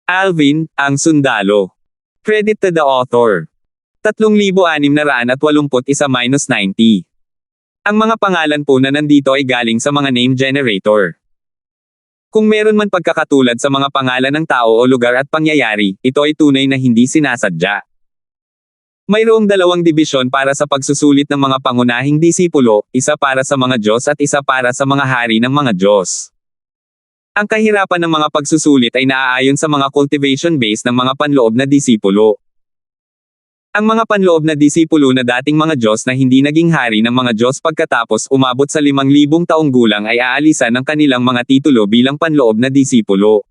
Alvin, ang sundalo. Credit to the author. 3,681-90. Ang mga pangalan po na nandito ay galing sa mga name generator. Kung meron man pagkakatulad sa mga pangalan ng tao o lugar at pangyayari, ito ay tunay na hindi sinasadya. Mayroong dalawang dibisyon para sa pagsusulit ng mga pangunahing disipulo, isa para sa mga Diyos at isa para sa mga hari ng mga Diyos. Ang kahirapan ng mga pagsusulit ay naaayon sa mga cultivation base ng mga panloob na disipulo. Ang mga panloob na disipulo na dating mga Diyos na hindi naging hari ng mga Diyos pagkatapos umabot sa 5,000 taong gulang ay aalisan ng kanilang mga titulo bilang panloob na disipulo.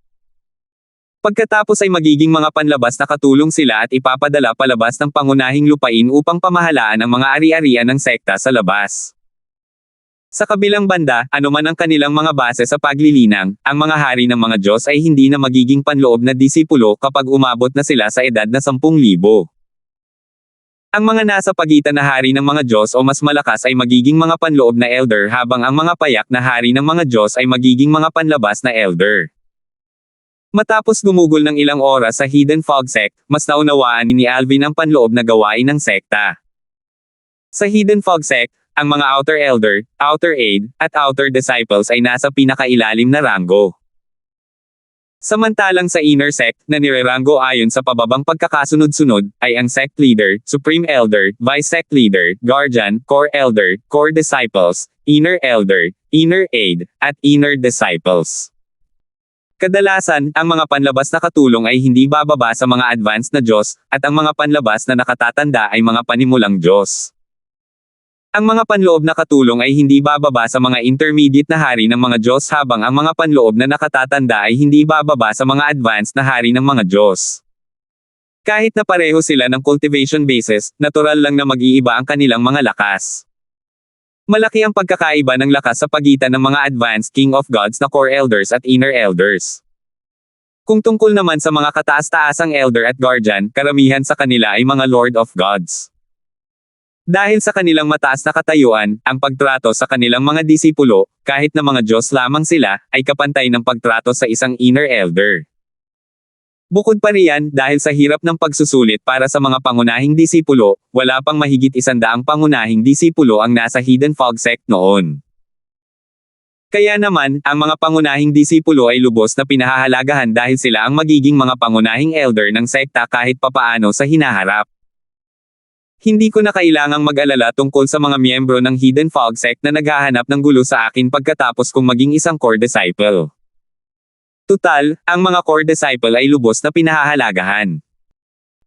Pagkatapos ay magiging mga panlabas na katulong sila at ipapadala palabas ng pangunahing lupain upang pamahalaan ang mga ari-arian ng sekta sa labas. Sa kabilang banda, anuman ang kanilang mga base sa paglilinang, ang mga hari ng mga Diyos ay hindi na magiging panloob na disipulo kapag umabot na sila sa edad na 10,000. Ang mga nasa pagitan na hari ng mga Diyos o mas malakas ay magiging mga panloob na elder habang ang mga payak na hari ng mga Diyos ay magiging mga panlabas na elder. Matapos gumugol ng ilang oras sa Hidden Fog Sect, mas naunawaan ni Alvin ang panloob na gawain ng sekta. Sa Hidden Fog Sect, ang mga outer elder, outer aid, at outer disciples ay nasa pinakailalim na ranggo. Samantalang sa inner sect, na nirerango ayon sa pababang pagkakasunod-sunod, ay ang sect leader, supreme elder, vice sect leader, guardian, core elder, core disciples, inner elder, inner aid, at inner disciples. Kadalasan, ang mga panlabas na katulong ay hindi bababa sa mga advanced na Diyos, at ang mga panlabas na nakatatanda ay mga panimulang Diyos. Ang mga panloob na katulong ay hindi bababa sa mga intermediate na hari ng mga Diyos habang ang mga panloob na nakatatanda ay hindi bababa sa mga advanced na hari ng mga Diyos. Kahit na pareho sila ng cultivation bases, natural lang na mag-iiba ang kanilang mga lakas. Malaki ang pagkakaiba ng lakas sa pagitan ng mga advanced King of Gods na core elders at inner elders. Kung tungkol naman sa mga kataas-taasang elder at guardian, karamihan sa kanila ay mga Lord of Gods. Dahil sa kanilang mataas na katayuan, ang pagtrato sa kanilang mga disipulo, kahit na mga Diyos lamang sila, ay kapantay ng pagtrato sa isang inner elder. Bukod pa riyan, dahil sa hirap ng pagsusulit para sa mga pangunahing disipulo, wala pang mahigit 100 pangunahing disipulo ang nasa Hidden Fog Sect noon. Kaya naman, ang mga pangunahing disipulo ay lubos na pinahahalagahan dahil sila ang magiging mga pangunahing elder ng sekta kahit papaano sa hinaharap. Hindi ko na kailangang mag-alala tungkol sa mga miyembro ng Hidden Fog Sect na naghahanap ng gulo sa akin pagkatapos kong maging isang core disciple. Tutal, ang mga core disciple ay lubos na pinahahalagahan.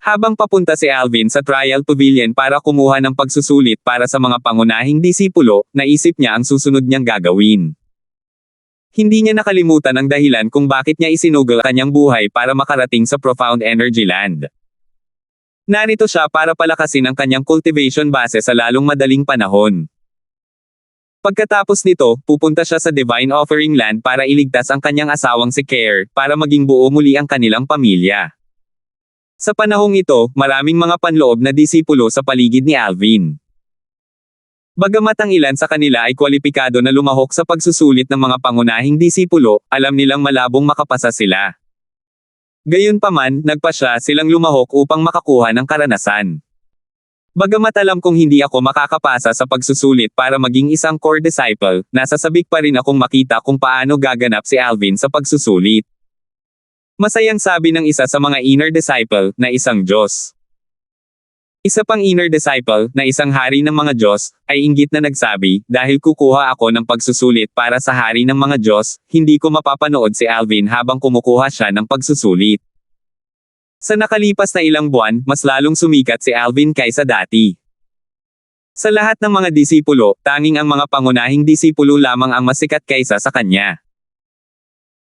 Habang papunta si Alvin sa Trial Pavilion para kumuha ng pagsusulit para sa mga pangunahing disipulo, naisip niya ang susunod niyang gagawin. Hindi niya nakalimutan ang dahilan kung bakit niya isinugol kanyang buhay para makarating sa Profound Energy Land. Narito siya para palakasin ang kanyang cultivation base sa lalong madaling panahon. Pagkatapos nito, pupunta siya sa Divine Offering Land para iligtas ang kanyang asawang si Care, para maging buo muli ang kanilang pamilya. Sa panahong ito, maraming mga panloob na disipulo sa paligid ni Alvin. Bagamat ang ilan sa kanila ay kwalipikado na lumahok sa pagsusulit ng mga pangunahing disipulo, alam nilang malabong makapasa sila. Gayunpaman, nagpasya silang lumahok upang makakuha ng karanasan. Bagamat alam kong hindi ako makakapasa sa pagsusulit para maging isang core disciple, nasasabik pa rin akong makita kung paano gaganap si Alvin sa pagsusulit. Masayang sabi ng isa sa mga inner disciple, na isang Diyos. Isa pang inner disciple, na isang hari ng mga Diyos, ay inggit na nagsabi, dahil kukuha ako ng pagsusulit para sa hari ng mga Diyos, hindi ko mapapanood si Alvin habang kumukuha siya ng pagsusulit. Sa nakalipas na ilang buwan, mas lalong sumikat si Alvin kaysa dati. Sa lahat ng mga disipulo, tanging ang mga pangunahing disipulo lamang ang masikat kaysa sa kanya.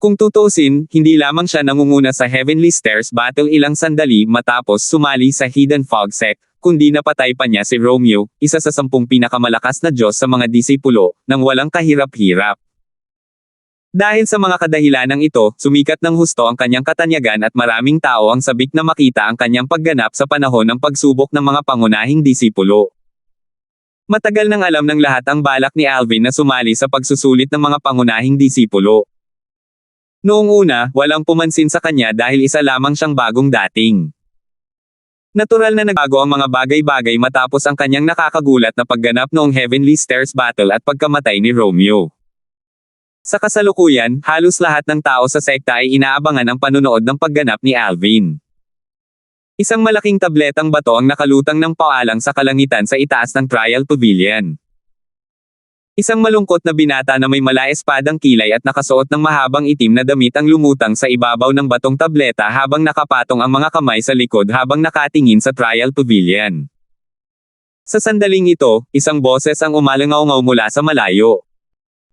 Kung tutusin, hindi lamang siya nangunguna sa Heavenly Stairs Battle ilang sandali matapos sumali sa Hidden Fog Sect, kundi napatay pa niya si Romeo, isa sa 10 pinakamalakas na Diyos sa mga disipulo, nang walang kahirap-hirap. Dahil sa mga kadahilanang ito, sumikat ng husto ang kanyang katanyagan at maraming tao ang sabik na makita ang kanyang pagganap sa panahon ng pagsubok ng mga pangunahing disipulo. Matagal nang alam ng lahat ang balak ni Alvin na sumali sa pagsusulit ng mga pangunahing disipulo. Noong una, walang pumansin sa kanya dahil isa lamang siyang bagong dating. Natural na nagbago ang mga bagay-bagay matapos ang kanyang nakakagulat na pagganap noong Heavenly Stairs Battle at pagkamatay ni Romeo. Sa kasalukuyan, halos lahat ng tao sa sekta ay inaabangan ang panunood ng pagganap ni Alvin. Isang malaking tabletang bato ang nakalutang ng paalang sa kalangitan sa itaas ng Trial Pavilion. Isang malungkot na binata na may mala-espadang kilay at nakasuot ng mahabang itim na damit ang lumutang sa ibabaw ng batong tableta habang nakapatong ang mga kamay sa likod habang nakatingin sa Trial Pavilion. Sa sandaling ito, isang boses ang umalangaw-ngaw mula sa malayo.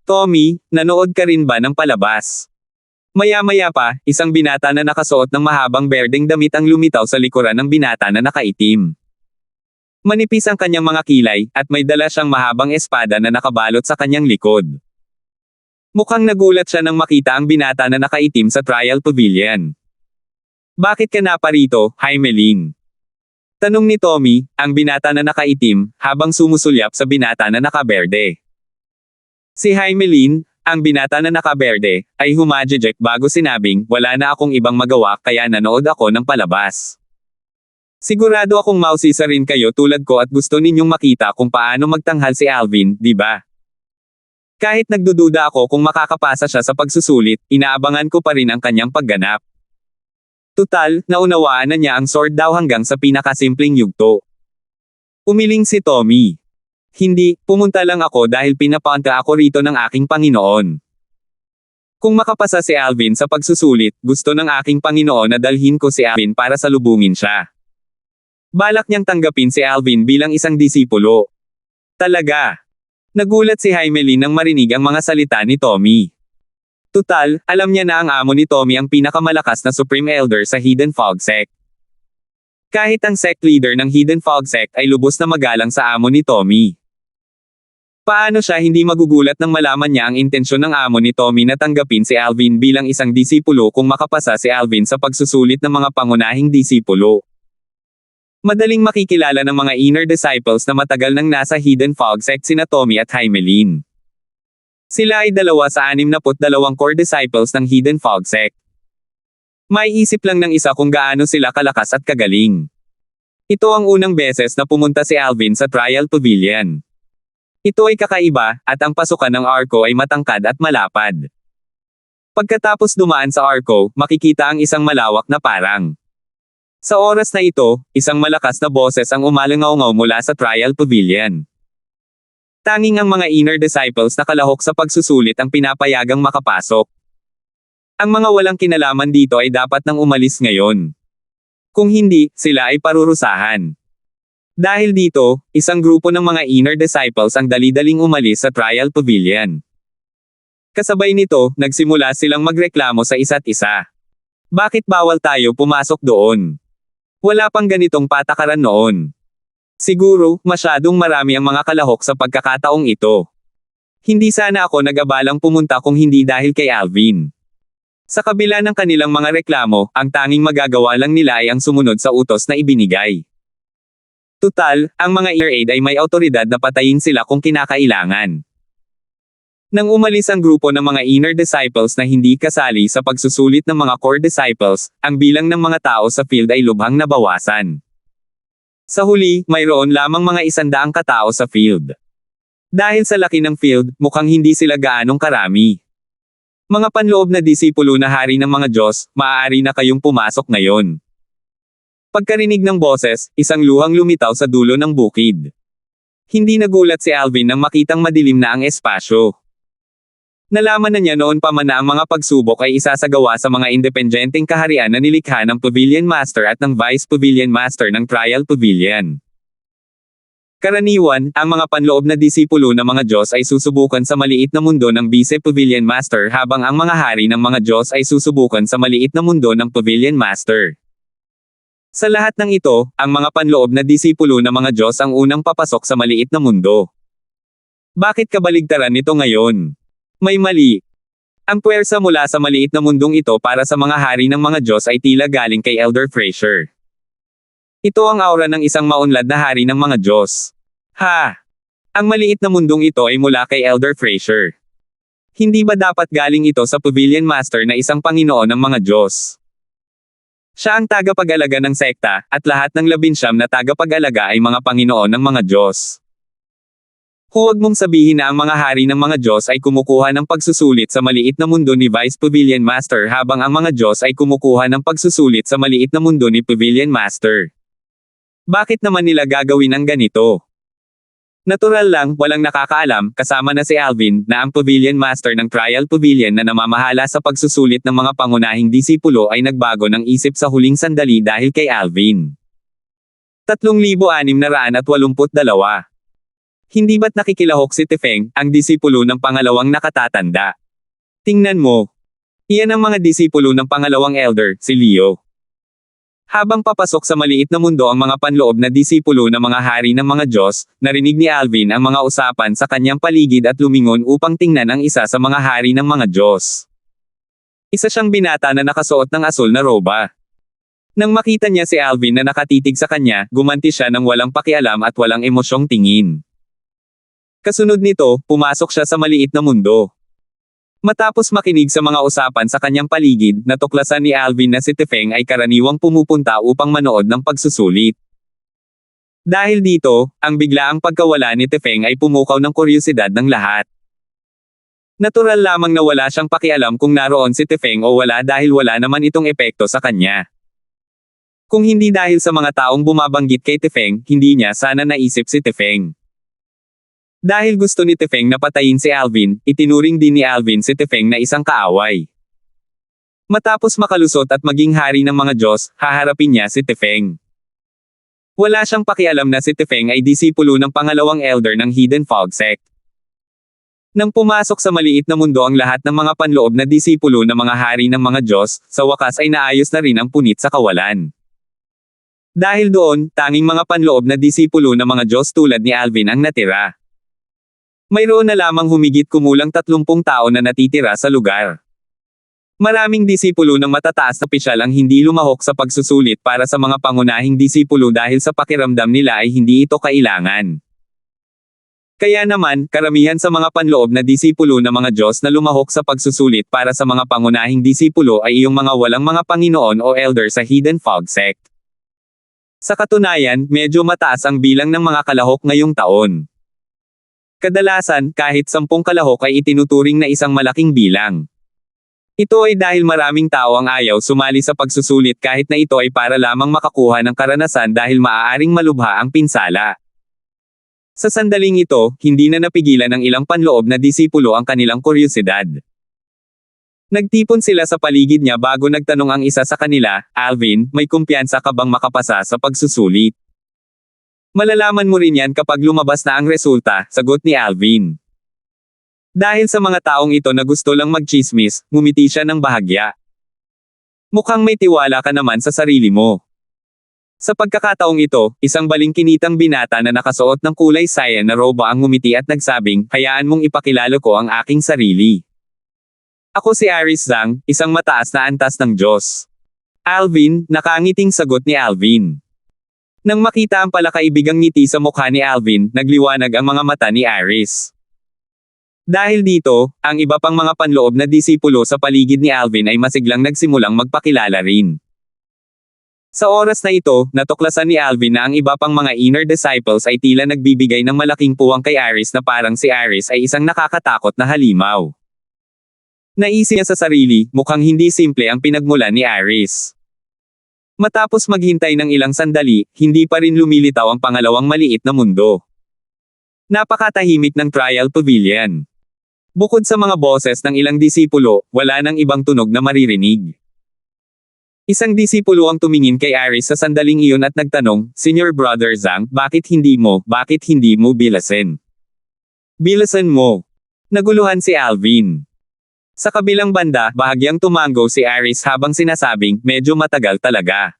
"Tommy, nanood ka rin ba ng palabas?" Maya-maya pa, isang binata na nakasuot ng mahabang berdeng damit ang lumitaw sa likuran ng binata na nakaitim. Manipis ang kanyang mga kilay, at may dala siyang mahabang espada na nakabalot sa kanyang likod. Mukhang nagulat siya nang makita ang binata na nakaitim sa Trial Pavilion. "Bakit ka naparito, Hymelin?" Tanong ni Tommy, ang binata na nakaitim, habang sumusulyap sa binata na nakaberde. Si Hymelin, ang binata na nakaberde, ay humajejek bago sinabing, "Wala na akong ibang magawa kaya nanood ako ng palabas. Sigurado akong mausisa rin kayo tulad ko at gusto ninyong makita kung paano magtanghal si Alvin, di ba? Kahit nagdududa ako kung makakapasa siya sa pagsusulit, inaabangan ko pa rin ang kanyang pagganap. Tutal, naunawaan na niya ang sword daw hanggang sa pinakasimpleng yugto." Umiling si Tommy. "Hindi, pumunta lang ako dahil pinapunta ako rito ng aking Panginoon. Kung makapasa si Alvin sa pagsusulit, gusto ng aking Panginoon na dalhin ko si Alvin para salubungin siya." Balak niyang tanggapin si Alvin bilang isang disipulo. Talaga. Nagulat si Hymelin nang marinig ang mga salita ni Tommy. Tutal, alam niya na ang amo ni Tommy ang pinakamalakas na Supreme Elder sa Hidden Fog Sect. Kahit ang sect leader ng Hidden Fog Sect ay lubos na magalang sa amo ni Tommy. Paano siya hindi magugulat nang malaman niya ang intensyon ng amo ni Tommy na tanggapin si Alvin bilang isang disipulo kung makapasa si Alvin sa pagsusulit ng mga pangunahing disipulo? Madaling makikilala ng mga inner disciples na matagal nang nasa Hidden Fog Sect sina Tommy at Hymelin. Sila ay 2 sa 62 core disciples ng Hidden Fog Sect. May isip lang ng isa kung gaano sila kalakas at kagaling. Ito ang unang beses na pumunta si Alvin sa Trial Pavilion. Ito ay kakaiba, at ang pasukan ng Arco ay matangkad at malapad. Pagkatapos dumaan sa Arco, makikita ang isang malawak na parang. Sa oras na ito, isang malakas na boses ang umalangaw-ngaw mula sa Trial Pavilion. Tanging ang mga inner disciples na kalahok sa pagsusulit ang pinapayagang makapasok. Ang mga walang kinalaman dito ay dapat nang umalis ngayon. Kung hindi, sila ay parurusahan. Dahil dito, isang grupo ng mga inner disciples ang dali-daling umalis sa Trial Pavilion. Kasabay nito, nagsimula silang magreklamo sa isa't isa. Bakit bawal tayo pumasok doon? Wala pang ganitong patakaran noon. Siguro, masyadong marami ang mga kalahok sa pagkakataong ito. Hindi sana ako nag-abalang pumunta kung hindi dahil kay Alvin. Sa kabila ng kanilang mga reklamo, ang tanging magagawa lang nila ay ang sumunod sa utos na ibinigay. Tutal, ang mga ear aid ay may autoridad na patayin sila kung kinakailangan. Nang umalis ang grupo ng mga inner disciples na hindi kasali sa pagsusulit ng mga core disciples, ang bilang ng mga tao sa field ay lubhang nabawasan. Sa huli, mayroon lamang mga 100 katao sa field. Dahil sa laki ng field, mukhang hindi sila gaanong karami. Mga panloob na disipulo na hari ng mga Diyos, maaari na kayong pumasok ngayon. Pagkarinig ng boses, isang luhang lumitaw sa dulo ng bukid. Hindi nagulat si Alvin nang makitang madilim na ang espasyo. Nalaman na niya noon pa man na ang mga pagsubok ay isasagawa sa mga independenteng kaharian na nilikha ng Pavilion Master at ng Vice Pavilion Master ng Trial Pavilion. Karaniwan, ang mga panloob na disipulo ng mga Diyos ay susubukan sa maliit na mundo ng Vice Pavilion Master habang ang mga hari ng mga Diyos ay susubukan sa maliit na mundo ng Pavilion Master. Sa lahat ng ito, ang mga panloob na disipulo ng mga Diyos ang unang papasok sa maliit na mundo. Bakit kabaligtaran nito ngayon? May mali. Ang puwersa mula sa maliit na mundong ito para sa mga hari ng mga Diyos ay tila galing kay Elder Fraser. Ito ang aura ng isang maunlad na hari ng mga Diyos. Ha! Ang maliit na mundong ito ay mula kay Elder Fraser. Hindi ba dapat galing ito sa Pavilion Master na isang Panginoon ng mga Diyos? Siya ang tagapag-alaga ng sekta, at lahat ng 19 na tagapag-alaga ay mga Panginoon ng mga Diyos. Huwag mong sabihin na ang mga hari ng mga Diyos ay kumukuha ng pagsusulit sa maliit na mundo ni Vice Pavilion Master habang ang mga Diyos ay kumukuha ng pagsusulit sa maliit na mundo ni Pavilion Master. Bakit naman nila gagawin ang ganito? Natural lang, walang nakakaalam, kasama na si Alvin, na ang Pavilion Master ng Trial Pavilion na namamahala sa pagsusulit ng mga pangunahing disipulo ay nagbago ng isip sa huling sandali dahil kay Alvin. 3,682. Hindi ba't nakikilahok si Tefeng, ang disipulo ng pangalawang nakatatanda? Tingnan mo. Iyan ang mga disipulo ng pangalawang elder, si Leo. Habang papasok sa maliit na mundo ang mga panloob na disipulo ng mga hari ng mga Diyos, narinig ni Alvin ang mga usapan sa kanyang paligid at lumingon upang tingnan ang isa sa mga hari ng mga Diyos. Isa siyang binata na nakasuot ng asul na roba. Nang makita niya si Alvin na nakatitig sa kanya, gumanti siya ng walang pakialam at walang emosyong tingin. Kasunod nito, pumasok siya sa maliit na mundo. Matapos makinig sa mga usapan sa kanyang paligid, natuklasan ni Alvin na si Tefeng ay karaniwang pumupunta upang manood ng pagsusulit. Dahil dito, ang biglaang pagkawala ni Tefeng ay pumukaw ng kuryosidad ng lahat. Natural lamang na wala siyang pakialam kung naroon si Tefeng o wala dahil wala naman itong epekto sa kanya. Kung hindi dahil sa mga taong bumabanggit kay Tefeng, hindi niya sana naisip si Tefeng. Dahil gusto ni Tefeng na patayin si Alvin, itinuring din ni Alvin si Tefeng na isang kaaway. Matapos makalusot at maging hari ng mga Diyos, haharapin niya si Tefeng. Wala siyang pakialam na si Tefeng ay disipulo ng pangalawang elder ng Hidden Fog Sect. Nang pumasok sa maliit na mundo ang lahat ng mga panloob na disipulo ng mga hari ng mga Diyos, sa wakas ay naayos na rin ang punit sa kawalan. Dahil doon, tanging mga panloob na disipulo ng mga Diyos tulad ni Alvin ang natira. Mayroon na lamang humigit kumulang 30 tao na natitira sa lugar. Maraming disipulo ng matataas na opisyal ang hindi lumahok sa pagsusulit para sa mga pangunahing disipulo dahil sa pakiramdam nila ay hindi ito kailangan. Kaya naman, karamihan sa mga panloob na disipulo ng mga Diyos na lumahok sa pagsusulit para sa mga pangunahing disipulo ay iyong mga walang mga Panginoon o elder sa Hidden Fog Sect. Sa katunayan, medyo mataas ang bilang ng mga kalahok ngayong taon. Kadalasan, kahit 10 kalahok ay itinuturing na isang malaking bilang. Ito ay dahil maraming tao ang ayaw sumali sa pagsusulit kahit na ito ay para lamang makakuha ng karanasan dahil maaaring malubha ang pinsala. Sa sandaling ito, hindi na napigilan ng ilang panloob na disipulo ang kanilang kuryosidad. Nagtipon sila sa paligid niya bago nagtanong ang isa sa kanila, Alvin, may kumpiyansa ka bang makapasa sa pagsusulit? Malalaman mo rin yan kapag lumabas na ang resulta, sagot ni Alvin. Dahil sa mga taong ito na gusto lang magchismis, ngumiti siya ng bahagya. Mukhang may tiwala ka naman sa sarili mo. Sa pagkakataong ito, isang balingkinitang binata na nakasuot ng kulay cyan na roba ang ngumiti at nagsabing, hayaan mong ipakilala ko ang aking sarili. Ako si Aris Zhang, isang mataas na antas ng Diyos. Alvin, nakangiting sagot ni Alvin. Nang makita ang palakaibigang ngiti sa mukha ni Alvin, nagliwanag ang mga mata ni Aris. Dahil dito, ang iba pang mga panloob na disipulo sa paligid ni Alvin ay masiglang nagsimulang magpakilala rin. Sa oras na ito, natuklasan ni Alvin na ang iba pang mga inner disciples ay tila nagbibigay ng malaking puwang kay Aris na parang si Aris ay isang nakakatakot na halimaw. Naisip niya sa sarili, mukhang hindi simple ang pinagmulan ni Aris. Matapos maghintay ng ilang sandali, hindi pa rin lumilitaw ang pangalawang maliit na mundo. Napakatahimik ng Trial Pavilion. Bukod sa mga boses ng ilang disipulo, wala nang ibang tunog na maririnig. Isang disipulo ang tumingin kay Aris sa sandaling iyon at nagtanong, Senior Brother Zhang, bakit hindi mo bilasin? Bilasan mo. Naguluhan si Alvin. Sa kabilang banda, bahagyang tumango si Aris habang sinasabing, medyo matagal talaga.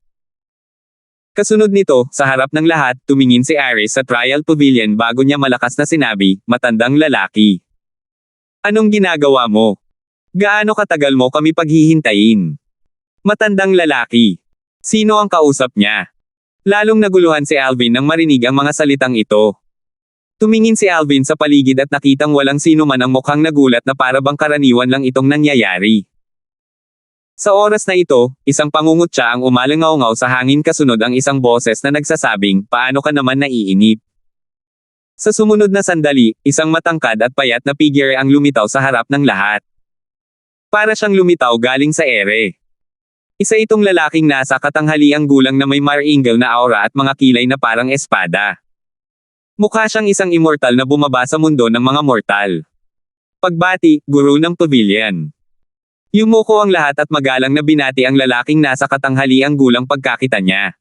Kasunod nito, sa harap ng lahat, tumingin si Aris sa Trial Pavilion bago niya malakas na sinabi, matandang lalaki. Anong ginagawa mo? Gaano katagal mo kami paghihintayin? Matandang lalaki. Sino ang kausap niya? Lalong naguluhan si Alvin nang marinig ang mga salitang ito. Tumingin si Alvin sa paligid at nakitang walang sino man ang mukhang nagulat na para bang karaniwan lang itong nangyayari. Sa oras na ito, isang pangungutya ang umalangaw-ngaw sa hangin kasunod ang isang boses na nagsasabing, paano ka naman naiinip? Sa sumunod na sandali, isang matangkad at payat na figure ang lumitaw sa harap ng lahat. Para siyang lumitaw galing sa ere. Isa itong lalaking nasa katanghaliang gulang na may maringal na aura at mga kilay na parang espada. Mukha siyang isang immortal na bumaba sa mundo ng mga mortal. Pagbati, guro ng pavilion. Yumuko ang lahat at magalang na binati ang lalaking nasa katanghaliang gulang pagkakita niya.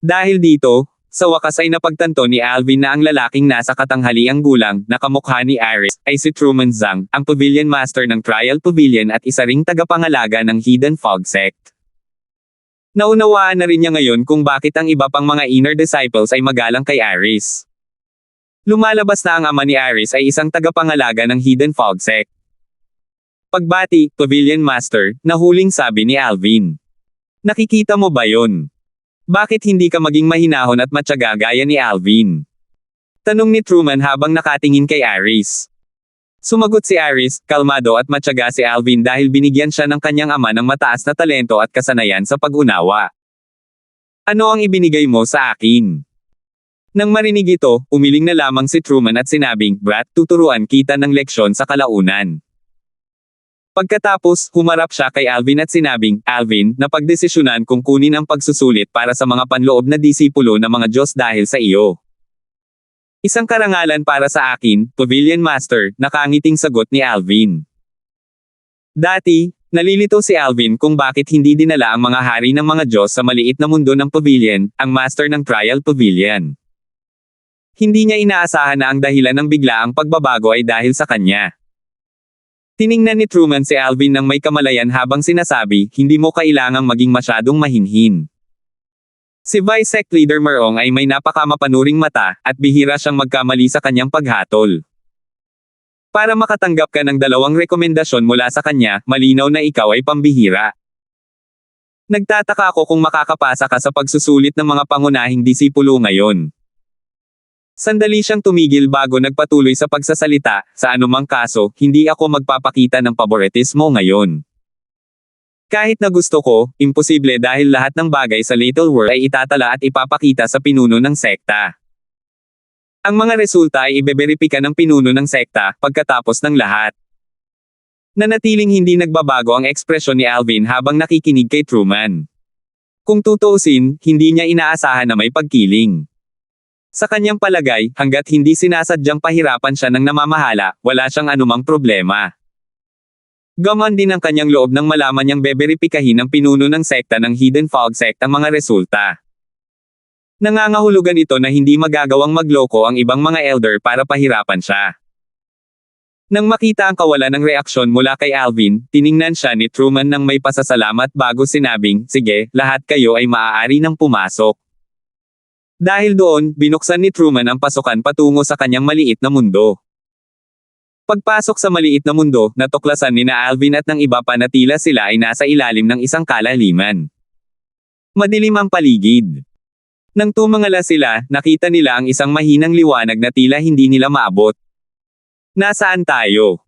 Dahil dito, sa wakas ay napagtanto ni Alvin na ang lalaking nasa katanghaliang gulang, na kamukha ni Iris, ay si Truman Zhang, ang Pavilion Master ng Trial Pavilion at isa ring tagapangalaga ng Hidden Fog Sect. Naunawaan na rin niya ngayon kung bakit ang iba pang mga inner disciples ay magalang kay Iris. Lumalabas na ang ama ni Iris ay isang tagapangalaga ng Hidden Fog Sect. Pagbati, Pavilion Master, nahuling sabi ni Alvin. Nakikita mo ba yon? Bakit hindi ka maging mahinahon at matyaga gaya ni Alvin? Tanong ni Truman habang nakatingin kay Iris. Sumagot si Iris, kalmado at matyaga si Alvin dahil binigyan siya ng kanyang ama ng mataas na talento at kasanayan sa pag-unawa. Ano ang ibinigay mo sa akin? Nang marinig ito, umiling na lamang si Truman at sinabing, Brat, tuturuan kita ng leksyon sa kalaunan. Pagkatapos, humarap siya kay Alvin at sinabing, Alvin, napagdesisyonan kong kunin ang pagsusulit para sa mga panloob na disipulo ng mga Diyos dahil sa iyo. Isang karangalan para sa akin, Pavilion Master, nakangiting sagot ni Alvin. Dati, nalilito si Alvin kung bakit hindi dinala ang mga hari ng mga Diyos sa maliit na mundo ng Pavilion, ang Master ng Trial Pavilion. Hindi niya inaasahan na ang dahilan ng biglaang pagbabago ay dahil sa kanya. Tiningnan ni Truman si Alvin ng may kamalayan habang sinasabi, hindi mo kailangang maging masyadong mahinhin. Si Vice Sect Leader Merong ay may napakamapanuring mata, at bihira siyang magkamali sa kanyang paghatol. Para makatanggap ka ng 2 rekomendasyon mula sa kanya, malinaw na ikaw ay pambihira. Nagtataka ako kung makakapasa ka sa pagsusulit ng mga pangunahing disipulo ngayon. Sandali siyang tumigil bago nagpatuloy sa pagsasalita, sa anumang kaso, hindi ako magpapakita ng paboritismo ngayon. Kahit na gusto ko, imposible dahil lahat ng bagay sa Little World ay itatala at ipapakita sa pinuno ng sekta. Ang mga resulta ay ibeberipika ng pinuno ng sekta, pagkatapos ng lahat. Nanatiling hindi nagbabago ang ekspresyon ni Alvin habang nakikinig kay Truman. Kung tutuusin, hindi niya inaasahan na may pagkiling. Sa kanyang palagay, hanggat hindi sinasadyang pahirapan siya ng namamahala, wala siyang anumang problema. Gaman din ang kanyang loob nang malaman niyang beberipikahin ng pinuno ng sekta ng Hidden Fog Sect ang mga resulta. Nangangahulugan ito na hindi magagawang magloko ang ibang mga elder para pahirapan siya. Nang makita ang kawalan ng reaksyon mula kay Alvin, tiningnan siya ni Truman ng may pasasalamat bago sinabing, sige, lahat kayo ay maaari nang pumasok. Dahil doon, binuksan ni Truman ang pasukan patungo sa kanyang maliit na mundo. Pagpasok sa maliit na mundo, natuklasan ni na Alvin at ng iba pa na tila sila ay nasa ilalim ng isang kalaliman. Madilim ang paligid. Nang tumangala sila, nakita nila ang isang mahinang liwanag na tila hindi nila maabot. Nasaan tayo?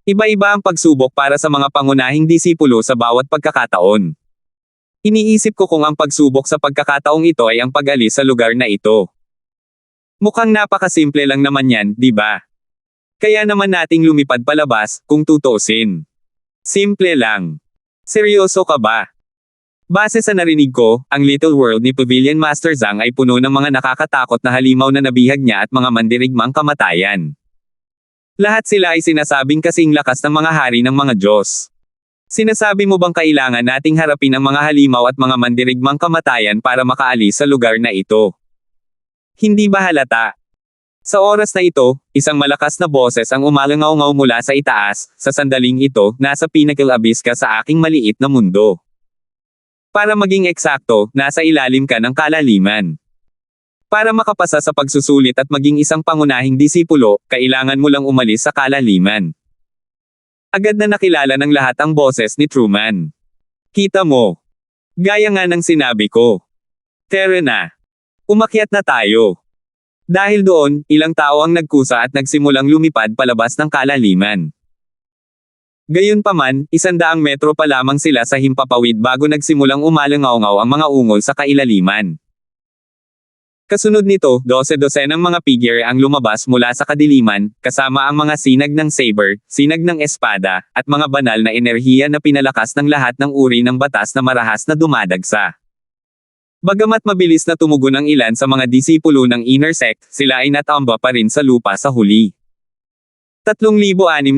Iba-iba ang pagsubok para sa mga pangunahing disipulo sa bawat pagkakataon. Iniisip ko kung ang pagsubok sa pagkakataong ito ay ang pag-alis sa lugar na ito. Mukhang napakasimple lang naman yan, di ba? Kaya naman nating lumipad palabas, kung tutuusin. Simple lang. Seryoso ka ba? Base sa narinig ko, ang Little World ni Pavilion Master Zhang ay puno ng mga nakakatakot na halimaw na nabihag niya at mga mandirigmang kamatayan. Lahat sila ay sinasabing kasing lakas ng mga hari ng mga Diyos. Sinasabi mo bang kailangan nating harapin ang mga halimaw at mga mandirigmang kamatayan para makaalis sa lugar na ito? Hindi ba halata? Sa oras na ito, isang malakas na boses ang umalangaw-ngaw mula sa itaas, sa sandaling ito, nasa pinnacle abyss ka sa aking maliit na mundo. Para maging eksakto, nasa ilalim ka ng kalaliman. Para makapasa sa pagsusulit at maging isang pangunahing disipulo, kailangan mo lang umalis sa kalaliman. Agad na nakilala ng lahat ang boses ni Truman. Kita mo. Gaya nga ng sinabi ko. Tara na. Umakyat na tayo. Dahil doon, ilang tao ang nagkusa at nagsimulang lumipad palabas ng kalaliman. Gayunpaman, 100 metro pa lamang sila sa himpapawid bago nagsimulang umalangaw-ngaw ang mga ungol sa kailaliman. Kasunod nito, 12-dosenang mga figure ang lumabas mula sa kadiliman, kasama ang mga sinag ng saber, sinag ng espada, at mga banal na enerhiya na pinalakas ng lahat ng uri ng batas na marahas na dumadagsa. Bagamat mabilis na tumugon ang ilan sa mga disipulo ng inner sect, sila ay natamba pa rin sa lupa sa huli. 3,683.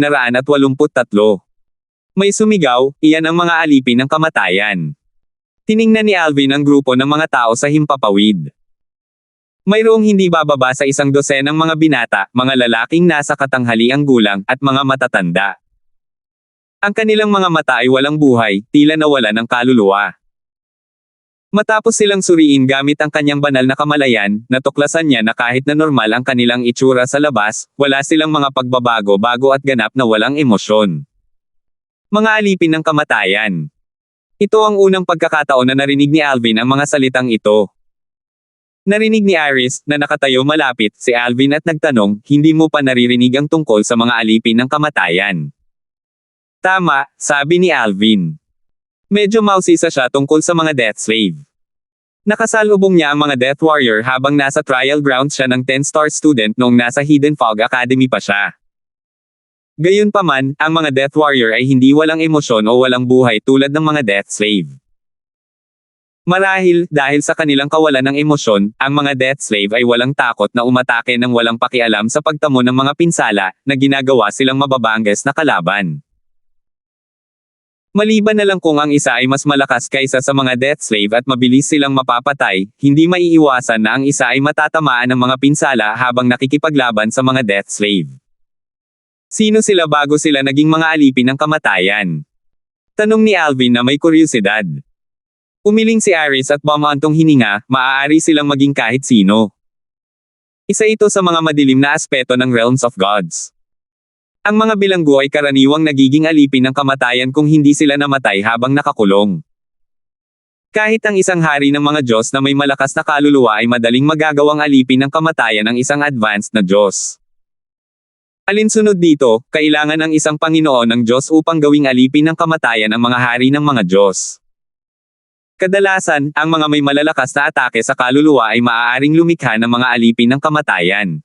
May sumigaw, iyan ang mga alipin ng kamatayan. Tiningnan ni Alvin ang grupo ng mga tao sa himpapawid. Mayroong hindi bababa sa 100 mga binata, mga lalaking nasa katanghaliang gulang, at mga matatanda. Ang kanilang mga mata ay walang buhay, tila nawala ng kaluluwa. Matapos silang suriin gamit ang kanyang banal na kamalayan, natuklasan niya na kahit na normal ang kanilang itsura sa labas, wala silang mga pagbabago-bago at ganap na walang emosyon. Mga alipin ng kamatayan. Ito ang unang pagkakataon na narinig ni Alvin ang mga salitang ito. Narinig ni Iris, na nakatayo malapit, si Alvin at nagtanong, hindi mo pa naririnig ang tungkol sa mga alipin ng kamatayan? Tama, sabi ni Alvin. Medyo mausisa siya tungkol sa mga death slave. Nakasalubong niya ang mga death warrior habang nasa trial grounds siya ng 10-star student noong nasa Hidden Fog Academy pa siya. Gayunpaman, ang mga death warrior ay hindi walang emosyon o walang buhay tulad ng mga death slave. Marahil, dahil sa kanilang kawalan ng emosyon, ang mga death slave ay walang takot na umatake ng walang pakialam sa pagtamo ng mga pinsala, na ginagawa silang mababangges na kalaban. Maliban na lang kung ang isa ay mas malakas kaysa sa mga death slave at mabilis silang mapapatay, hindi maiiwasan na ang isa ay matatamaan ng mga pinsala habang nakikipaglaban sa mga death slave. Sino sila bago sila naging mga alipin ng kamatayan? Tanong ni Alvin na may kuryosidad. Umiling si Iris at bumantong hininga, maaari silang maging kahit sino. Isa ito sa mga madilim na aspeto ng realms of gods. Ang mga bilanggo ay karaniwang nagiging alipin ng kamatayan kung hindi sila namatay habang nakakulong. Kahit ang isang hari ng mga Diyos na may malakas na kaluluwa ay madaling magagawang alipin ng kamatayan ng isang advanced na Diyos. Alinsunod dito, kailangan ng isang Panginoon ng Diyos upang gawing alipin ng kamatayan ang mga hari ng mga Diyos. Kadalasan, ang mga may malalakas na atake sa kaluluwa ay maaaring lumikha ng mga alipin ng kamatayan.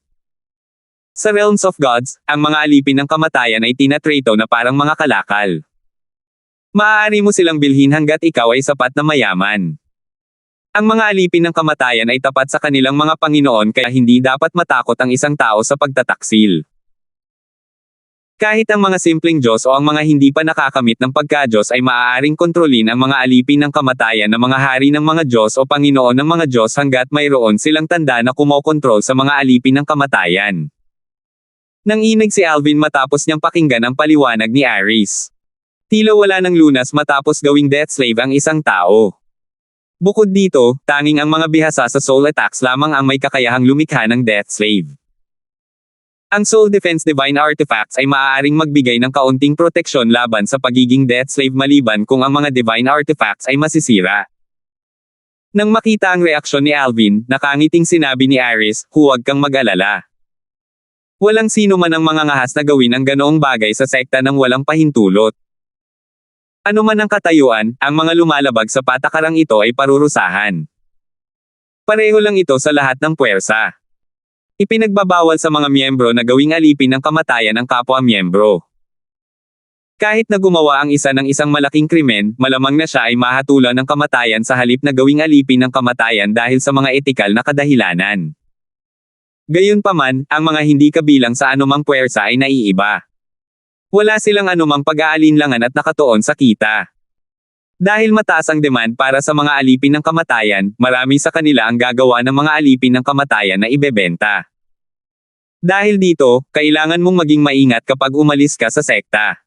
Sa realms of gods, ang mga alipin ng kamatayan ay tinatrato na parang mga kalakal. Maaari mo silang bilhin hanggat ikaw ay sapat na mayaman. Ang mga alipin ng kamatayan ay tapat sa kanilang mga Panginoon kaya hindi dapat matakot ang isang tao sa pagtataksil. Kahit ang mga simpleng Diyos o ang mga hindi pa nakakamit ng pagka-Diyos ay maaaring kontrolin ang mga alipin ng kamatayan na mga hari ng mga Diyos o Panginoon ng mga Diyos hanggat mayroon silang tanda na kumokontrol sa mga alipin ng kamatayan. Nanginig si Alvin matapos niyang pakinggan ang paliwanag ni Iris. Tila wala ng lunas matapos gawing death slave ang isang tao. Bukod dito, tanging ang mga bihasa sa soul attacks lamang ang may kakayahang lumikha ng death slave. Ang Soul Defense Divine Artifacts ay maaaring magbigay ng kaunting proteksyon laban sa pagiging death slave maliban kung ang mga Divine Artifacts ay masisira. Nang makita ang reaksyon ni Alvin, nakangiting sinabi ni Iris, huwag kang mag-alala. Walang sino man ang mangangahas na gawin ang ganoong bagay sa sekta ng walang pahintulot. Ano man ang katayuan, ang mga lumalabag sa patakarang ito ay parurusahan. Pareho lang ito sa lahat ng puwersa. Ipinagbabawal sa mga miyembro na gawing alipin ng kamatayan ang kapwa-miyembro. Kahit na gumawa ang isa ng isang malaking krimen, malamang na siya ay mahatulan ng kamatayan sa halip na gawing alipin ng kamatayan dahil sa mga etikal na kadahilanan. Gayunpaman, ang mga hindi kabilang sa anumang puwersa ay naiiba. Wala silang anumang pag-aalinlangan at nakatuon sa kita. Dahil mataas ang demand para sa mga alipin ng kamatayan, marami sa kanila ang gagawa ng mga alipin ng kamatayan na ibebenta. Dahil dito, kailangan mong maging maingat kapag umalis ka sa sekta.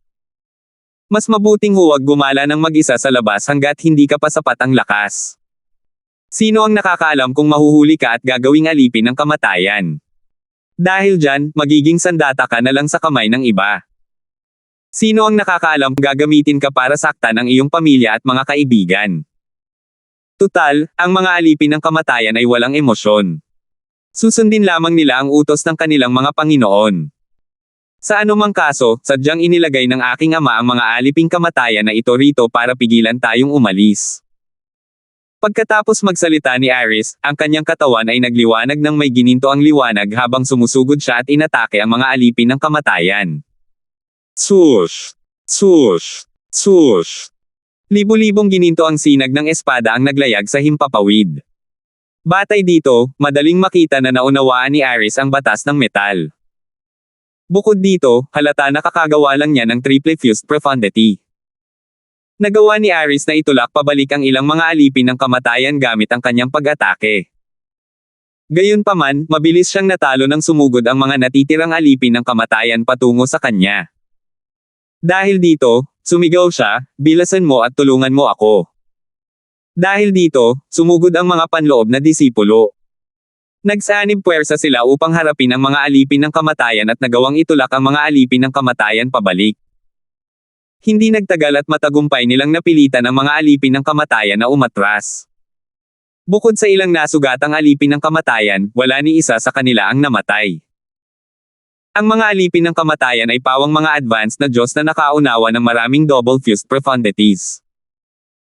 Mas mabuting huwag gumala ng mag-isa sa labas hanggat hindi ka pa sapat ang lakas. Sino ang nakakaalam kung mahuhuli ka at gagawing alipin ng kamatayan? Dahil dyan, magiging sandata ka na lang sa kamay ng iba. Sino ang nakakaalam kung gagamitin ka para saktan ang iyong pamilya at mga kaibigan? Tutal, ang mga alipin ng kamatayan ay walang emosyon. Susundin lamang nila ang utos ng kanilang mga Panginoon. Sa anumang kaso, sadyang inilagay ng aking ama ang mga aliping kamatayan na ito rito para pigilan tayong umalis. Pagkatapos magsalita ni Aris, ang kanyang katawan ay nagliwanag ng may gininto ang liwanag habang sumusugod siya at inatake ang mga alipin ng kamatayan. Swoosh! Swoosh! Swoosh! Libo-libong gininto ang sinag ng espada ang naglayag sa himpapawid. Batay dito, madaling makita na naunawaan ni Aris ang batas ng metal. Bukod dito, halata na kakagawa lang niya ng triple fused profundity. Nagawa ni Aris na itulak pabalik ang ilang mga alipin ng kamatayan gamit ang kanyang pag-atake. Gayunpaman, mabilis siyang natalo nang sumugod ang mga natitirang alipin ng kamatayan patungo sa kanya. Dahil dito, sumigaw siya, "Bilasan mo at tulungan mo ako." Dahil dito, sumugod ang mga panloob na disipulo. Nagsanib puwersa sila upang harapin ang mga alipin ng kamatayan at nagawang itulak ang mga alipin ng kamatayan pabalik. Hindi nagtagal at matagumpay nilang napilitan ang mga alipin ng kamatayan na umatras. Bukod sa ilang nasugatang alipin ng kamatayan, wala ni isa sa kanila ang namatay. Ang mga alipin ng kamatayan ay pawang mga advanced na Diyos na nakaunawa ng maraming double-fused profundities.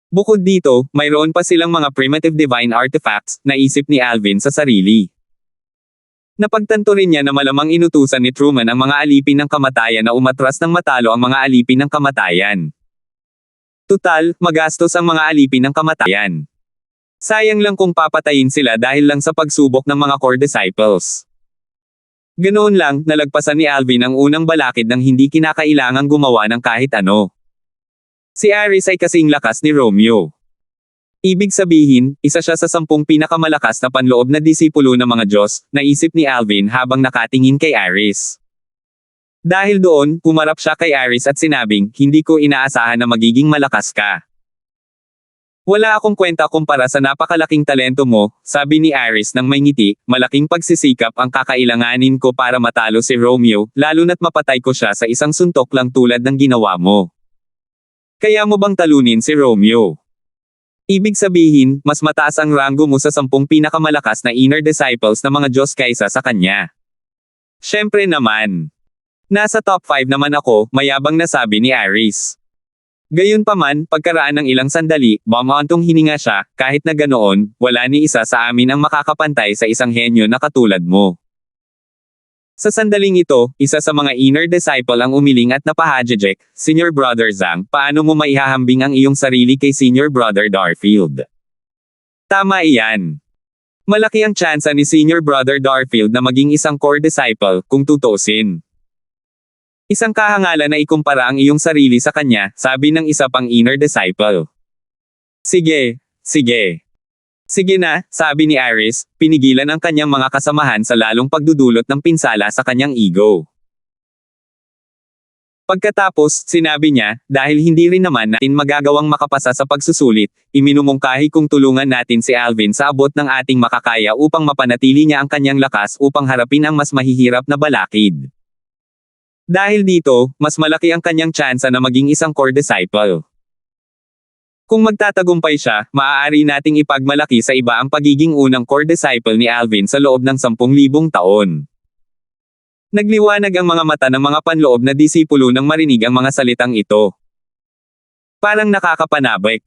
Bukod dito, mayroon pa silang mga primitive divine artifacts, naisip ni Alvin sa sarili. Napagtanto rin niya na malamang inutusan ni Truman ang mga alipin ng kamatayan na umatras nang matalo ang mga alipin ng kamatayan. Tutal, magastos ang mga alipin ng kamatayan. Sayang lang kung papatayin sila dahil lang sa pagsubok ng mga core disciples. Ganoon lang, nalagpasan ni Alvin ang unang balakid nang hindi kinakailangang gumawa ng kahit ano. Si Aris ay kasing lakas ni Romeo. Ibig sabihin, isa siya sa 10 pinakamalakas na panloob na disipulo ng mga Diyos, naisip ni Alvin habang nakatingin kay Aris. Dahil doon, kumarap siya kay Aris at sinabing, "Hindi ko inaasahan na magiging malakas ka. Wala akong kwenta kumpara sa napakalaking talento mo," sabi ni Aris nang may ngiti. "Malaking pagsisikap ang kakailanganin ko para matalo si Romeo, lalo na't mapatay ko siya sa isang suntok lang tulad ng ginawa mo. Kaya mo bang talunin si Romeo? Ibig sabihin, mas mataas ang ranggo mo sa 10 pinakamalakas na inner disciples na mga Diyos kaysa sa kanya." Siyempre naman. Nasa top 5 naman ako, mayabang na sabi ni Aris. Gayunpaman, pagkaraan ng ilang sandali, bumantong hininga siya, "Kahit na ganoon, wala ni isa sa amin ang makakapantay sa isang henyo na katulad mo." Sa sandaling ito, isa sa mga inner disciple ang umiling at napahadjejek, "Senior Brother Zhang, paano mo maihahambing ang iyong sarili kay Senior Brother Darfield?" Tama iyan. Malaki ang tsansa ni Senior Brother Darfield na maging isang core disciple, kung tutuusin. Isang kahangalan na ikumpara ang iyong sarili sa kanya, sabi ng isa pang inner disciple. Sige, sige. Sige na, sabi ni Aris, pinigilan ang kanyang mga kasamahan sa lalong pagdudulot ng pinsala sa kanyang ego. Pagkatapos, sinabi niya, "Dahil hindi rin naman natin magagawang makapasa sa pagsusulit, iminumungkahi kung tulungan natin si Alvin sa abot ng ating makakaya upang mapanatili niya ang kanyang lakas upang harapin ang mas mahihirap na balakid. Dahil dito, mas malaki ang kanyang tsansa na maging isang core disciple. Kung magtatagumpay siya, maaari nating ipagmalaki sa iba ang pagiging unang core disciple ni Alvin sa loob ng 10,000 taon." Nagliwanag ang mga mata ng mga panloob na disipulo nang marinig ang mga salitang ito. Parang nakakapanabik.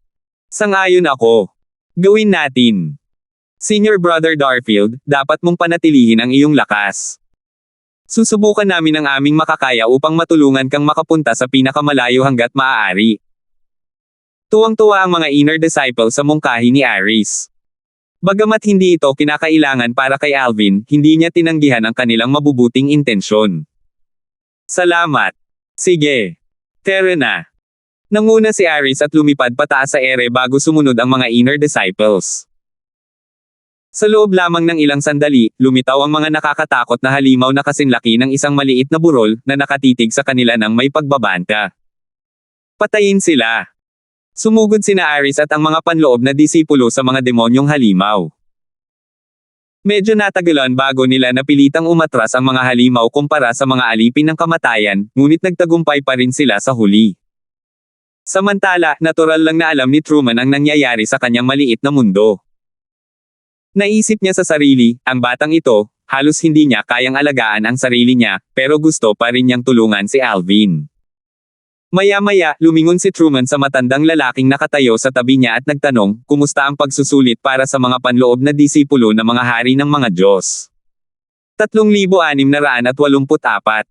Sang-ayon ako. Gawin natin. Senior Brother Darfield, dapat mong panatilihin ang iyong lakas. Susubukan namin ang aming makakaya upang matulungan kang makapunta sa pinakamalayo hanggat maaari. Tuwang-tuwa ang mga inner disciples sa mungkahi ni Aris. Bagamat hindi ito kinakailangan para kay Alvin, hindi niya tinanggihan ang kanilang mabubuting intensyon. Salamat. Sige. Tara na. Nanguna si Aris at lumipad pataas sa ere bago sumunod ang mga inner disciples. Sa loob lamang ng ilang sandali, lumitaw ang mga nakakatakot na halimaw na kasing-laki ng isang maliit na burol na nakatitig sa kanila ng may pagbabanta. Patayin sila. Sumugod sina Aris at ang mga panloob na disipulo sa mga demonyong halimaw. Medyo natagalan bago nila napilitang umatras ang mga halimaw kumpara sa mga alipin ng kamatayan, ngunit nagtagumpay pa rin sila sa huli. Samantala, natural lang na alam ni Truman ang nangyayari sa kanyang maliit na mundo. Naisip niya sa sarili, ang batang ito, halos hindi niya kayang alagaan ang sarili niya, pero gusto pa rin niyang tulungan si Alvin. Maya-maya, lumingon si Truman sa matandang lalaking nakatayo sa tabi niya at nagtanong, kumusta ang pagsusulit para sa mga panloob na disipulo ng mga hari ng mga Diyos? 3,684.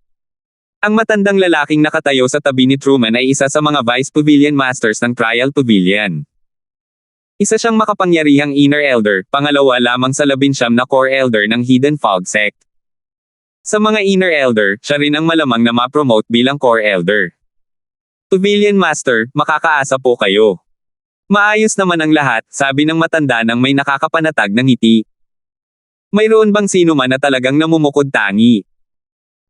Ang matandang lalaking nakatayo sa tabi ni Truman ay isa sa mga Vice Pavilion Masters ng Trial Pavilion. Isa siyang makapangyarihang Inner Elder, pangalawa lamang sa 19 na Core Elder ng Hidden Fog Sect. Sa mga Inner Elder, siya rin ang malamang na ma-promote bilang Core Elder. Pavilion Master, makakaasa po kayo. Maayos naman ang lahat, sabi ng matanda nang may nakakapanatag ng ngiti. Mayroon bang sino man na talagang namumukod tangi?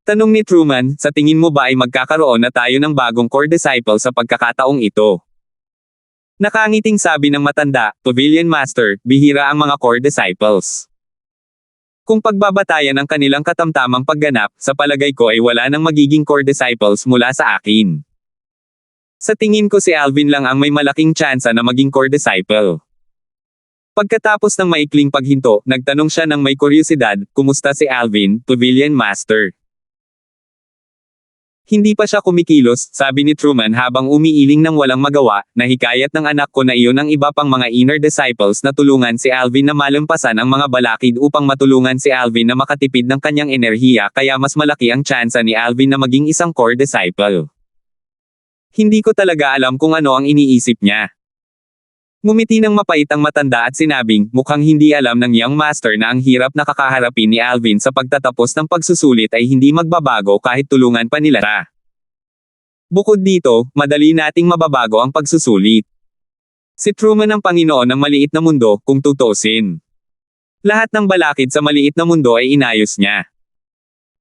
Tanong ni Truman, sa tingin mo ba ay magkakaroon na tayo ng bagong core disciple sa pagkakataong ito? Nakangiting sabi ng matanda, Pavilion Master, bihira ang mga core disciples. Kung pagbabatayan ang kanilang katamtamang pagganap, sa palagay ko ay wala nang magiging core disciples mula sa akin. Sa tingin ko si Alvin lang ang may malaking tsansa na maging core disciple. Pagkatapos ng maikling paghinto, nagtanong siya ng may kuryosidad, kumusta si Alvin, Pavilion Master? Hindi pa siya kumikilos, sabi ni Truman habang umiiling ng walang magawa, nahikayat ng anak ko na iyon ang iba pang mga inner disciples na tulungan si Alvin na malampasan ang mga balakid upang matulungan si Alvin na makatipid ng kanyang enerhiya kaya mas malaki ang tsansa ni Alvin na maging isang core disciple. Hindi ko talaga alam kung ano ang iniisip niya. Ngumiti ng mapait ang matanda at sinabing, mukhang hindi alam ng young master na ang hirap na kakaharapin ni Alvin sa pagtatapos ng pagsusulit ay hindi magbabago kahit tulungan pa nila siya. Bukod dito, madali nating mababago ang pagsusulit. Si Truman ang Panginoon ng maliit na mundo, kung tutuusin. Lahat ng balakid sa maliit na mundo ay inayos niya.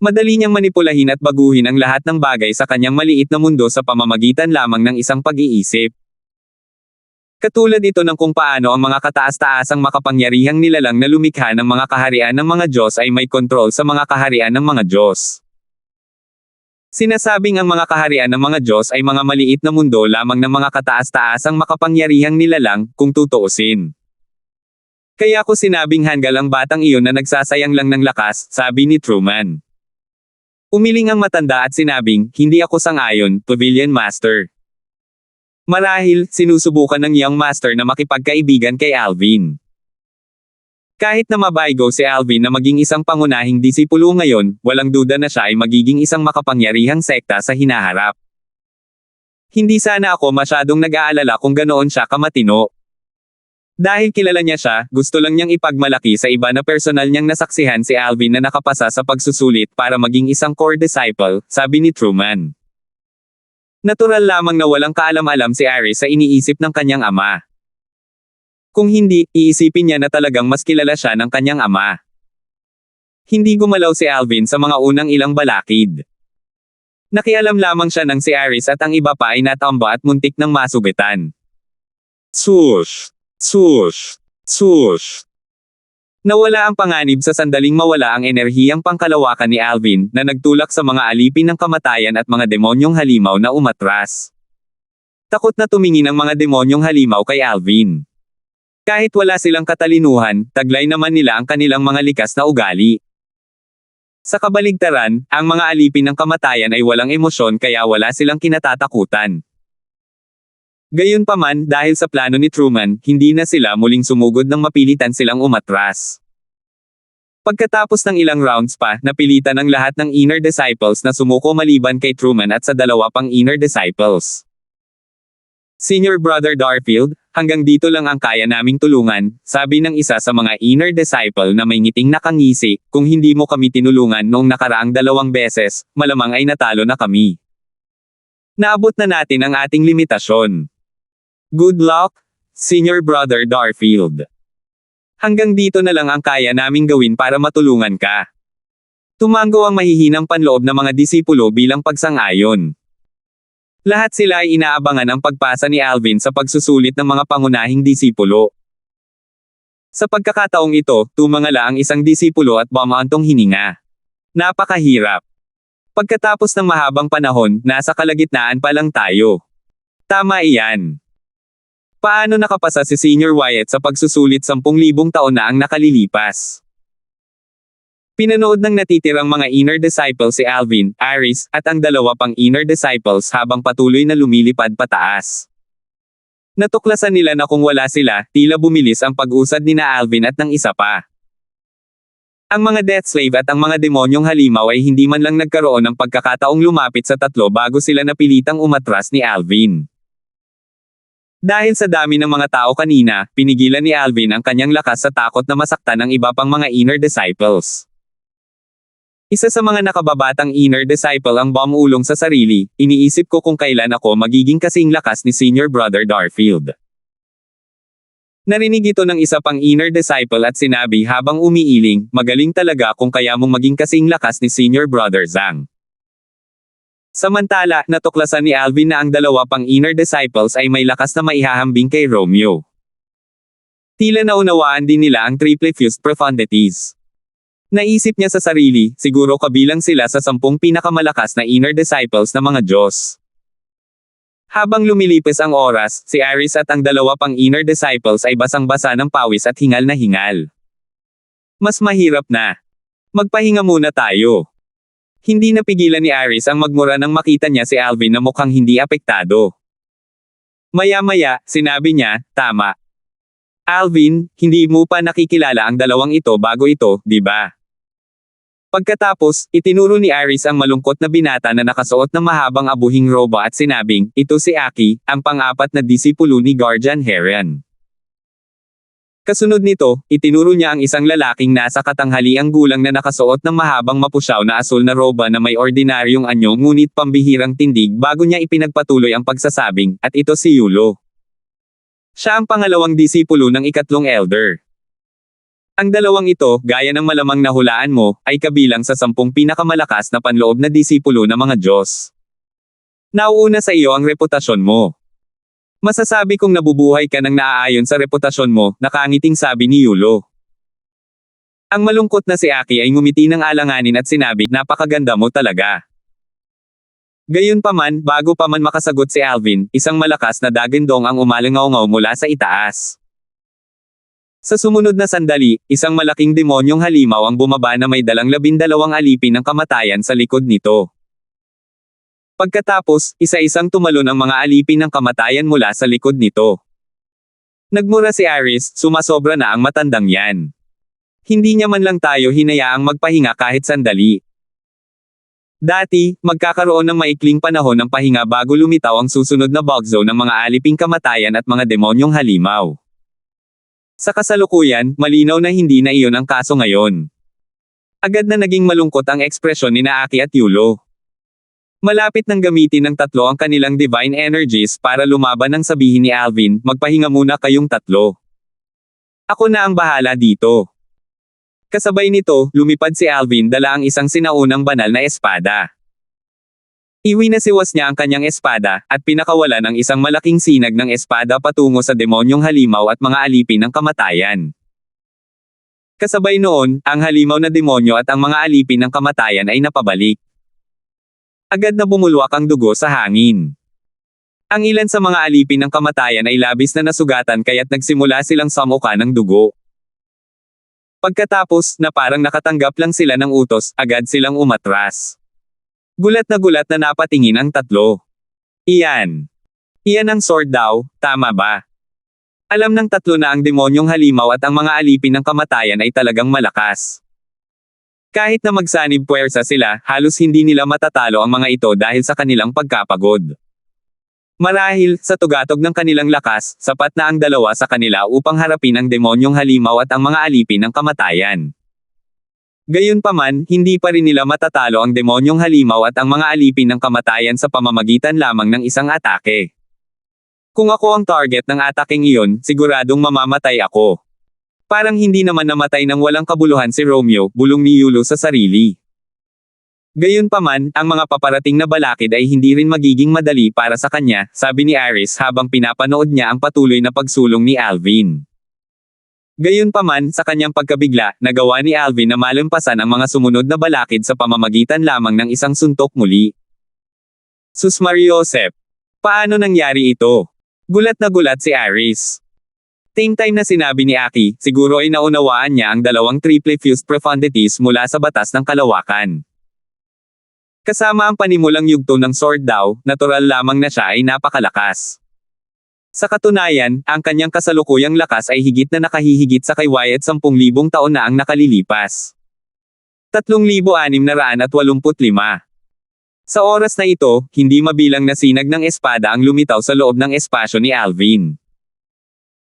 Madali niyang manipulahin at baguhin ang lahat ng bagay sa kanyang maliit na mundo sa pamamagitan lamang ng isang pag-iisip. Katulad ito ng kung paano ang mga kataas-taasang makapangyarihang nilalang na lumikha ng mga kaharian ng mga Diyos ay may kontrol sa mga kaharian ng mga Diyos. Sinasabing ang mga kaharian ng mga Diyos ay mga maliit na mundo lamang ng mga kataas-taasang makapangyarihang nilalang, kung tutuusin. Kaya ko sinabing hanggal ang batang iyon na nagsasayang lang ng lakas, sabi ni Truman. Umiling ang matanda at sinabing, hindi ako sang-ayon, Pavilion Master. Marahil, sinusubukan ng young master na makipagkaibigan kay Alvin. Kahit na mabaygo si Alvin na maging isang pangunahing disipulo ngayon, walang duda na siya ay magiging isang makapangyarihang sekta sa hinaharap. Hindi sana ako masyadong nag-aalala kung ganoon siya kamatino. Dahil kilala niya siya, gusto lang niyang ipagmalaki sa iba na personal niyang nasaksihan si Alvin na nakapasa sa pagsusulit para maging isang core disciple, sabi ni Truman. Natural lamang na walang kaalam-alam si Aris sa iniisip ng kanyang ama. Kung hindi, iisipin niya na talagang mas kilala siya ng kanyang ama. Hindi gumalaw si Alvin sa mga unang ilang balakid. Nakialam lamang siya ng si Aris at ang iba pa ay natamba at muntik ng masugitan. Swoosh! Swoosh! Swoosh! Nawala ang panganib sa sandaling mawala ang enerhiyang pangkalawakan ni Alvin, na nagtulak sa mga alipin ng kamatayan at mga demonyong halimaw na umatras. Takot na tumingin ang mga demonyong halimaw kay Alvin. Kahit wala silang katalinuhan, taglay naman nila ang kanilang mga likas na ugali. Sa kabaligtaran, ang mga alipin ng kamatayan ay walang emosyon kaya wala silang kinatatakutan. Gayunpaman, dahil sa plano ni Truman, hindi na sila muling sumugod nang mapilitan silang umatras. Pagkatapos ng ilang rounds pa, napilitan ang lahat ng inner disciples na sumuko maliban kay Truman at sa dalawa pang inner disciples. Senior Brother Darfield, hanggang dito lang ang kaya naming tulungan, sabi ng isa sa mga inner disciple na may ngiting nakangisi, kung hindi mo kami tinulungan noong nakaraang 2 beses, malamang ay natalo na kami. Naabot na natin ang ating limitasyon. Good luck, Senior Brother Darfield. Hanggang dito na lang ang kaya naming gawin para matulungan ka. Tumango ang mahihinang panloob ng mga disipulo bilang pagsang-ayon. Lahat sila ay inaabangan ang pagpasa ni Alvin sa pagsusulit ng mga pangunahing disipulo. Sa pagkakataong ito, tumangala ang isang disipulo at bumaantong hininga. Napakahirap. Pagkatapos ng mahabang panahon, nasa kalagitnaan pa lang tayo. Tama iyan. Paano nakapasa si Senior Wyatt sa pagsusulit 10,000 taon na ang nakalilipas? Pinanood ng natitirang mga inner disciples si Alvin, Aris, at ang dalawa pang inner disciples habang patuloy na lumilipad pataas. Natuklasan nila na kung wala sila, tila bumilis ang pag-usad nina Alvin at ng isa pa. Ang mga Death Slave at ang mga demonyong halimaw ay hindi man lang nagkaroon ng pagkakataong lumapit sa tatlo bago sila napilitang umatras ni Alvin. Dahil sa dami ng mga tao kanina, pinigilan ni Alvin ang kanyang lakas sa takot na masaktan ng iba pang mga inner disciples. Isa sa mga nakababatang inner disciple ang bumulong sa sarili, iniisip ko kung kailan ako magiging kasing lakas ni Senior Brother Darfield. Narinig ito ng isa pang inner disciple at sinabi habang umiiling, magaling talaga kung kaya mong maging kasing lakas ni Senior Brother Zhang. Samantala, natuklasan ni Alvin na ang dalawa pang inner disciples ay may lakas na maihahambing kay Romeo. Tila naunawaan din nila ang triple fused profundities. Naisip niya sa sarili, siguro kabilang sila sa 10 pinakamalakas na inner disciples na mga Diyos. Habang lumilipas ang oras, si Aris at ang dalawa pang inner disciples ay basang-basa ng pawis at hingal na hingal. Mas mahirap na. Magpahinga muna tayo. Hindi napigilan ni Aris ang magmura nang makita niya si Alvin na mukhang hindi apektado. Maya-maya, sinabi niya, tama. Alvin, hindi mo pa nakikilala ang dalawang ito bago ito, di ba? Pagkatapos, itinuro ni Aris ang malungkot na binata na nakasuot ng mahabang abuhing roba at sinabing, ito si Aki, ang pang-apat na disipulo ni Guardian Heron. Kasunod nito, itinuro niya ang isang lalaking nasa katanghaliang gulang na nakasuot ng mahabang mapusyaw na asul na roba na may ordinaryong anyo ngunit pambihirang tindig bago niya ipinagpatuloy ang pagsasabing, at ito si Yulo. Siya ang pangalawang disipulo ng ikatlong elder. Ang dalawang ito, gaya ng malamang nahulaan mo, ay kabilang sa 10 pinakamalakas na panloob na disipulo ng mga Diyos. Nauuna sa iyo ang reputasyon mo. Masasabi kong nabubuhay ka ng naaayon sa reputasyon mo, nakangiting sabi ni Yulo. Ang malungkot na si Aki ay ngumiti ng alanganin at sinabi, napakaganda mo talaga. Gayunpaman, bago pa man makasagot si Alvin, isang malakas na dagandong ang umalangaw-ngaw mula sa itaas. Sa sumunod na sandali, isang malaking demonyong halimaw ang bumaba na may dalang 12 alipin ng kamatayan sa likod nito. Pagkatapos, isa-isang tumalon ang mga alipin ng kamatayan mula sa likod nito. Nagmura si Aris, sumasobra na ang matandang yan. Hindi niya man lang tayo hinayaang magpahinga kahit sandali. Dati, magkakaroon ng maikling panahon ng pahinga bago lumitaw ang susunod na bug zone ng mga aliping kamatayan at mga demonyong halimaw. Sa kasalukuyan, malinaw na hindi na iyon ang kaso ngayon. Agad na naging malungkot ang ekspresyon ni Aki at Yulo. Malapit nang gamitin ng tatlo ang kanilang divine energies para lumaban nang sabihin ni Alvin, magpahinga muna kayong tatlo. Ako na ang bahala dito. Kasabay nito, lumipad si Alvin dala ang isang sinaunang banal na espada. Iwinasiwas niya ang kanyang espada, at pinakawalan ang isang malaking sinag ng espada patungo sa demonyong halimaw at mga alipin ng kamatayan. Kasabay noon, ang halimaw na demonyo at ang mga alipin ng kamatayan ay napabalik. Agad na bumulwak ang dugo sa hangin. Ang ilan sa mga alipin ng kamatayan ay labis na nasugatan kaya't nagsimula silang samuka ng dugo. Pagkatapos, na parang nakatanggap lang sila ng utos, agad silang umatras. Gulat na napatingin ang tatlo. Iyan ang sword daw, tama ba? Alam ng tatlo na ang demonyong halimaw at ang mga alipin ng kamatayan ay talagang malakas. Kahit na magsanib puwersa sila, halos hindi nila matatalo ang mga ito dahil sa kanilang pagkapagod. Marahil, sa tugatog ng kanilang lakas, sapat na ang dalawa sa kanila upang harapin ang demonyong halimaw at ang mga alipin ng kamatayan. Gayunpaman, hindi pa rin nila matatalo ang demonyong halimaw at ang mga alipin ng kamatayan sa pamamagitan lamang ng isang atake. Kung ako ang target ng ataking iyon, siguradong mamamatay ako. Parang hindi naman namatay ng walang kabuluhan si Romeo, bulong ni Yulo sa sarili. Gayunpaman, ang mga paparating na balakid ay hindi rin magiging madali para sa kanya, sabi ni Aris habang pinapanood niya ang patuloy na pagsulong ni Alvin. Gayunpaman, sa kanyang pagkabigla, nagawa ni Alvin na malampasan ang mga sumunod na balakid sa pamamagitan lamang ng isang suntok muli. Sus Mariosep! Paano nangyari ito? Gulat na gulat si Aris. Same time na sinabi ni Aki, siguro ay naunawaan niya ang dalawang triple fused profundities mula sa batas ng kalawakan. Kasama ang panimulang yugto ng sword daw, natural lamang na siya ay napakalakas. Sa katunayan, ang kanyang kasalukuyang lakas ay higit na nakahihigit sa kay Wyatt 10,000 taon na ang nakalilipas. 3,685. Sa oras na ito, hindi mabilang na sinag ng espada ang lumitaw sa loob ng espasyo ni Alvin.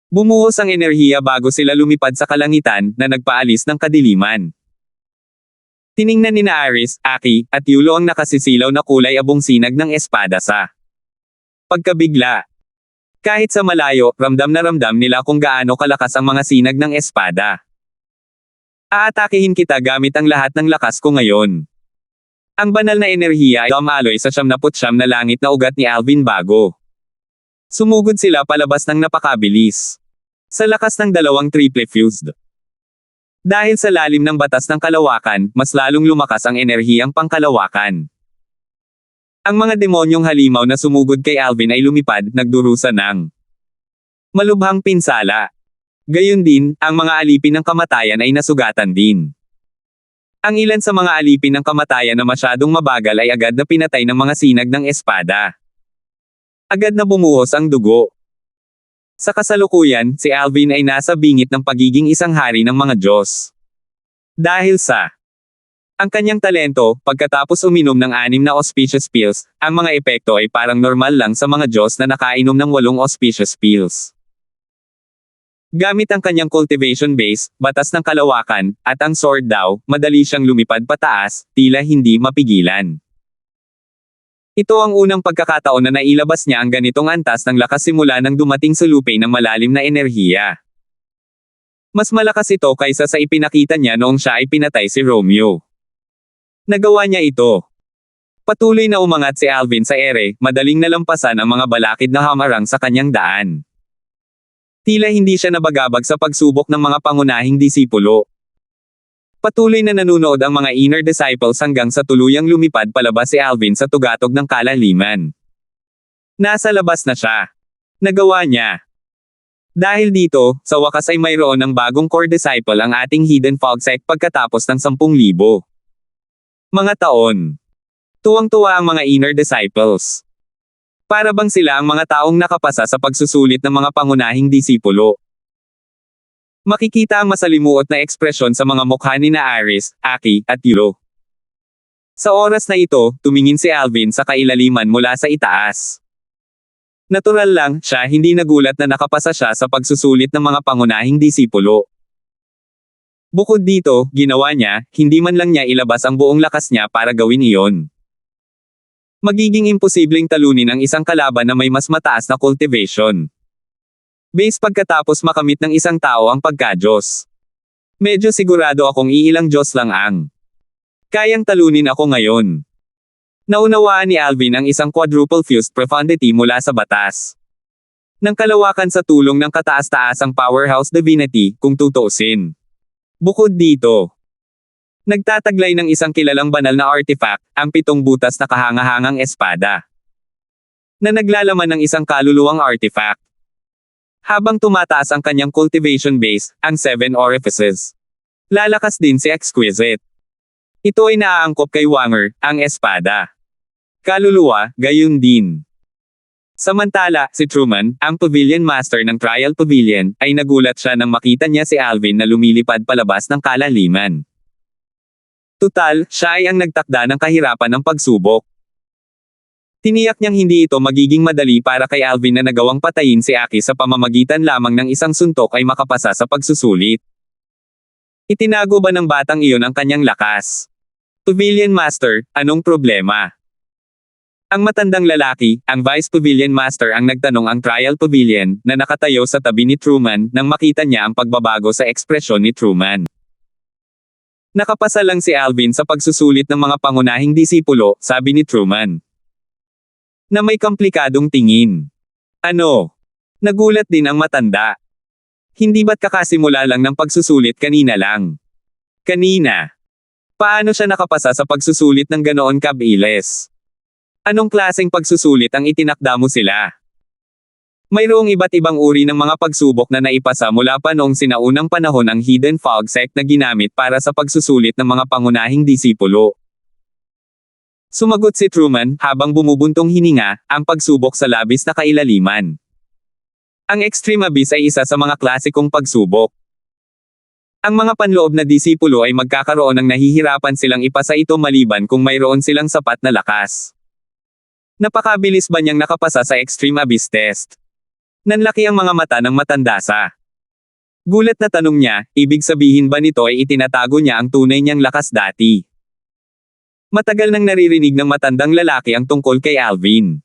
Bumuhos ang enerhiya bago sila lumipad sa kalangitan na nagpaalis ng kadiliman. Tiningnan ni Aris, Aki, at Yulo ang nakasisilaw na kulay abong sinag ng espada sa pagkabigla. Kahit sa malayo, ramdam na ramdam nila kung gaano kalakas ang mga sinag ng espada. Aatakihin kita gamit ang lahat ng lakas ko ngayon. Ang banal na enerhiya ay dumaloy sa 99 na langit na ugat ni Alvin bago sumugod sila palabas ng napakabilis. Sa lakas ng dalawang triple fused. Dahil sa lalim ng batas ng kalawakan, mas lalong lumakas ang enerhiyang pangkalawakan. Ang mga demonyong halimaw na sumugod kay Alvin ay lumipad, nagdurusa ng malubhang pinsala. Gayon din, ang mga alipin ng kamatayan ay nasugatan din. Ang ilan sa mga alipin ng kamatayan na masyadong mabagal ay agad na pinatay ng mga sinag ng espada. Agad na bumuhos ang dugo. Sa kasalukuyan, si Alvin ay nasa bingit ng pagiging isang hari ng mga Diyos. Dahil sa ang kanyang talento, pagkatapos uminom ng 6 na auspicious pills, ang mga epekto ay parang normal lang sa mga Diyos na nakainom ng 8 auspicious pills. Gamit ang kanyang cultivation base, batas ng kalawakan, at ang sword daw, madali siyang lumipad pataas, tila hindi mapigilan. Ito ang unang pagkakataon na nailabas niya ang ganitong antas ng lakas simula nang dumating sa lupay ng malalim na enerhiya. Mas malakas ito kaysa sa ipinakita niya noong siya ay pinatay si Romeo. Nagawa niya ito. Patuloy na umangat si Alvin sa ere, madaling nalampasan ang mga balakid na hamarang sa kanyang daan. Tila hindi siya nabagabag sa pagsubok ng mga pangunahing disipulo. Patuloy na nanunood ang mga inner disciples hanggang sa tuluyang lumipad palabas si Alvin sa tugatog ng kalaliman. Nasa labas na siya. Nagawa niya. Dahil dito, sa wakas ay mayroon ng bagong core disciple ang ating hidden fog sect pagkatapos ng 10,000 mga taon. Tuwang-tuwa ang mga inner disciples. Para bang sila ang mga taong nakapasa sa pagsusulit ng mga pangunahing disipulo. Makikita ang masalimuot na ekspresyon sa mga mukha ni Aris, Aki, at Yulo. Sa oras na ito, tumingin si Alvin sa kailaliman mula sa itaas. Natural lang, siya hindi nagulat na nakapasa siya sa pagsusulit ng mga pangunahing disipulo. Bukod dito, ginawa niya, hindi man lang niya ilabas ang buong lakas niya para gawin iyon. Magiging imposibleng talunin ang isang kalaban na may mas mataas na cultivation base pagkatapos makamit ng isang tao ang pagka-Diyos. Medyo sigurado akong iilang Diyos lang ang kayang talunin ako ngayon. Naunawaan ni Alvin ang isang quadruple fused profundity mula sa batas ng kalawakan sa tulong ng kataas-taasang powerhouse divinity, kung tutuusin. Bukod dito, nagtataglay ng isang kilalang banal na artifact, ang 7 butas na kahangahangang espada, na naglalaman ng isang kaluluwang artifact. Habang tumataas ang kanyang cultivation base, ang 7 orifices. Lalakas din si Exquisite. Ito ay naaangkop kay Wanger, ang espada. Kaluluwa, gayon din. Samantala, si Truman, ang Pavilion Master ng Trial Pavilion, ay nagulat siya nang makita niya si Alvin na lumilipad palabas ng kalaliman. Tutal, siya ay ang nagtakda ng kahirapan ng pagsubok. Tiniyak niyang hindi ito magiging madali para kay Alvin na nagawang patayin si Aki sa pamamagitan lamang ng isang suntok ay makapasa sa pagsusulit. Itinago ba ng batang iyon ang kanyang lakas? Pavilion Master, anong problema? Ang matandang lalaki, ang Vice Pavilion Master ang nagtanong ang Trial Pavilion, na nakatayo sa tabi ni Truman, nang makita niya ang pagbabago sa ekspresyon ni Truman. Nakapasa lang si Alvin sa pagsusulit ng mga pangunahing disipulo, sabi ni Truman, na may komplikadong tingin. Ano? Nagulat din ang matanda. Hindi ba't kakasimula lang ng pagsusulit kanina lang? Kanina. Paano siya nakapasa sa pagsusulit ng ganoon kabilis? Anong klaseng pagsusulit ang itinakda mo sila? Mayroong iba't ibang uri ng mga pagsubok na naipasa mula pa noong sinaunang panahon ang Hidden Fog Sect na ginamit para sa pagsusulit ng mga pangunahing disipulo. Sumagot si Truman, habang bumubuntong hininga, ang pagsubok sa labis na kailaliman. Ang Extreme Abyss ay isa sa mga klasikong pagsubok. Ang mga panloob na disipulo ay magkakaroon ng nahihirapan silang ipasa ito maliban kung mayroon silang sapat na lakas. Napakabilis ba niyang nakapasa sa Extreme Abyss test? Nanlaki ang mga mata ng matandasa. Gulat na tanong niya, ibig sabihin ba nito ay itinatago niya ang tunay niyang lakas dati? Matagal nang naririnig ng matandang lalaki ang tungkol kay Alvin.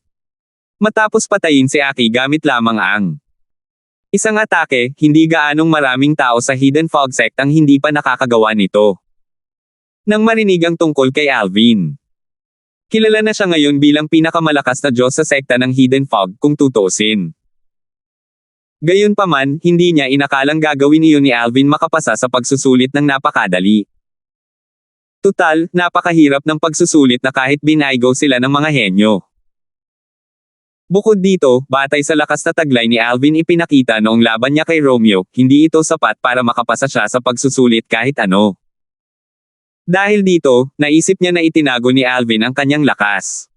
Matapos patayin si Aki gamit lamang ang isang atake, hindi gaanong maraming tao sa Hidden Fog Sect ang hindi pa nakakagawa nito. Nang marinig ang tungkol kay Alvin, kilala na siya ngayon bilang pinakamalakas na Diyos sa sekta ng Hidden Fog kung tutuusin. Gayunpaman, hindi niya inakalang gagawin iyon ni Alvin makapasa sa pagsusulit ng napakadali. Tutal, napakahirap ng pagsusulit na kahit binaygo sila ng mga henyo. Bukod dito, batay sa lakas na taglay ni Alvin ipinakita noong laban niya kay Romeo, hindi ito sapat para makapasa siya sa pagsusulit kahit ano. Dahil dito, naisip niya na itinago ni Alvin ang kanyang lakas.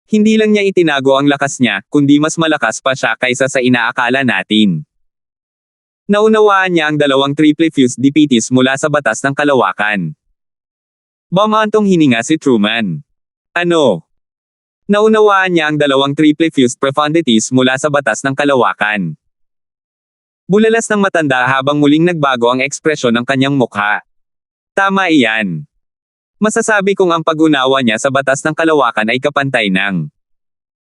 Hindi lang niya itinago ang lakas niya, kundi mas malakas pa siya kaysa sa inaakala natin. Naunawaan niya ang dalawang triple fused DPTs mula sa batas ng kalawakan. Bumantong hininga si Truman. Ano? Naunawaan niya ang dalawang triple fused profundities mula sa batas ng kalawakan. Bulalas ng matanda habang muling nagbago ang ekspresyon ng kanyang mukha. Tama iyan. Masasabi kong ang pag-unawa niya sa batas ng kalawakan ay kapantay ng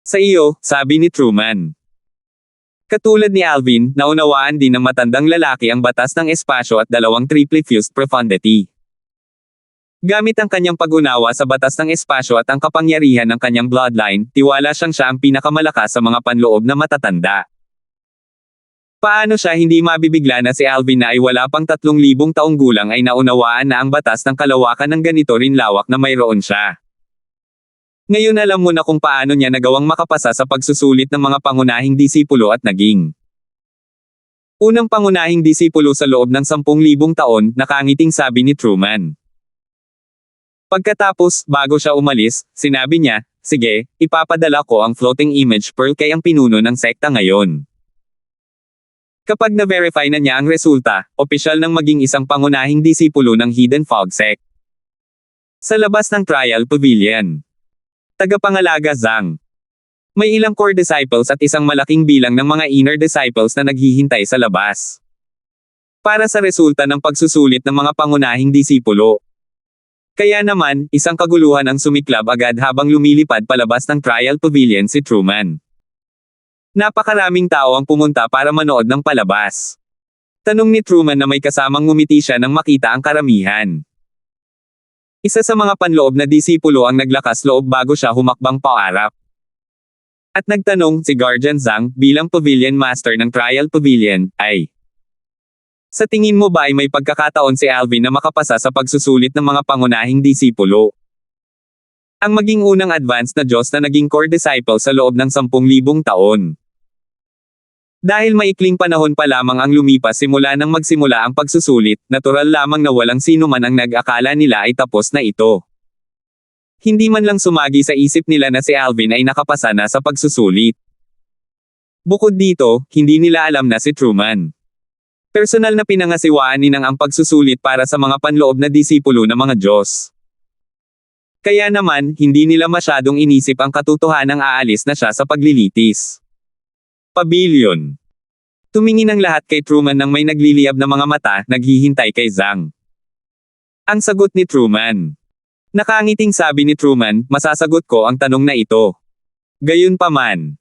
sa iyo, sabi ni Truman. Katulad ni Alvin, naunawaan din ng matandang lalaki ang batas ng espasyo at dalawang triple fused profundity. Gamit ang kanyang pag-unawa sa batas ng espasyo at ang kapangyarihan ng kanyang bloodline, tiwala siyang siya ang pinakamalakas sa mga panloob na matatanda. Paano siya hindi mabibigla na si Alvin na ay wala pang 3,000 taong gulang ay naunawaan na ang batas ng kalawakan ng ganito rin lawak na mayroon siya. Ngayon alam mo na kung paano niya nagawang makapasa sa pagsusulit ng mga pangunahing disipulo at naging unang pangunahing disipulo sa loob ng 10,000 taon, nakangiting sabi ni Truman. Pagkatapos, bago siya umalis, sinabi niya, sige, ipapadala ko ang floating image pearl kay ang pinuno ng sekta ngayon. Kapag na-verify na niya ang resulta, opisyal nang maging isang pangunahing disipulo ng Hidden Fog Sect. Sa labas ng trial pavilion. Tagapangalaga Zhang. May ilang core disciples at isang malaking bilang ng mga inner disciples na naghihintay sa labas. Para sa resulta ng pagsusulit ng mga pangunahing disipulo. Kaya naman, isang kaguluhan ang sumiklab agad habang lumilipad palabas ng trial pavilion si Truman. Napakaraming tao ang pumunta para manood ng palabas. Tanong ni Truman na may kasamang ngumiti siya nang makita ang karamihan. Isa sa mga panloob na disipulo ang naglakas loob bago siya humakbang paarap. At nagtanong si Guardian Zhang bilang pavilion master ng trial pavilion, ay sa tingin mo ba ay may pagkakataon si Alvin na makapasa sa pagsusulit ng mga pangunahing disipulo? Ang maging unang advanced na Diyos na naging core disciple sa loob ng 10,000 taon. Dahil maikling panahon pa lamang ang lumipas simula nang magsimula ang pagsusulit, natural lamang na walang sino man ang nag-akala nila ay tapos na ito. Hindi man lang sumagi sa isip nila na si Alvin ay nakapasa na sa pagsusulit. Bukod dito, hindi nila alam na si Truman. Personal na pinangasiwaan ninang ang pagsusulit para sa mga panloob na disipulo ng mga Diyos. Kaya naman, hindi nila masyadong inisip ang katotohanang aalis na siya sa paglilitis. Pavilion. Tumingin ang lahat kay Truman nang may nagliliyab na mga mata, naghihintay kay Zhang. Ang sagot ni Truman. Nakangiting sabi ni Truman, masasagot ko ang tanong na ito. Gayunpaman.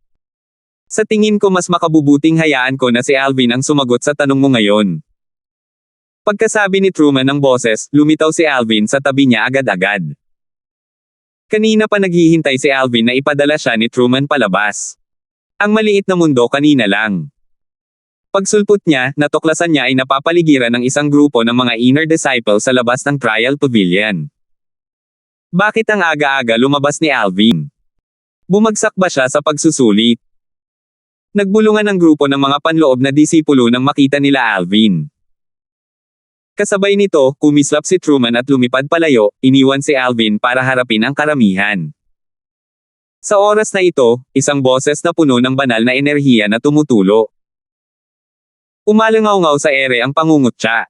Sa tingin ko mas makabubuting hayaan ko na si Alvin ang sumagot sa tanong mo ngayon. Pagkasabi ni Truman ng boses, lumitaw si Alvin sa tabi niya agad-agad. Kanina pa naghihintay si Alvin na ipadala siya ni Truman palabas. Ang maliit na mundo kanina lang. Pagsulpot niya, natuklasan niya ay napapaligiran ng isang grupo ng mga inner disciples sa labas ng trial pavilion. Bakit ang aga-aga lumabas ni Alvin? Bumagsak ba siya sa pagsusulit? Nagbulungan ang grupo ng mga panloob na disipulo nang makita nila Alvin. Kasabay nito, kumislap si Truman at lumipad palayo, iniwan si Alvin para harapin ang karamihan. Sa oras na ito, isang boses na puno ng banal na enerhiya na tumutulo. Umalangaw-ngaw sa ere ang pangungutya.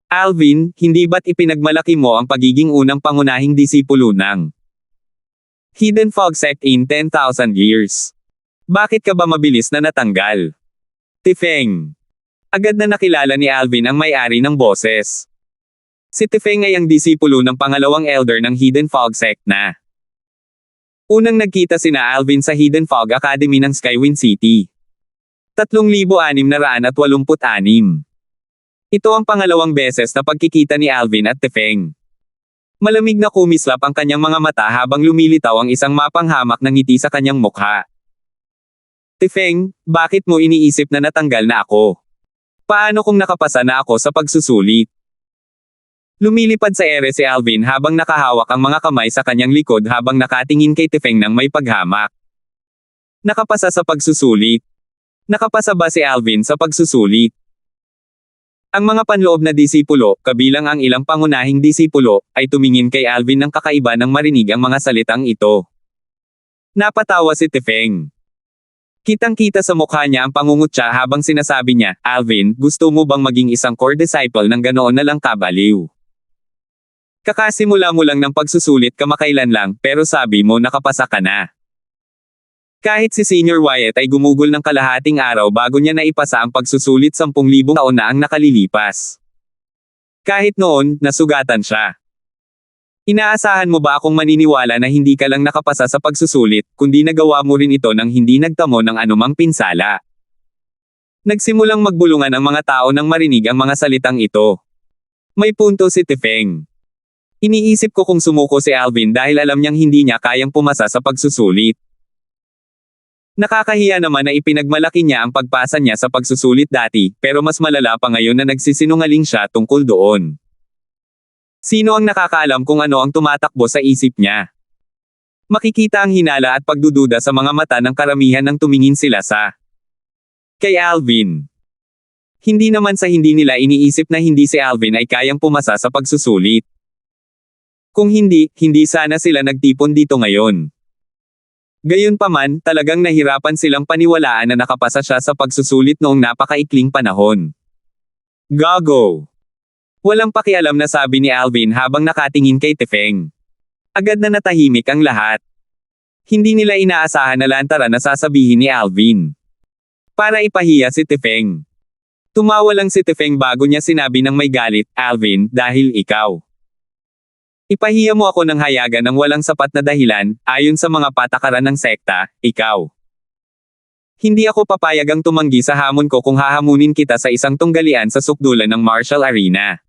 Alvin, hindi ba't ipinagmalaki mo ang pagiging unang pangunahing disipulo ng Hidden Fog Sect in 10,000 years? Bakit ka ba mabilis na natanggal? Tifeng. Agad na nakilala ni Alvin ang may-ari ng boses. Si Tifeng ay ang disipulo ng pangalawang elder ng Hidden Fog Sect na. Unang nagkita sina Alvin sa Hidden Fog Academy ng Skywind City. 3,686. Ito ang pangalawang beses na pagkikita ni Alvin at Tifeng. Malamig na kumislap ang kanyang mga mata habang lumilitaw ang isang mapanghamak na ngiti sa kanyang mukha. Tifeng, bakit mo iniisip na natanggal na ako? Paano kung nakapasa na ako sa pagsusulit? Lumilipad sa ere si Alvin habang nakahawak ang mga kamay sa kanyang likod habang nakatingin kay Tifeng ng may paghamak. Nakapasa sa pagsusulit. Nakapasa ba si Alvin sa pagsusulit? Ang mga panloob na disipulo, kabilang ang ilang pangunahing disipulo, ay tumingin kay Alvin ng kakaiba nang marinig ang mga salitang ito. Napatawa si Tifeng. Kitang-kita sa mukha niya ang pangungutya habang sinasabi niya, Alvin, gusto mo bang maging isang core disciple ng ganoon na lang kabaliw? Kakasimula mo lang ng pagsusulit kamakailan lang, pero sabi mo nakapasa ka na. Kahit si Senior Wyatt ay gumugol ng kalahating araw bago niya naipasa ang pagsusulit 10,000 taon na ang nakalilipas. Kahit noon, nasugatan siya. Inaasahan mo ba akong maniniwala na hindi ka lang nakapasa sa pagsusulit, kundi nagawa mo rin ito nang hindi nagtamo ng anumang pinsala? Nagsimulang magbulungan ang mga tao nang marinig ang mga salitang ito. May punto si Tifeng. Iniisip ko kung sumuko si Alvin dahil alam niyang hindi niya kayang pumasa sa pagsusulit. Nakakahiya naman na ipinagmalaki niya ang pagpasa niya sa pagsusulit dati, pero mas malala pa ngayon na nagsisinungaling siya tungkol doon. Sino ang nakakaalam kung ano ang tumatakbo sa isip niya? Makikita ang hinala at pagdududa sa mga mata ng karamihan nang tumingin sila sa kay Alvin. Hindi naman sa hindi nila iniisip na hindi si Alvin ay kayang pumasa sa pagsusulit. Kung hindi, hindi sana sila nagtipon dito ngayon. Gayunpaman, talagang nahirapan silang paniwalaan na nakapasa siya sa pagsusulit noong napakaikling panahon. Gago! Walang pakialam na sabi ni Alvin habang nakatingin kay Tifeng. Agad na natahimik ang lahat. Hindi nila inaasahan na lantaran na sasabihin ni Alvin. Para ipahiya si Tifeng. Tumawa lang si Tifeng bago niya sinabi ng may galit, Alvin, dahil ikaw. Ipahiya mo ako ng hayagan ng walang sapat na dahilan, ayon sa mga patakaran ng sekta, ikaw. Hindi ako papayagang tumanggi sa hamon ko kung hahamunin kita sa isang tunggalian sa sukdulan ng martial arena.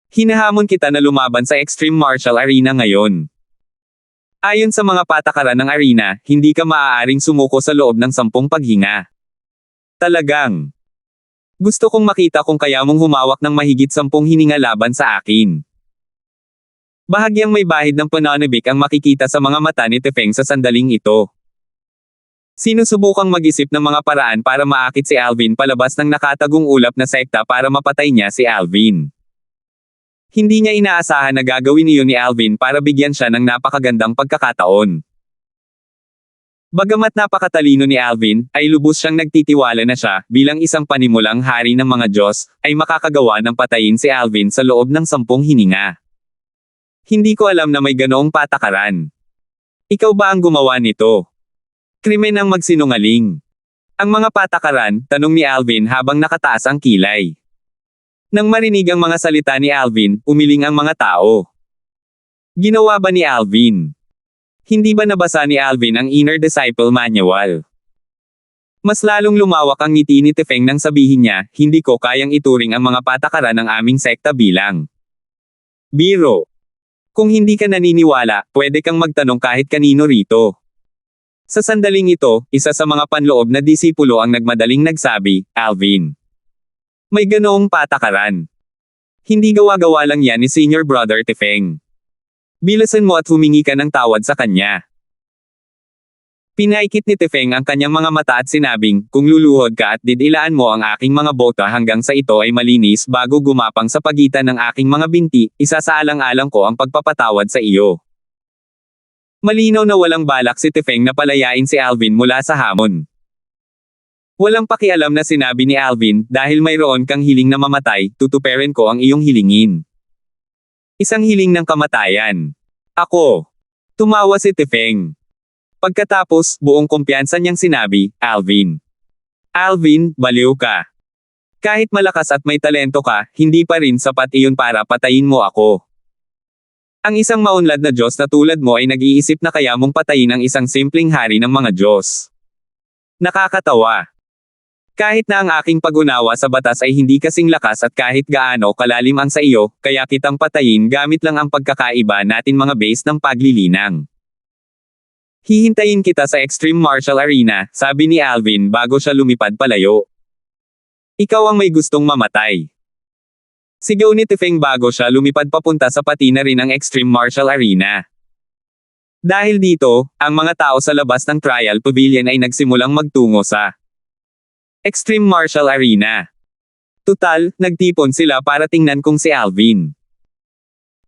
Hinahamon kita na lumaban sa Extreme Martial Arena ngayon. Ayon sa mga patakaran ng arena, hindi ka maaaring sumuko sa loob ng 10 paghinga. Talagang. Gusto kong makita kung kaya mong humawak ng mahigit 10 hininga laban sa akin. Bahagyang may bahid ng pananabik ang makikita sa mga mata ni Tifeng sa sandaling ito. Sinusubukang mag-isip ng mga paraan para maakit si Alvin palabas ng nakatagong ulap na sekta para mapatay niya si Alvin. Hindi niya inaasahan na gagawin iyon ni Alvin para bigyan siya ng napakagandang pagkakataon. Bagamat napakatalino ni Alvin, ay lubos siyang nagtitiwala na siya, bilang isang panimulang hari ng mga Diyos, ay makakagawa ng patayin si Alvin sa loob ng 10 hininga. Hindi ko alam na may ganoong patakaran. Ikaw ba ang gumawa nito? Krimen ang magsinungaling. Ang mga patakaran, tanong ni Alvin habang nakataas ang kilay. Nang marinig ang mga salita ni Alvin, umiling ang mga tao. Ginawa ba ni Alvin? Hindi ba nabasa ni Alvin ang Inner Disciple Manual? Mas lalong lumawak ang ngiti ni Tifeng nang sabihin niya, hindi ko kayang ituring ang mga patakaran ng aming sekta bilang biro. Kung hindi ka naniniwala, pwede kang magtanong kahit kanino rito. Sa sandaling ito, isa sa mga panloob na disipulo ang nagmadaling nagsabi, Alvin. May ganoong patakaran. Hindi gawa-gawa lang yan ni Senior Brother Tifeng. Bilasan mo at humingi ka ng tawad sa kanya. Pinaikit ni Tefeng ang kanyang mga mata at sinabing, kung luluhod ka at didilaan mo ang aking mga bota hanggang sa ito ay malinis bago gumapang sa pagitan ng aking mga binti, isasaalang-alang ko ang pagpapatawad sa iyo. Malinaw na walang balak si Tefeng na palayain si Alvin mula sa hamon. Walang pakialam na sinabi ni Alvin, dahil mayroon kang hiling na mamatay, tutuperin ko ang iyong hilingin. Isang hiling ng kamatayan. Ako. Tumawa si Tefeng. Pagkatapos, buong kumpiyansa niyang sinabi, Alvin. Alvin, baliw ka. Kahit malakas at may talento ka, hindi pa rin sapat iyon para patayin mo ako. Ang isang maunlad na Diyos na tulad mo ay nag-iisip na kaya mong patayin ang isang simpleng hari ng mga Diyos. Nakakatawa. Kahit na ang aking pag-unawa sa batas ay hindi kasing lakas at kahit gaano kalalim ang sa iyo, kaya kitang patayin gamit lang ang pagkakaiba natin mga base ng paglilinang. Hihintayin kita sa Extreme Martial Arena, sabi ni Alvin bago siya lumipad palayo. Ikaw ang may gustong mamatay. Sigaw ni Tefeng bago siya lumipad papunta sa pati na rin ang Extreme Martial Arena. Dahil dito, ang mga tao sa labas ng Trial Pavilion ay nagsimulang magtungo sa Extreme Martial Arena. Tutal, nagtipon sila para tingnan kung si Alvin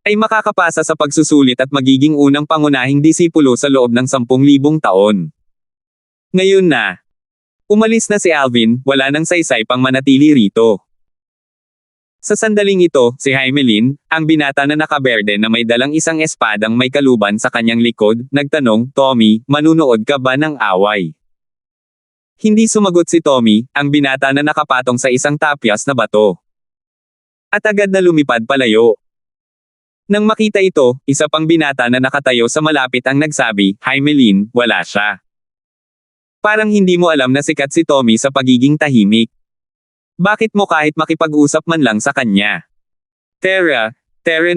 ay makakapasa sa pagsusulit at magiging unang pangunahing disipulo sa loob ng 10,000 taon. Ngayon na. Umalis na si Alvin, wala nang saysay pang manatili rito. Sa sandaling ito, si Hymelin, ang binata na nakaberde na may dalang isang espadang may kaluban sa kanyang likod, nagtanong, Tommy, manunood ka ba ng away? Hindi sumagot si Tommy, ang binata na nakapatong sa isang tapyas na bato. At agad na lumipad palayo. Nang makita ito, isa pang binata na nakatayo sa malapit ang nagsabi, Hymelin, wala siya. Parang hindi mo alam na sikat si Tommy sa pagiging tahimik. Bakit mo kahit makipag-usap man lang sa kanya? Tara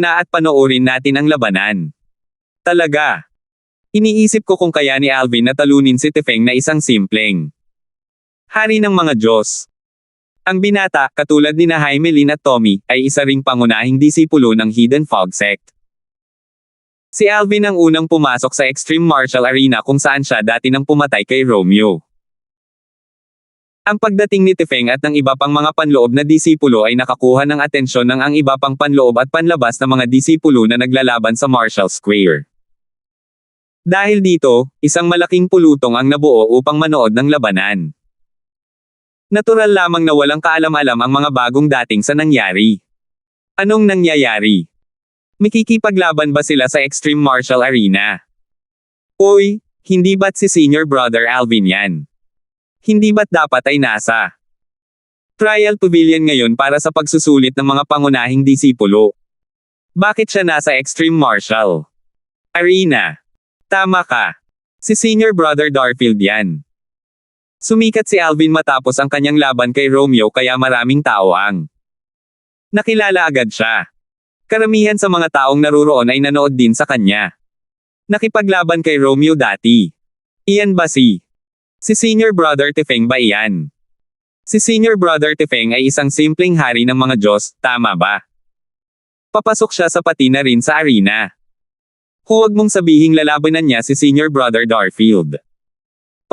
na at panoorin natin ang labanan. Talaga. Iniisip ko kung kaya ni Alvin na talunin si Tefeng na isang simpleng hari ng mga Diyos. Ang binata, katulad ni Hymelin at Tommy, ay isa ring pangunahing disipulo ng Hidden Fog Sect. Si Alvin ang unang pumasok sa Extreme Martial Arena kung saan siya dati nang pumatay kay Romeo. Ang pagdating ni Tefeng at ng iba pang mga panloob na disipulo ay nakakuha ng atensyon ng ang iba pang panloob at panlabas na mga disipulo na naglalaban sa Marshall Square. Dahil dito, isang malaking pulutong ang nabuo upang manood ng labanan. Natural lamang na walang kaalam-alam ang mga bagong dating sa nangyari. Anong nangyayari? Makikipaglaban ba sila sa Extreme Martial Arena? Oy, hindi ba't si Senior Brother Alvin yan? Hindi ba't dapat ay nasa Trial Pavilion ngayon para sa pagsusulit ng mga pangunahing disipulo? Bakit siya nasa Extreme Martial Arena? Tama ka. Si Senior Brother Darfield yan. Sumikat si Alvin matapos ang kanyang laban kay Romeo kaya maraming tao ang nakilala agad siya. Karamihan sa mga taong naruroon ay nanood din sa kanya. Nakipaglaban kay Romeo dati. Iyan ba si Senior Brother Tefeng ba iyan? Si Senior Brother Tefeng ay isang simpleng hari ng mga Diyos, tama ba? Papasok siya sa pati na rin sa arena. Huwag mong sabihing lalabanan niya si Senior Brother Darfield.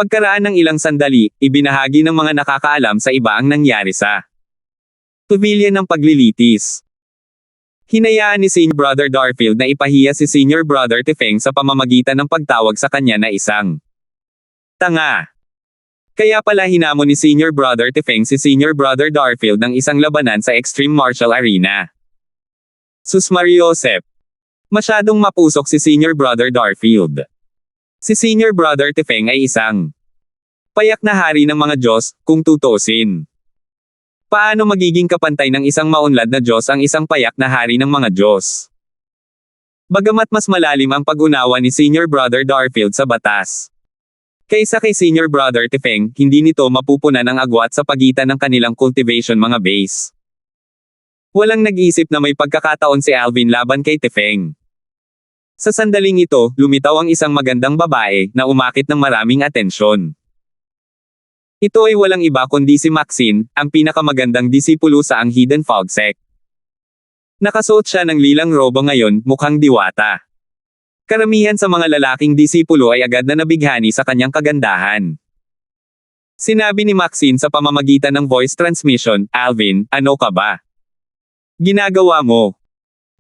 Pagkaraan ng ilang sandali, ibinahagi ng mga nakakaalam sa iba ang nangyari sa Pavilion ng paglilitis. Hinayaan ni Senior Brother Darfield na ipahiya si Senior Brother Tefeng sa pamamagitan ng pagtawag sa kanya na isang tanga. Kaya pala hinamon ni Senior Brother Tefeng si Senior Brother Darfield ng isang labanan sa Extreme Martial Arena. Sus Mariosep. Masyadong mapusok si Senior Brother Darfield. Si Senior Brother Tefeng ay isang payak na hari ng mga Diyos, kung tutuusin. Paano magiging kapantay ng isang maunlad na Diyos ang isang payak na hari ng mga Diyos? Bagamat mas malalim ang pag-unawa ni Senior Brother Darfield sa batas kaysa kay Senior Brother Tefeng, hindi nito mapupunan ang agwat sa pagitan ng kanilang cultivation mga base. Walang nag-isip na may pagkakataon si Alvin laban kay Tefeng. Sa sandaling ito, lumitaw ang isang magandang babae na umakit ng maraming atensyon. Ito ay walang iba kundi si Maxine, ang pinakamagandang disipulo sa ang Hidden Fog Sect. Nakasuot siya ng lilang robo ngayon, mukhang diwata. Karamihan sa mga lalaking disipulo ay agad na nabighani sa kanyang kagandahan. Sinabi ni Maxine sa pamamagitan ng voice transmission, "Alvin, ano ka ba? Ginagawa mo?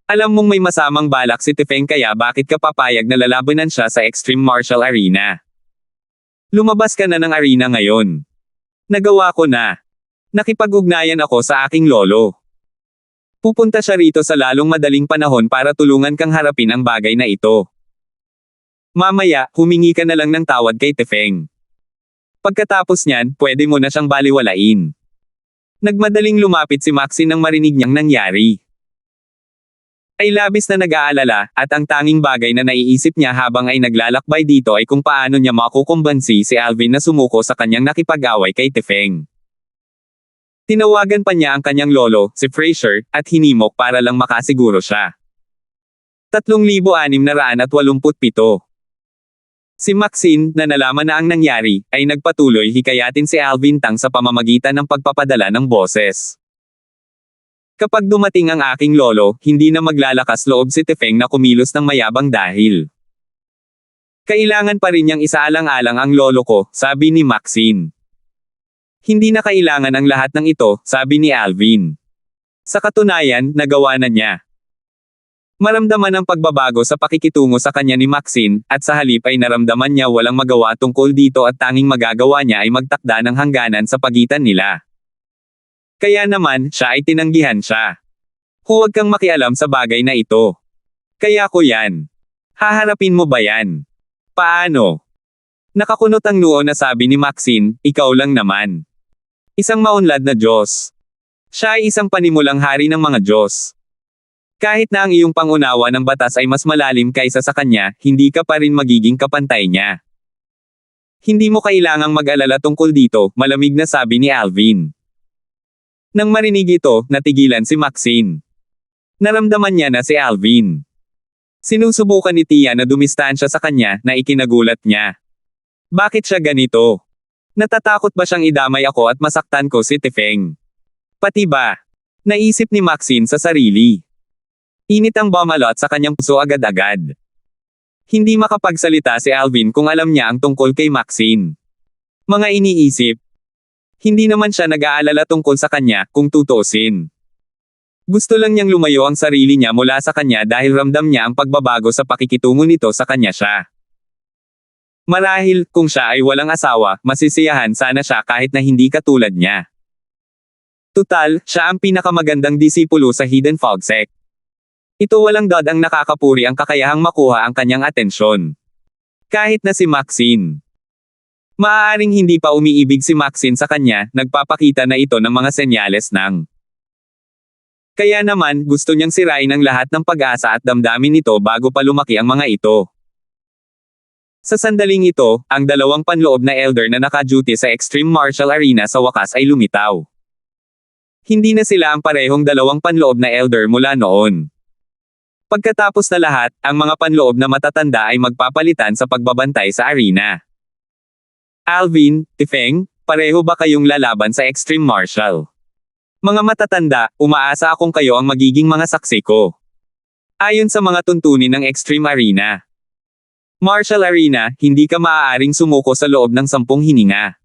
Alam mong may masamang balak si Tifeng kaya bakit ka papayag na lalabanan siya sa Extreme Martial Arena? Lumabas ka na ng arena ngayon." "Nagawa ko na. Nakipag-ugnayan ako sa aking lolo. Pupunta siya rito sa lalong madaling panahon para tulungan kang harapin ang bagay na ito. Mamaya, humingi ka na lang ng tawad kay Tifeng. Pagkatapos niyan, pwede mo na siyang baliwalain." Nagmadaling lumapit si Maxine nang marinig niyang nangyari. Ay labis na nag-aalala, at ang tanging bagay na naiisip niya habang ay naglalakbay dito ay kung paano niya makukumbansi si Alvin na sumuko sa kanyang nakipag-away kay Tifeng. Tinawagan pa niya ang kanyang lolo, si Fraser, at hinimok para lang makasiguro siya. 3,687. Si Maxine, na nalaman na ang nangyari, ay nagpatuloy hikayatin si Alvin Tang sa pamamagitan ng pagpapadala ng boses. "Kapag dumating ang aking lolo, hindi na maglalakas loob si Tifeng na kumilos ng mayabang dahil kailangan pa rin niyang isaalang-alang ang lolo ko," sabi ni Maxine. "Hindi na kailangan ang lahat ng ito," sabi ni Alvin. Sa katunayan, nagawa na niya. Maramdaman ang pagbabago sa pakikitungo sa kanya ni Maxine, at sa halip ay naramdaman niya walang magawa tungkol dito at tanging magagawa niya ay magtakda ng hangganan sa pagitan nila. Kaya naman, siya ay tinanggihan siya. "Huwag kang makialam sa bagay na ito. Kaya ko yan. Haharapin mo ba yan?" "Paano?" Nakakunot ang noo na sabi ni Maxine, "Ikaw lang naman. Isang maunlad na Diyos. Siya ay isang panimulang hari ng mga Diyos. Kahit na ang iyong pangunawa ng batas ay mas malalim kaysa sa kanya, hindi ka pa rin magiging kapantay niya. Hindi mo kailangang mag-alala tungkol dito," malamig na sabi ni Alvin. Nang marinig ito, natigilan si Maxine. Naramdaman niya na si Alvin. Sinusubukan ni Tia na dumistansya sa kanya, na ikinagulat niya. Bakit siya ganito? Natatakot ba siyang idamay ako at masaktan ko si Tifeng? Pati ba? Naisip ni Maxine sa sarili. Init ang bumalot sa kanyang puso agad-agad. Hindi makapagsalita si Alvin kung alam niya ang tungkol kay Maxine. Mga iniisip. Hindi naman siya nag-aalala tungkol sa kanya, kung tutuusin. Gusto lang niyang lumayo ang sarili niya mula sa kanya dahil ramdam niya ang pagbabago sa pakikitungo nito sa kanya siya. Marahil, kung siya ay walang asawa, masisiyahan sana siya kahit na hindi katulad niya. Tutal, siya ang pinakamagandang disipulo sa Hidden Fog Sect. Ito walang dad ang nakakapuri ang kakayahang makuha ang kanyang atensyon. Kahit na si Maxine. Maaaring hindi pa umiibig si Maxine sa kanya, nagpapakita na ito ng mga senyales ng. Kaya naman, gusto niyang sirain ang lahat ng pag-asa at damdamin nito bago pa lumaki ang mga ito. Sa sandaling ito, ang dalawang panloob na elder na naka-duty sa Extreme Martial Arena sa wakas ay lumitaw. Hindi na sila ang parehong dalawang panloob na elder mula noon. Pagkatapos na lahat, ang mga panloob na matatanda ay magpapalitan sa pagbabantay sa arena. Alvin, Tifeng, pareho ba kayong lalaban sa Extreme Martial? Mga matatanda, umaasa akong kayo ang magiging mga saksi ko. Ayon sa mga tuntunin ng Extreme Arena. Martial Arena, hindi ka maaaring sumuko sa loob ng 10 hininga.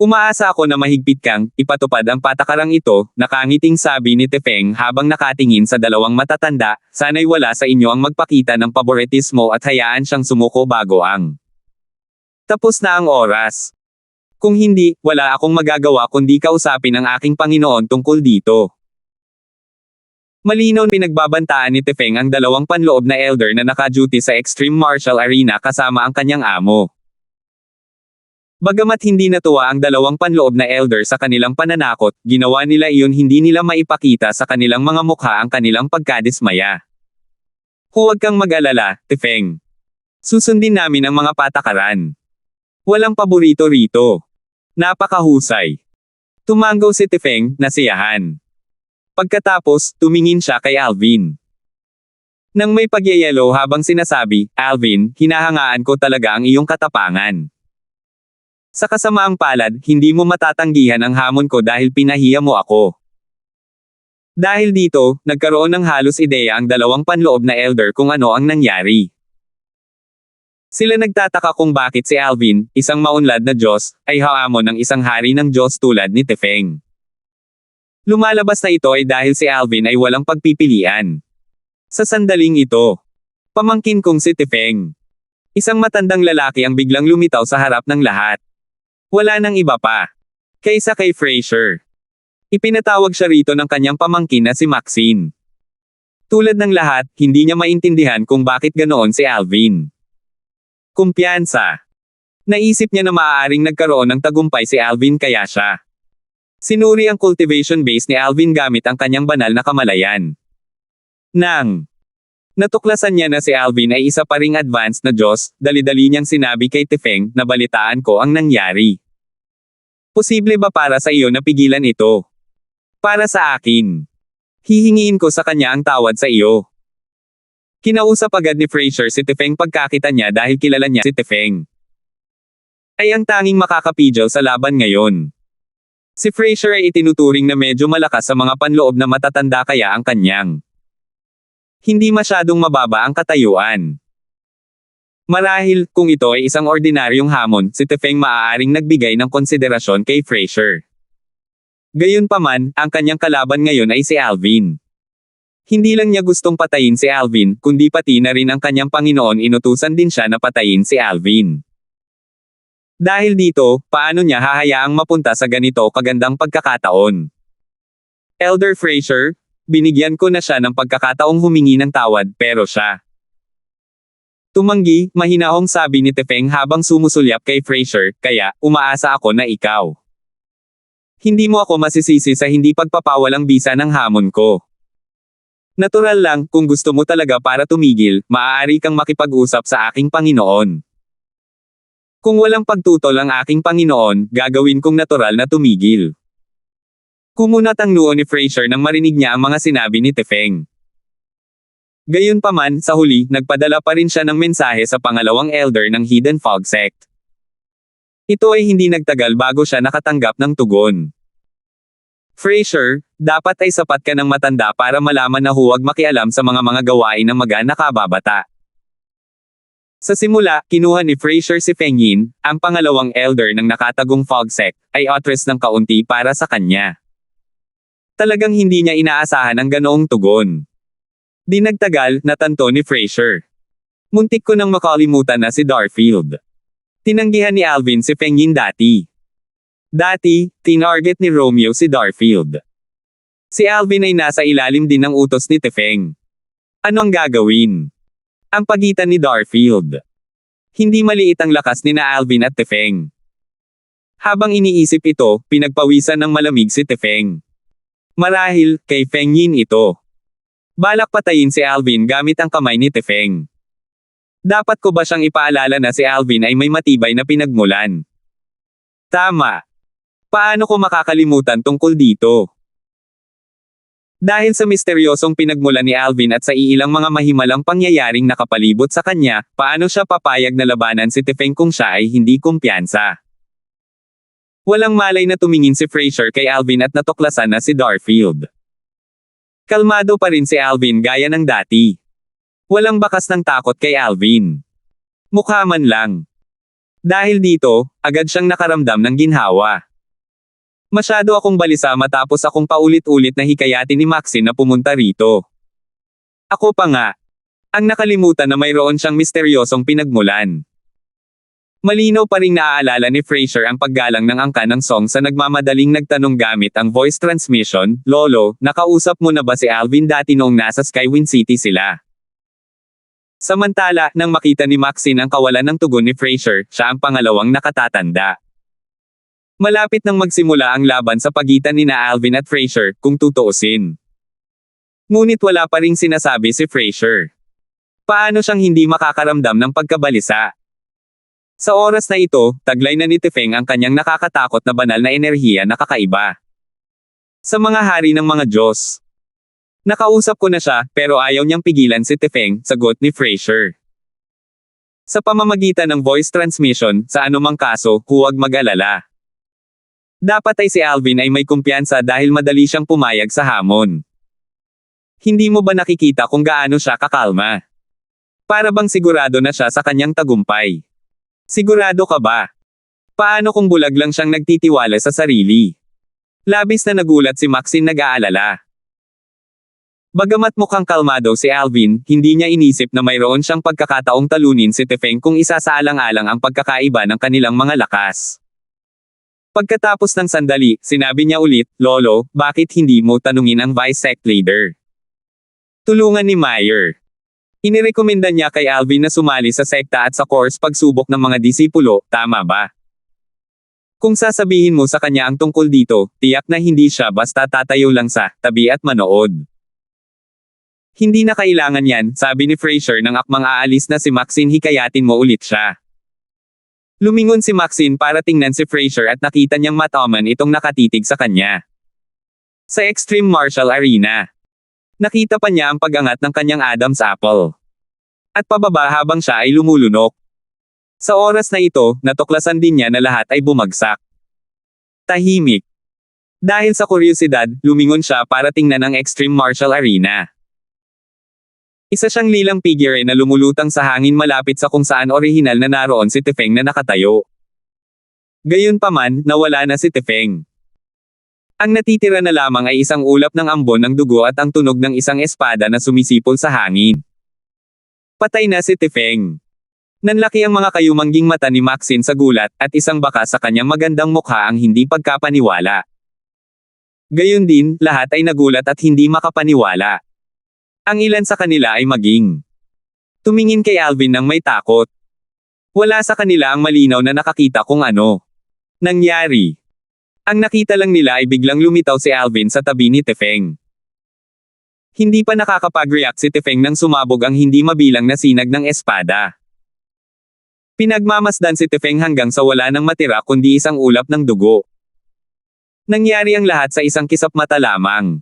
Umaasa ako na mahigpit kang ipatupad ang patakarang ito, nakangiting sabi ni Tifeng habang nakatingin sa dalawang matatanda, sana'y wala sa inyo ang magpakita ng paboritismo at hayaan siyang sumuko bago ang. Tapos na ang oras. Kung hindi, wala akong magagawa kundi kausapin ang aking Panginoon tungkol dito. Malinaw pinagbabantaan ni Tifeng ang dalawang panloob na elder na naka-duty sa Extreme Martial Arena kasama ang kanyang amo. Bagamat hindi natuwa ang dalawang panloob na elder sa kanilang pananakot, ginawa nila iyon hindi nila maipakita sa kanilang mga mukha ang kanilang pagkadismaya. Huwag kang mag-alala, Tifeng. Susundin namin ang mga patakaran. Walang paborito rito. Napakahusay. Tumango si Tifeng, nasiyahan. Pagkatapos, tumingin siya kay Alvin. Nang may pagyayelo habang sinasabi, Alvin, hinahangaan ko talaga ang iyong katapangan. Sa kasamaang palad, hindi mo matatanggihan ang hamon ko dahil pinahiya mo ako. Dahil dito, nagkaroon ng halos ideya ang dalawang panloob na elder kung ano ang nangyari. Sila nagtataka kung bakit si Alvin, isang maunlad na Diyos, ay haamon ng isang hari ng Diyos tulad ni Tefeng. Lumalabas na ito ay dahil si Alvin ay walang pagpipilian. Sa sandaling ito, pamangkin kong si Tefeng. Isang matandang lalaki ang biglang lumitaw sa harap ng lahat. Wala nang iba pa kaysa kay Fraser. Ipinatawag siya rito ng kanyang pamangkin na si Maxine. Tulad ng lahat, hindi niya maintindihan kung bakit ganoon si Alvin. Kumpiyansa. Naisip niya na maaaring nagkaroon ng tagumpay si Alvin kaya siya sinuri ang cultivation base ni Alvin gamit ang kanyang banal na kamalayan. Nang natuklasan niya na si Alvin ay isa pa ring advanced na Diyos, dali-dali niyang sinabi kay Tefeng na balitaan ko ang nangyari. Posible ba para sa iyo na pigilan ito? Para sa akin. Hihingiin ko sa kanya ang tawad sa iyo. Kinausap agad ni Fraser si Tefeng pagkakita niya dahil kilala niya si Tefeng ay ang tanging makakapigil sa laban ngayon. Si Fraser ay itinuturing na medyo malakas sa mga panloob na matatanda kaya ang kanyang hindi masyadong mababa ang katayuan. Marahil, kung ito ay isang ordinaryong hamon, si Tefeng maaaring nagbigay ng konsiderasyon kay Fraser. Gayunpaman, ang kanyang kalaban ngayon ay si Alvin. Hindi lang niya gustong patayin si Alvin, kundi pati na rin ang kanyang Panginoon inutusan din siya na patayin si Alvin. Dahil dito, paano niya hahayaang mapunta sa ganito kagandang pagkakataon? Elder Fraser, binigyan ko na siya ng pagkakataong humingi ng tawad pero siya tumanggi, mahinahong sabi ni Tefeng habang sumusulyap kay Fraser, kaya, umaasa ako na ikaw. Hindi mo ako masisisi sa hindi pagpapawalang bisa ng hamon ko. Natural lang, kung gusto mo talaga para tumigil, maaari kang makipag-usap sa aking Panginoon. Kung walang pagtutol ang aking Panginoon, gagawin kong natural na tumigil. Kumunat ang noo ni Fraser nang marinig niya ang mga sinabi ni Tefeng. Gayunpaman, sa huli, nagpadala pa rin siya ng mensahe sa pangalawang elder ng Hidden Fog Sect. Ito ay hindi nagtagal bago siya nakatanggap ng tugon. Fraser, dapat ay sapat ka ng matanda para malaman na huwag makialam sa mga gawain ng nakababata. Sa simula, kinuha ni Fraser si Feng Yin, ang pangalawang elder ng nakatagong Fog Sect, ay address ng kaunti para sa kanya. Talagang hindi niya inaasahan ang ganoong tugon. Di nagtagal, natanto ni Fraser. Muntik ko nang makalimutan na si Darfield. Tinanggihan ni Alvin si Feng Yin dati. Dati, tinarget ni Romeo si Darfield. Si Alvin ay nasa ilalim din ng utos ni Tefeng. Ano ang gagawin? Ang pagitan ni Darfield. Hindi maliit ang lakas ni na Alvin at Tefeng. Habang iniisip ito, pinagpawisan ng malamig si Tefeng. Marahil, kay Feng Yin ito. Balak patayin si Alvin gamit ang kamay ni Tefeng. Dapat ko ba siyang ipaalala na si Alvin ay may matibay na pinagmulan? Tama. Paano ko makakalimutan tungkol dito? Dahil sa misteryosong pinagmulan ni Alvin at sa iilang mga mahimalang pangyayaring nakapalibot sa kanya, paano siya papayag na labanan si Tefeng kung siya ay hindi kumpiyansa? Walang malay na tumingin si Fraser kay Alvin at natuklasan na si Darfield. Kalmado pa rin si Alvin gaya ng dati. Walang bakas ng takot kay Alvin. Mukha man lang. Dahil dito, agad siyang nakaramdam ng ginhawa. Masyado akong balisa matapos akong paulit-ulit na hikayatin ni Maxine na pumunta rito. Ako pa nga. Ang nakalimutan na mayroon siyang misteryosong pinagmulan. Malinaw pa ring naaalala ni Fraser ang paggalang ng angka ng song sa nagmamadaling nagtanong gamit ang voice transmission, Lolo, nakausap mo na ba si Alvin dati noong nasa Skywind City sila? Samantala, nang makita ni Maxine ang kawalan ng tugon ni Fraser, siya ang pangalawang nakatatanda. Malapit nang magsimula ang laban sa pagitan ni na Alvin at Fraser, kung tutuusin. Ngunit wala pa ring sinasabi si Fraser. Paano siyang hindi makakaramdam ng pagkabalisa? Sa oras na ito, taglay na ni Tefeng ang kanyang nakakatakot na banal na enerhiya na kakaiba. Sa mga hari ng mga Diyos. Nakausap ko na siya, pero ayaw niyang pigilan si Tefeng, sagot ni Fraser. Sa pamamagitan ng voice transmission, sa anumang kaso, huwag mag-alala. Dapat ay si Alvin ay may kumpiyansa dahil madali siyang pumayag sa hamon. Hindi mo ba nakikita kung gaano siya kakalma? Para bang sigurado na siya sa kanyang tagumpay? Sigurado ka ba? Paano kung bulag lang siyang nagtitiwala sa sarili? Labis na nagulat si Maxine nag-aalala. Bagamat mukhang kalmado si Alvin, hindi niya inisip na mayroon siyang pagkakataong talunin si Tefeng kung isasaalang-alang ang pagkakaiba ng kanilang mga lakas. Pagkatapos ng sandali, sinabi niya ulit, "Lolo, bakit hindi mo tanungin ang Vice Sect Leader?" Tulungan ni Meyer. Inirekomenda niya kay Alvin na sumali sa sekta at sa course pagsubok ng mga disipulo, tama ba? Kung sasabihin mo sa kanya ang tungkol dito, tiyak na hindi siya basta tatayo lang sa tabi at manood. Hindi na kailangan yan, sabi ni Fraser nang akmang aalis na si Maxine, hikayatin mo ulit siya. Lumingon si Maxine para tingnan si Fraser at nakita niyang mataman itong nakatitig sa kanya. Sa Extreme Martial Arena. Nakita pa niya ang pag-angat ng kanyang Adam's Apple. At pababa habang siya ay lumulunok. Sa oras na ito, natuklasan din niya na lahat ay bumagsak. Tahimik. Dahil sa kuryosidad, lumingon siya para tingnan ang Extreme Martial Arena. Isa siyang lilang figure na lumulutang sa hangin malapit sa kung saan orihinal na naroon si Tefeng na nakatayo. Gayunpaman, nawala na si Tefeng. Ang natitira na lamang ay isang ulap ng ambon ng dugo at ang tunog ng isang espada na sumisipol sa hangin. Patay na si Tefeng. Nanlaki ang mga kayumangging mata ni Maxine sa gulat, at isang baka sa kanyang magandang mukha ang hindi pagkapaniwala. Gayon din, lahat ay nagulat at hindi makapaniwala. Ang ilan sa kanila ay maging tumingin kay Alvin nang may takot. Wala sa kanila ang malinaw na nakakita kung ano nangyari. Ang nakita lang nila ay biglang lumitaw si Alvin sa tabi ni Tefeng. Hindi pa nakakapag-react si Tefeng nang sumabog ang hindi mabilang na sinag ng espada. Pinagmamasdan si Tefeng hanggang sa wala nang matira kundi isang ulap ng dugo. Nangyari ang lahat sa isang kisap mata lamang.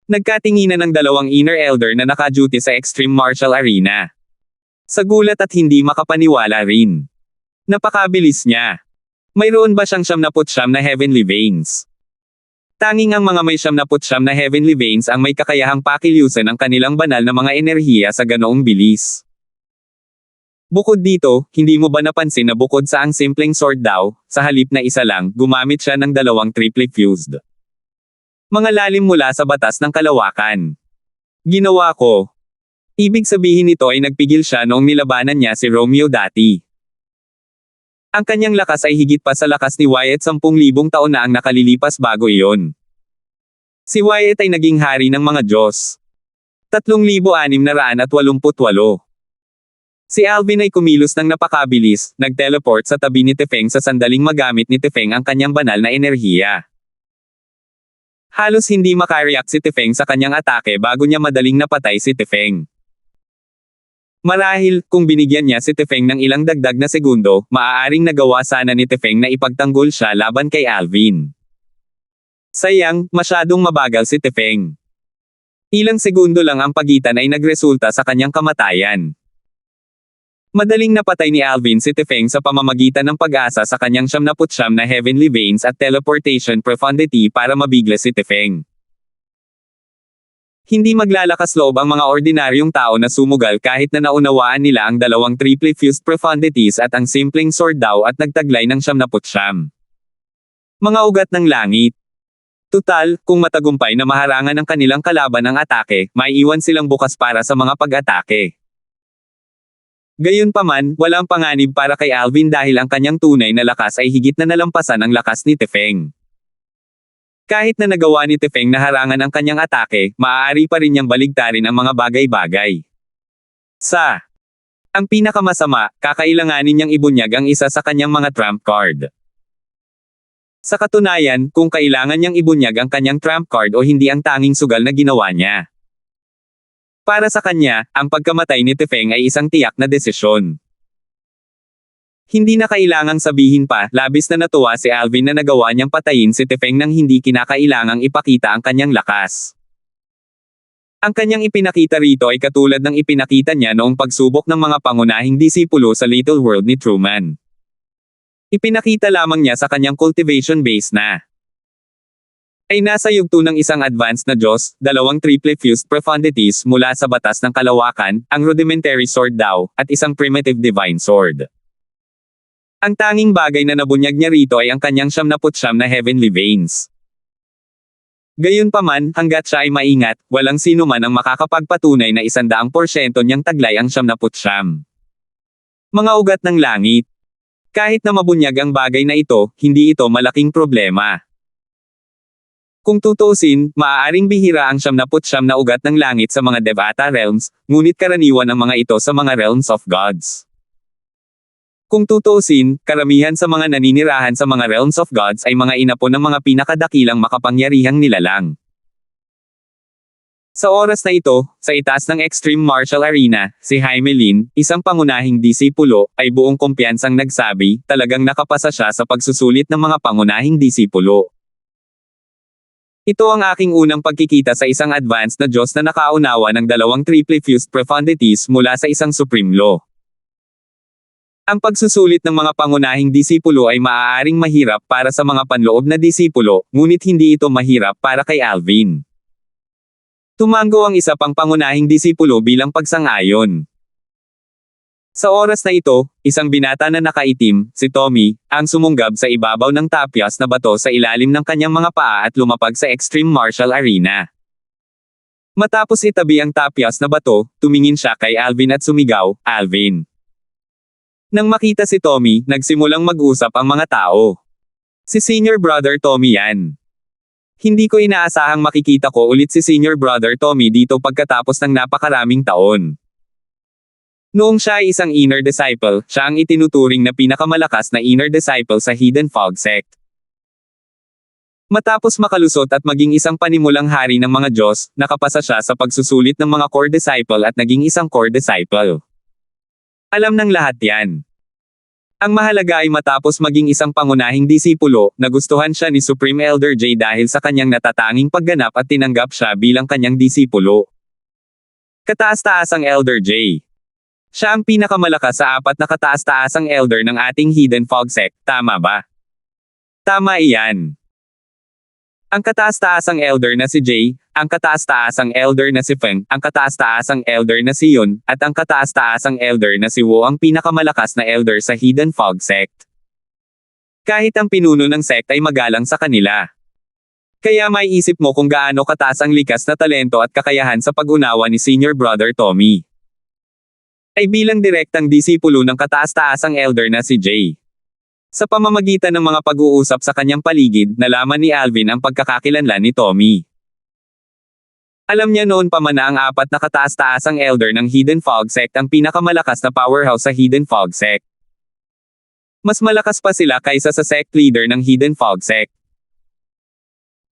Nagkatinginan ng dalawang inner elder na naka-duty sa Extreme Martial Arena. Sa gulat at hindi makapaniwala rin. Napakabilis niya. Mayroon ba siyang 79 na heavenly veins? Tanging ang mga may 79 na heavenly veins ang may kakayahang pakilusan ang kanilang banal na mga enerhiya sa ganoong bilis. Bukod dito, hindi mo ba napansin na bukod sa ang simpleng sword daw, sa halip na isa lang, gumamit siya ng dalawang triple fused mga lalim mula sa batas ng kalawakan. Ginawa ko. Ibig sabihin nito ay nagpigil siya noong nilabanan niya si Romeo dati. Ang kanyang lakas ay higit pa sa lakas ni Wyatt 10,000 taon na ang nakalilipas bago iyon. Si Wyatt ay naging hari ng mga Diyos. 3,688. Si Alvin ay kumilos ng napakabilis, nag-teleport sa tabi ni Tefeng sa sandaling magamit ni Tefeng ang kanyang banal na enerhiya. Halos hindi makareact si Tefeng sa kanyang atake bago niya madaling napatay si Tefeng. Marahil, kung binigyan niya si Tefeng ng ilang dagdag na segundo, maaaring nagawa sana ni Tefeng na ipagtanggol siya laban kay Alvin. Sayang, masyadong mabagal si Tefeng. Ilang segundo lang ang pagitan ay nagresulta sa kanyang kamatayan. Madaling napatay ni Alvin si Tefeng sa pamamagitan ng pag-asa sa kanyang 79 na heavenly veins at teleportation profundity para mabigla si Tefeng. Hindi maglalakas loob ang mga ordinaryong tao na sumugal kahit na naunawaan nila ang dalawang triple fused profundities at ang simpleng sword daw at nagtaglay ng 79. Mga ugat ng langit. Tutal, kung matagumpay na maharangan ng kanilang kalaban ang atake, may iwan silang bukas para sa mga pag-atake. Gayunpaman, walang panganib para kay Alvin dahil ang kanyang tunay na lakas ay higit na nalampasan ang lakas ni Tefeng. Kahit na nagawa ni Tefeng na harangan ang kanyang atake, maaari pa rin niyang baligtarin ang mga bagay-bagay. Ang pinakamasama, kakailanganin niyang ibunyag ang isa sa kanyang mga trump card. Sa katunayan, kung kailangan niyang ibunyag ang kanyang trump card o hindi ang tanging sugal na ginawa niya. Para sa kanya, ang pagkamatay ni Tefeng ay isang tiyak na desisyon. Hindi na kailangang sabihin pa, labis na natuwa si Alvin na nagawa niyang patayin si Tefeng nang hindi kinakailangang ipakita ang kanyang lakas. Ang kanyang ipinakita rito ay katulad ng ipinakita niya noong pagsubok ng mga pangunahing disipulo sa Little World ni Truman. Ipinakita lamang niya sa kanyang cultivation base na ay nasa yugto ng isang advanced na Diyos, dalawang triple fused profundities mula sa batas ng kalawakan, ang rudimentary sword daw, at isang primitive divine sword. Ang tanging bagay na nabunyag niya rito ay ang kanyang 99 na heavenly veins. Gayunpaman, hanggat siya ay maingat, walang sino man ang makakapagpatunay na 100% niyang taglay ang 99. Mga ugat ng langit. Kahit na mabunyag ang bagay na ito, hindi ito malaking problema. Kung tutuusin, maaaring bihira ang 99 na ugat ng langit sa mga Devata realms, ngunit karaniwan ang mga ito sa mga realms of gods. Kung tutuusin, karamihan sa mga naninirahan sa mga realms of gods ay mga inapo ng mga pinakadakilang makapangyarihang nilalang. Sa oras na ito, sa itaas ng Extreme Martial Arena, si Jaime Lin, isang pangunahing disipulo, ay buong kumpiyansang nagsabi, talagang nakapasa siya sa pagsusulit ng mga pangunahing disipulo. Ito ang aking unang pagkikita sa isang advanced na Diyos na nakaunawa ng dalawang triple fused profundities mula sa isang supreme law. Ang pagsusulit ng mga pangunahing disipulo ay maaaring mahirap para sa mga panloob na disipulo, ngunit hindi ito mahirap para kay Alvin. Tumango ang isa pang pangunahing disipulo bilang pagsang-ayon. Sa oras na ito, isang binata na nakaitim, si Tommy, ang sumunggab sa ibabaw ng tapyas na bato sa ilalim ng kanyang mga paa at lumapag sa Extreme Martial Arena. Matapos itabi ang tapyas na bato, tumingin siya kay Alvin at sumigaw, "Alvin." Nang makita si Tommy, nagsimulang mag-usap ang mga tao. Si Senior Brother Tommy yan. Hindi ko inaasahang makikita ko ulit si Senior Brother Tommy dito pagkatapos ng napakaraming taon. Noong siya ay isang inner disciple, siya ang itinuturing na pinakamalakas na inner disciple sa Hidden Fog Sect. Matapos makalusot at maging isang panimulang hari ng mga Diyos, nakapasa siya sa pagsusulit ng mga core disciple at naging isang core disciple. Alam ng lahat yan. Ang mahalaga ay matapos maging isang pangunahing disipulo, nagustuhan siya ni Supreme Elder J dahil sa kanyang natatanging pagganap at tinanggap siya bilang kanyang disipulo. Kataas-taasang Elder J. Siya ang pinakamalakas sa 4 na kataas-taasang elder ng ating Hidden Fog Sect, tama ba? Tama iyan. Ang kataas-taasang elder na si Jay, ang kataas-taasang elder na si Feng, ang kataas-taasang elder na si Yun, at ang kataas-taasang elder na si Wu ang pinakamalakas na elder sa Hidden Fog Sect. Kahit ang pinuno ng sect ay magalang sa kanila. Kaya may isip mo kung gaano kataas ang likas na talento at kakayahan sa pag-unawa ni Senior Brother Tommy. Ay bilang direktang disipulo ng kataas-taasang elder na si Jay. Sa pamamagitan ng mga pag-uusap sa kanyang paligid, nalaman ni Alvin ang pagkakakilanlan ni Tommy. Alam niya noon pa man na ang 4 na kataas-taasang elder ng Hidden Fog Sect ang pinakamalakas na powerhouse sa Hidden Fog Sect. Mas malakas pa sila kaysa sa sect leader ng Hidden Fog Sect.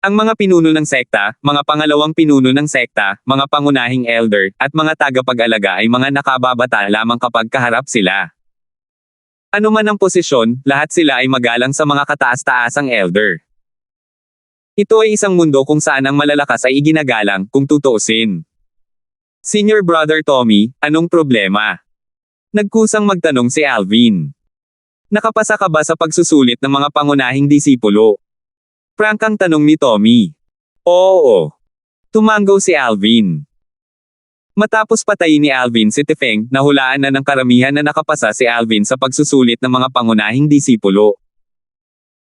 Ang mga pinuno ng sekta, mga pangalawang pinuno ng sekta, mga pangunahing elder, at mga tagapag-alaga ay mga nakababata lamang kapag kaharap sila. Ano man ang posisyon, lahat sila ay magalang sa mga kataas-taasang elder. Ito ay isang mundo kung saan ang malalakas ay iginagalang, kung tutuusin. Senior Brother Tommy, anong problema? Nagkusang magtanong si Alvin. Nakapasa ka ba sa pagsusulit ng mga pangunahing disipulo? Prangkang tanong ni Tommy. Oo. Tumango si Alvin. Matapos patayin ni Alvin si Tifeng, nahulaan na ng karamihan na nakapasa si Alvin sa pagsusulit ng mga pangunahing disipulo.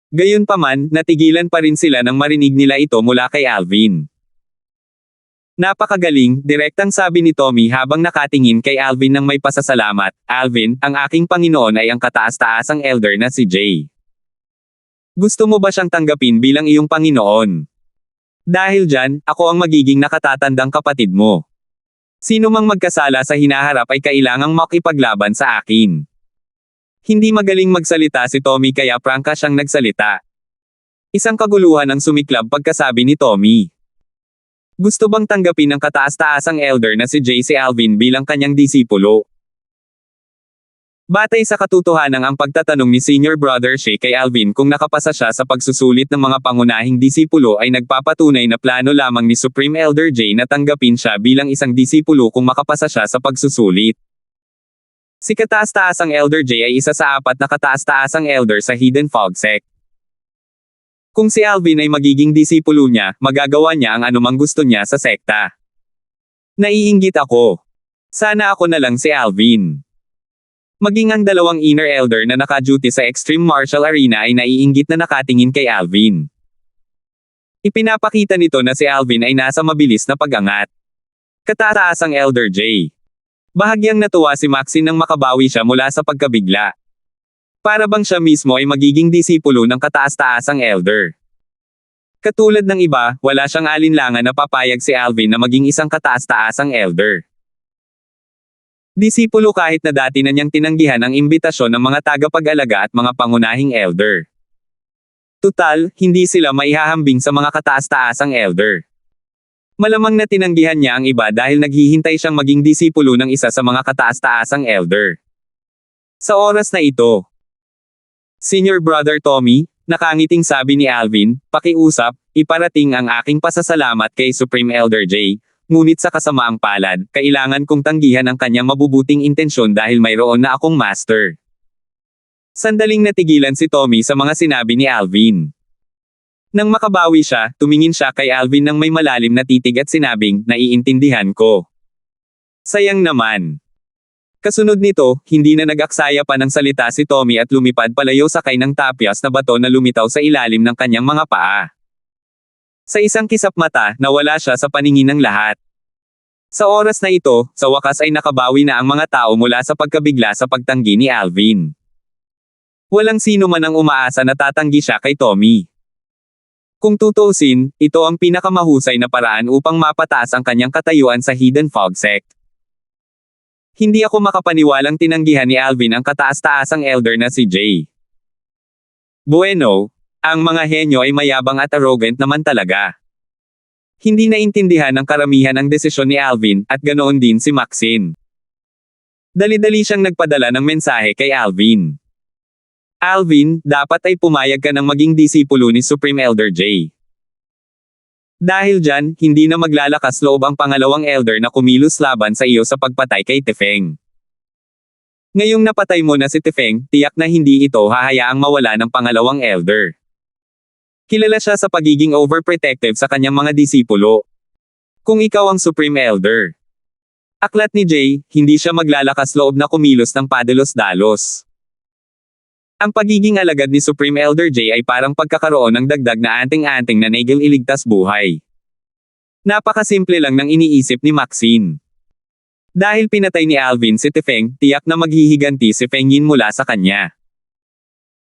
Gayunpaman, natigilan pa rin sila nang marinig nila ito mula kay Alvin. Napakagaling, direktang sabi ni Tommy habang nakatingin kay Alvin ng may pasasalamat. Alvin, ang aking Panginoon ay ang kataas-taasang elder na si Jay. Gusto mo ba siyang tanggapin bilang iyong Panginoon? Dahil dyan, ako ang magiging nakatatandang kapatid mo. Sino mang magkasala sa hinaharap ay kailangang makipaglaban sa akin. Hindi magaling magsalita si Tommy kaya prangka siyang nagsalita. Isang kaguluhan ang sumiklab pagkasabi ni Tommy. Gusto bang tanggapin ng kataas-taasang elder na si Jay si Alvin bilang kanyang disipulo? Batay sa katotohanan ang pagtatanong ni Senior Brother Shay kay Alvin kung nakapasa siya sa pagsusulit ng mga pangunahing disipulo ay nagpapatunay na plano lamang ni Supreme Elder Jay na tanggapin siya bilang isang disipulo kung makapasa siya sa pagsusulit. Si kataas-taasang Elder Jay ay isa sa 4 na kataas-taasang elder sa Hidden Fog Sect. Kung si Alvin ay magiging disipulo niya, magagawa niya ang anumang gusto niya sa sekta. Naiinggit ako. Sana ako na lang si Alvin. Maging ang dalawang inner elder na naka-duty sa Extreme Martial Arena ay naiinggit na nakatingin kay Alvin. Ipinapakita nito na si Alvin ay nasa mabilis na pag-angat. Katataasang Elder J. Bahagyang natuwa si Maxine nang makabawi siya mula sa pagkabigla. Para bang siya mismo ay magiging disipulo ng kataas-taasang elder. Katulad ng iba, wala siyang alinlangan na papayag si Alvin na maging isang kataas-taasang elder. Disipulo kahit na dati na niyang tinanggihan ang imbitasyon ng mga tagapag-alaga at mga pangunahing elder. Tutal, hindi sila maihahambing sa mga kataas-taasang elder. Malamang na tinanggihan niya ang iba dahil naghihintay siyang maging disipulo ng isa sa mga kataas-taasang elder. Sa oras na ito, Senior Brother Tommy, nakangiting sabi ni Alvin, pakiusap, iparating ang aking pasasalamat kay Supreme Elder J, ngunit sa kasamaang palad, kailangan kong tanggihan ang kanyang mabubuting intensyon dahil mayroon na akong master. Sandaling natigilan si Tommy sa mga sinabi ni Alvin. Nang makabawi siya, tumingin siya kay Alvin ng may malalim na titig at sinabing, naiintindihan ko. Sayang naman. Kasunod nito, hindi na nag-aksaya pa ng salita si Tommy at lumipad palayo sakay ng tapyas na bato na lumitaw sa ilalim ng kanyang mga paa. Sa isang kisap mata, nawala siya sa paningin ng lahat. Sa oras na ito, sa wakas ay nakabawi na ang mga tao mula sa pagkabigla sa pagtanggi ni Alvin. Walang sino man ang umaasa na tatanggi siya kay Tommy. Kung tutuusin, ito ang pinakamahusay na paraan upang mapataas ang kanyang katayuan sa Hidden Fog Sect. Hindi ako makapaniwalang tinanggihan ni Alvin ang kataas-taasang elder na si Jay. Bueno, ang mga henyo ay mayabang at arrogant naman talaga. Hindi naintindihan ng karamihan ang desisyon ni Alvin, at ganoon din si Maxine. Dali-dali siyang nagpadala ng mensahe kay Alvin. Alvin, dapat ay pumayag ka ng maging disipulo ni Supreme Elder J. Dahil dyan, hindi na maglalakas loob ang pangalawang elder na kumilos laban sa iyo sa pagpatay kay Tefeng. Ngayong napatay mo na si Tefeng, tiyak na hindi ito hahayaang mawala ng pangalawang elder. Kilala siya sa pagiging overprotective sa kanyang mga disipulo. Kung ikaw ang Supreme Elder. Aklat ni Jay, hindi siya maglalakas loob na kumilos ng padalos-dalos. Ang pagiging alagad ni Supreme Elder J ay parang pagkakaroon ng dagdag na anting-anting na nagil iligtas buhay. Napakasimple lang ng iniisip ni Maxine. Dahil pinatay ni Alvin si Tefeng, tiyak na maghihiganti si Feng Yin mula sa kanya.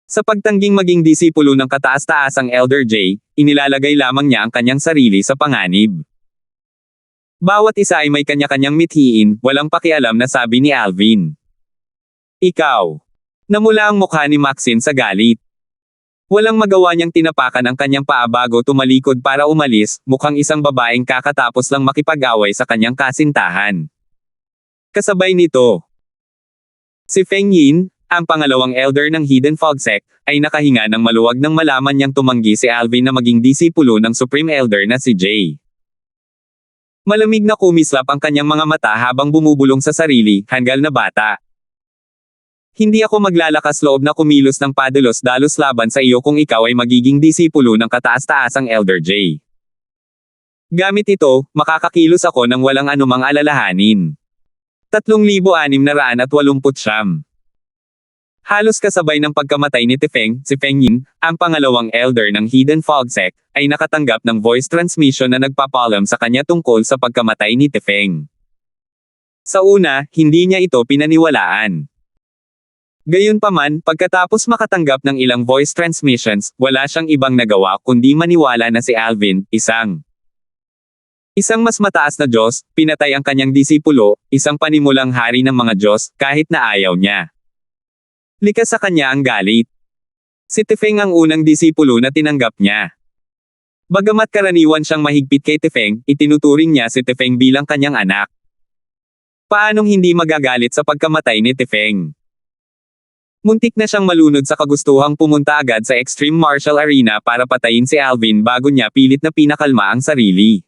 Sa pagtangging maging disipulo ng kataas-taasang Elder J, inilalagay lamang niya ang kanyang sarili sa panganib. Bawat isa ay may kanya-kanyang mithiin, walang pakialam na sabi ni Alvin. Ikaw. Namula ang mukha ni Maxine sa galit. Walang magawa niyang tinapakan ang kanyang paa bago tumalikod para umalis, mukhang isang babaeng kakatapos lang makipag-away sa kanyang kasintahan. Kasabay nito, si Feng Yin, ang pangalawang elder ng Hidden Fog Sect, ay nakahinga ng maluwag nang malaman niyang tumanggi si Alvin na maging disipulo ng Supreme Elder na si Jay. Malamig na kumislap ang kanyang mga mata habang bumubulong sa sarili, hanggal na bata. Hindi ako maglalakas loob na kumilos ng padalos-dalos laban sa iyo kung ikaw ay magiging disipulo ng kataas-taasang Elder J. Gamit ito, makakakilos ako ng walang anumang alalahanin. 3,689. Halos kasabay ng pagkamatay ni Tefeng, si Feng Yin, ang pangalawang elder ng Hidden Fog Sect, ay nakatanggap ng voice transmission na nagpapalam sa kanya tungkol sa pagkamatay ni Tefeng. Sa una, hindi niya ito pinaniwalaan. Gayunpaman, pagkatapos makatanggap ng ilang voice transmissions, wala siyang ibang nagawa kundi maniwala na si Alvin, isang mas mataas na Diyos, pinatay ang kanyang disipulo, isang panimulang hari ng mga Diyos, kahit na ayaw niya. Likas sa kanya ang galit. Si Tefeng ang unang disipulo na tinanggap niya. Bagamat karaniwan siyang mahigpit kay Tefeng, itinuturing niya si Tefeng bilang kanyang anak. Paanong hindi magagalit sa pagkamatay ni Tefeng? Muntik na siyang malunod sa kagustuhang pumunta agad sa Extreme Martial Arena para patayin si Alvin bago niya pilit na pinakalma ang sarili.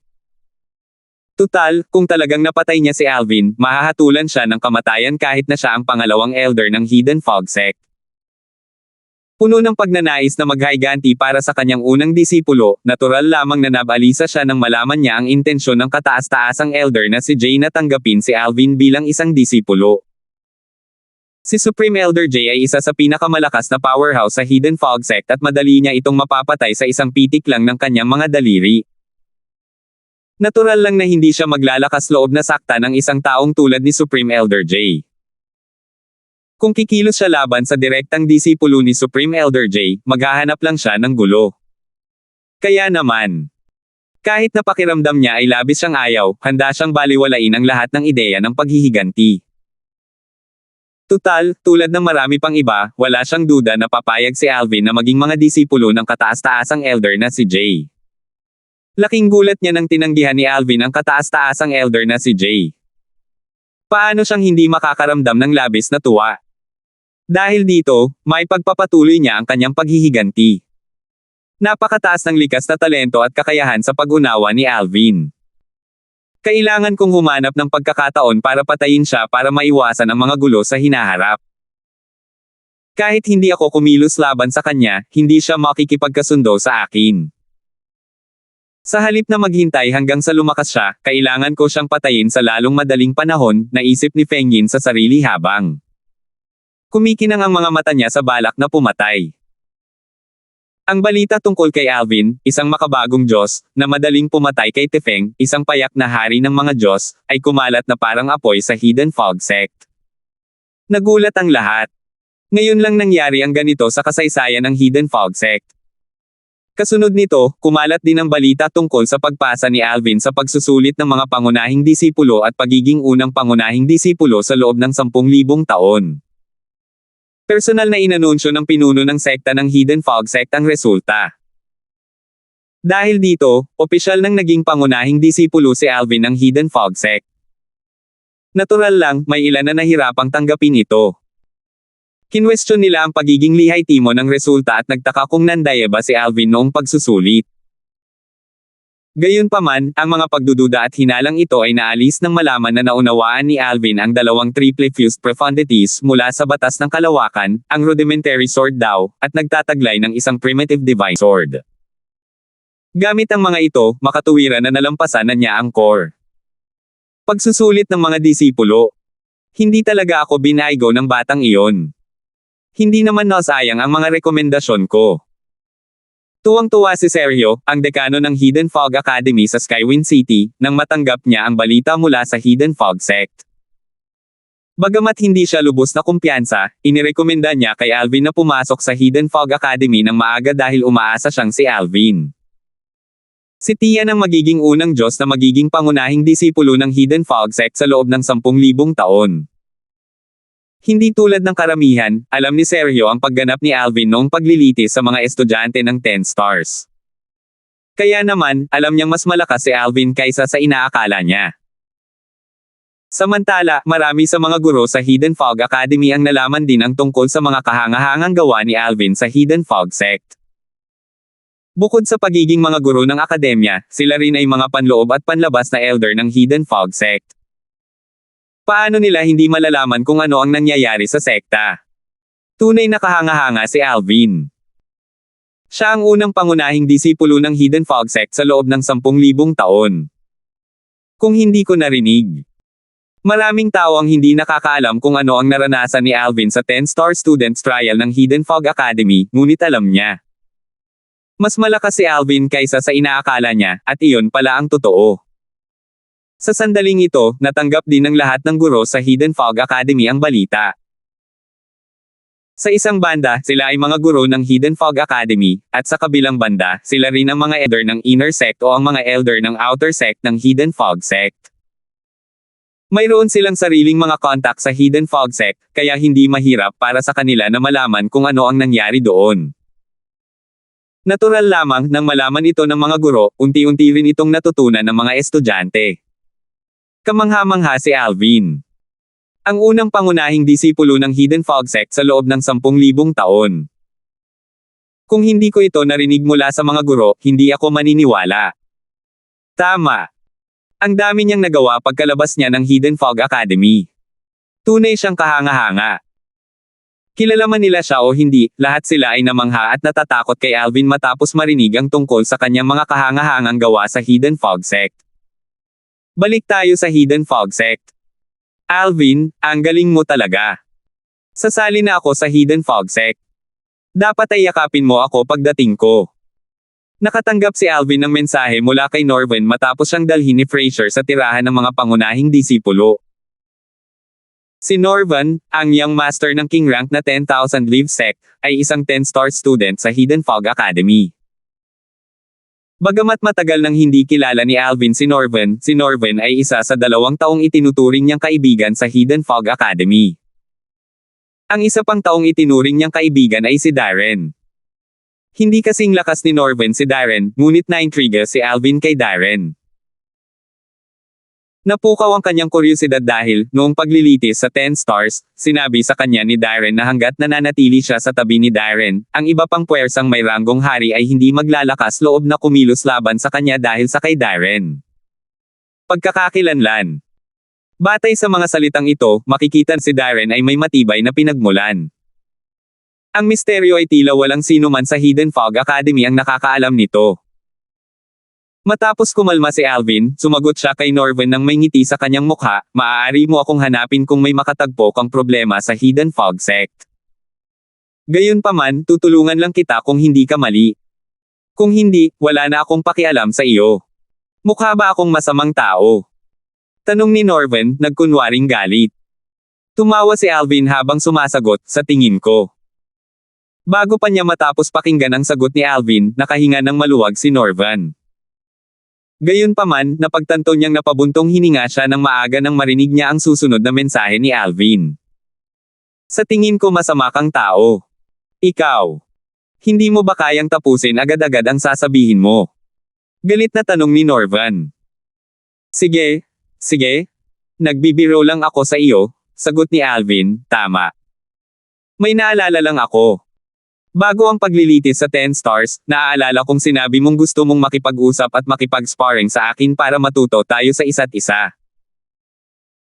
Tutal, kung talagang napatay niya si Alvin, mahahatulan siya ng kamatayan kahit na siya ang pangalawang elder ng Hidden Fog Sect. Puno ng pagnanais na maghiganti para sa kanyang unang disipulo, natural lamang na nabalisa siya nang malaman niya ang intensyon ng kataas-taasang elder na si Jay na tanggapin si Alvin bilang isang disipulo. Si Supreme Elder Jay ay isa sa pinakamalakas na powerhouse sa Hidden Fog Sect at madali niya itong mapapatay sa isang pitik lang ng kanyang mga daliri. Natural lang na hindi siya maglalakas loob na sakta ng isang taong tulad ni Supreme Elder Jay. Kung kikilos siya laban sa direktang disipulo ni Supreme Elder Jay, maghahanap lang siya ng gulo. Kaya naman, kahit napakiramdam niya ay labis siyang ayaw, handa siyang baliwalain ang lahat ng ideya ng paghihiganti. Tutal, tulad ng marami pang iba, wala siyang duda na papayag si Alvin na maging mga disipulo ng kataas-taasang elder na si Jay. Laking gulat niya nang tinanggihan ni Alvin ang kataas-taasang elder na si Jay. Paano siyang hindi makakaramdam ng labis na tuwa? Dahil dito, may pagpapatuloy niya ang kanyang paghihiganti. Napakataas ng likas na talento at kakayahan sa pag-unawa ni Alvin. Kailangan kong humanap ng pagkakataon para patayin siya para maiwasan ang mga gulo sa hinaharap. Kahit hindi ako kumilos laban sa kanya, hindi siya makikipagkasundo sa akin. Sa halip na maghintay hanggang sa lumakas siya, kailangan ko siyang patayin sa lalong madaling panahon, naisip ni Feng Yin sa sarili habang kumikinang ang mga mata niya sa balak na pumatay. Ang balita tungkol kay Alvin, isang makabagong Diyos, na madaling pumatay kay Tefeng, isang payak na hari ng mga Diyos, ay kumalat na parang apoy sa Hidden Fog Sect. Nagulat ang lahat. Ngayon lang nangyari ang ganito sa kasaysayan ng Hidden Fog Sect. Kasunod nito, kumalat din ang balita tungkol sa pagpasa ni Alvin sa pagsusulit ng mga pangunahing disipulo at pagiging unang pangunahing disipulo sa loob ng 10,000 taon. Personal na inanunsyo ng pinuno ng sekta ng Hidden Fog Sect ang resulta. Dahil dito, opisyal nang naging pangunahing disipulo si Alvin ng Hidden Fog Sect. Natural lang, may ilan na nahirapang tanggapin ito. Kinwestiyon nila ang pagiging lihaytimo ng resulta at nagtaka kung nandaye ba si Alvin noong pagsusulit. Gayunpaman, ang mga pagdududa at hinalang ito ay naalis nang malaman na naunawaan ni Alvin ang dalawang triple fused profundities mula sa batas ng kalawakan, ang rudimentary sword daw, at nagtataglay ng isang primitive divine sword. Gamit ang mga ito, makatuwiran na nalampasan na niya ang core. Pagsusulit ng mga disipulo. Hindi talaga ako binaygo ng batang iyon. Hindi naman nasayang ang mga rekomendasyon ko. Tuwang-tuwa si Sergio, ang dekano ng Hidden Fog Academy sa Skywind City, nang matanggap niya ang balita mula sa Hidden Fog Sect. Bagamat hindi siya lubos na kumpiyansa, inirekomenda niya kay Alvin na pumasok sa Hidden Fog Academy ng maaga dahil umaasa siyang si Alvin. Si Tian ang magiging unang Diyos na magiging pangunahing disipulo ng Hidden Fog Sect sa loob ng 10,000 taon. Hindi tulad ng karamihan, alam ni Sergio ang pagganap ni Alvin noong paglilitis sa mga estudyante ng 10 stars. Kaya naman, alam niyang mas malakas si Alvin kaysa sa inaakala niya. Samantala, marami sa mga guro sa Hidden Fog Academy ang nalaman din ang tungkol sa mga kahangahangang gawa ni Alvin sa Hidden Fog Sect. Bukod sa pagiging mga guro ng akademya, sila rin ay mga panloob at panlabas na elder ng Hidden Fog Sect. Paano nila hindi malalaman kung ano ang nangyayari sa sekta? Tunay na kahanga-hanga si Alvin. Siya ang unang pangunahing disipulo ng Hidden Fog Sect sa loob ng 10,000 taon. Kung hindi ko narinig. Maraming tao ang hindi nakakaalam kung ano ang naranasan ni Alvin sa 10-star students trial ng Hidden Fog Academy, ngunit alam niya. Mas malakas si Alvin kaysa sa inaakala niya, at iyon pala ang totoo. Sa sandaling ito, natanggap din ng lahat ng guro sa Hidden Fog Academy ang balita. Sa isang banda, sila ay mga guro ng Hidden Fog Academy, at sa kabilang banda, sila rin ang mga elder ng Inner Sect o ang mga elder ng Outer Sect ng Hidden Fog Sect. Mayroon silang sariling mga contact sa Hidden Fog Sect, kaya hindi mahirap para sa kanila na malaman kung ano ang nangyari doon. Natural lamang nang malaman ito ng mga guro, unti-unti rin itong natutunan ng mga estudyante. Kamangha-mangha si Alvin. Ang unang pangunahing disipulo ng Hidden Fog Sect sa loob ng 10,000 taon. Kung hindi ko ito narinig mula sa mga guro, hindi ako maniniwala. Tama. Ang dami niyang nagawa pagkalabas niya ng Hidden Fog Academy. Tunay siyang kahanga-hanga. Kilala man nila siya o hindi, lahat sila ay namangha at natatakot kay Alvin matapos marinig ang tungkol sa kanyang mga kahangahangang gawa sa Hidden Fog Sect. Balik tayo sa Hidden Fog Sect. Alvin, ang galing mo talaga. Sasali na ako sa Hidden Fog Sect. Dapat ay yakapin mo ako pagdating ko. Nakatanggap si Alvin ng mensahe mula kay Norvin matapos siyang dalhin ni Frasier sa tirahan ng mga pangunahing disipulo. Si Norvin, ang young master ng king rank na 10,000 Leave Sect, ay isang 10-star student sa Hidden Fog Academy. Bagamat matagal nang hindi kilala ni Alvin si Norvin ay isa sa 2 taong itinuturing niyang kaibigan sa Hidden Fog Academy. Ang isa pang taong itinuring niyang kaibigan ay si Darren. Hindi kasing lakas ni Norvin si Darren, ngunit naintriga si Alvin kay Darren. Napukaw ang kanyang kuryosidad dahil, noong paglilitis sa 10 stars, sinabi sa kanya ni Darren na hanggat nananatili siya sa tabi ni Darren, ang iba pang puwersang may ranggong hari ay hindi maglalakas loob na kumilos laban sa kanya dahil sa kay Darren. Pagkakakilanlan. Batay sa mga salitang ito, makikita si Darren ay may matibay na pinagmulan. Ang misteryo ay tila walang sino man sa Hidden Fog Academy ang nakakaalam nito. Matapos kumalma si Alvin, sumagot siya kay Norvin nang may ngiti sa kanyang mukha, maaari mo akong hanapin kung may makatagpo kang problema sa Hidden Fog Sect. Gayunpaman, tutulungan lang kita kung hindi ka mali. Kung hindi, wala na akong pakialam sa iyo. Mukha ba akong masamang tao? Tanong ni Norvin, nagkunwaring galit. Tumawa si Alvin habang sumasagot, sa tingin ko. Bago pa niya matapos pakinggan ang sagot ni Alvin, nakahinga ng maluwag si Norvin. Gayunpaman, napagtanto niyang napabuntong hininga siya nang maaga nang marinig niya ang susunod na mensahe ni Alvin. Sa tingin ko masama kang tao. Ikaw. Hindi mo ba kayang tapusin agad-agad ang sasabihin mo? Galit na tanong ni Norvin. Sige. Nagbibiro lang ako sa iyo, sagot ni Alvin, tama. May naalala lang ako. Bago ang paglilitis sa 10 stars, naaalala kong sinabi mong gusto mong makipag-usap at makipag-sparring sa akin para matuto tayo sa isa't isa.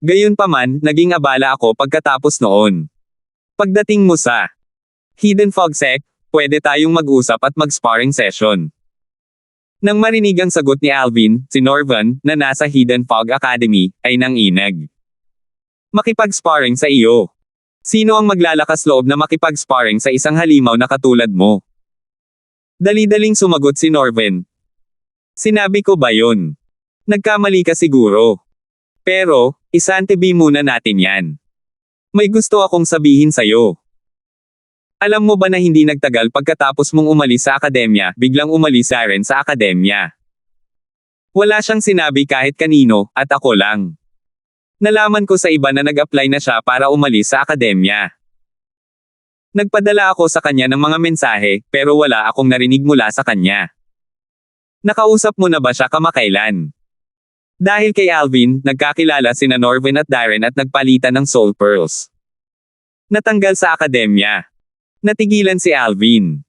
Gayunpaman, naging abala ako pagkatapos noon. Pagdating mo sa Hidden Fog Sect, pwede tayong mag-usap at mag-sparring session. Nang marinig ang sagot ni Alvin, si Norvin, na nasa Hidden Fog Academy, ay nanginag. Makipag-sparring sa iyo. Sino ang maglalakas loob na makipag-sparring sa isang halimaw na katulad mo? Dali-daling sumagot si Norvin. Sinabi ko ba yun? Nagkamali ka siguro. Pero, isantabi muna natin yan. May gusto akong sabihin sa'yo. Alam mo ba na hindi nagtagal pagkatapos mong umalis sa akademya, biglang umalis Darren sa akademya? Wala siyang sinabi kahit kanino, at ako lang. Nalaman ko sa iba na nag-apply na siya para umalis sa akademya. Nagpadala ako sa kanya ng mga mensahe, pero wala akong narinig mula sa kanya. Nakausap mo na ba siya kamakailan? Dahil kay Alvin, nagkakilala sina Norvin at Darren at nagpalitan ng Soul Pearls. Natanggal sa akademya. Natigilan si Alvin.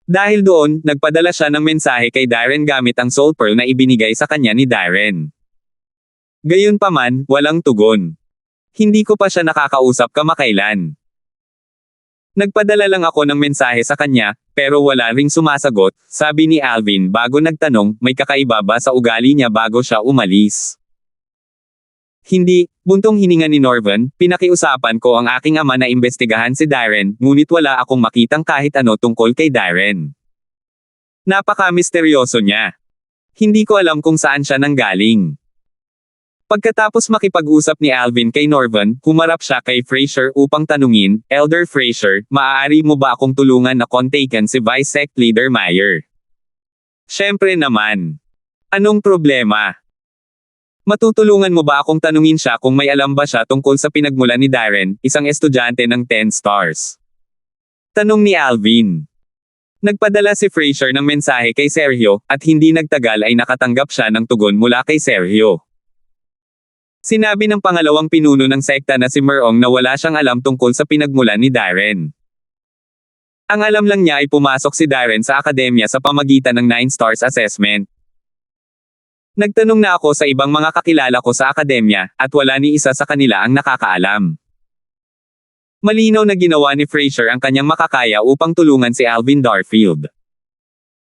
Dahil doon, nagpadala siya ng mensahe kay Darren gamit ang Soul Pearl na ibinigay sa kanya ni Darren. Gayunpaman, walang tugon. Hindi ko pa siya nakakausap kamakailan. Nagpadala lang ako ng mensahe sa kanya, pero wala ring sumasagot, sabi ni Alvin bago nagtanong, may kakaiba ba sa ugali niya bago siya umalis. Hindi, buntong hininga ni Norvin, pinakiusapan ko ang aking ama na imbestigahan si Darren, ngunit wala akong makitang kahit ano tungkol kay Darren. Napaka-misteryoso niya. Hindi ko alam kung saan siya nanggaling. Pagkatapos makipag-usap ni Alvin kay Norvin, humarap siya kay Frasier upang tanungin, Elder Frasier, maaari mo ba akong tulungan na kontakin si Vice Sect Leader Meyer? Siyempre naman. Anong problema? Matutulungan mo ba akong tanungin siya kung may alam ba siya tungkol sa pinagmulan ni Darren, isang estudyante ng 10 stars? Tanong ni Alvin. Nagpadala si Frasier ng mensahe kay Sergio, at hindi nagtagal ay nakatanggap siya ng tugon mula kay Sergio. Sinabi ng pangalawang pinuno ng sekta na si Merong na wala siyang alam tungkol sa pinagmulan ni Darren. Ang alam lang niya ay pumasok si Darren sa akademya sa pamagitan ng 9 stars assessment. Nagtanong na ako sa ibang mga kakilala ko sa akademya, at wala ni isa sa kanila ang nakakaalam. Malinaw na ginawa ni Fraser ang kanyang makakaya upang tulungan si Alvin Darfield.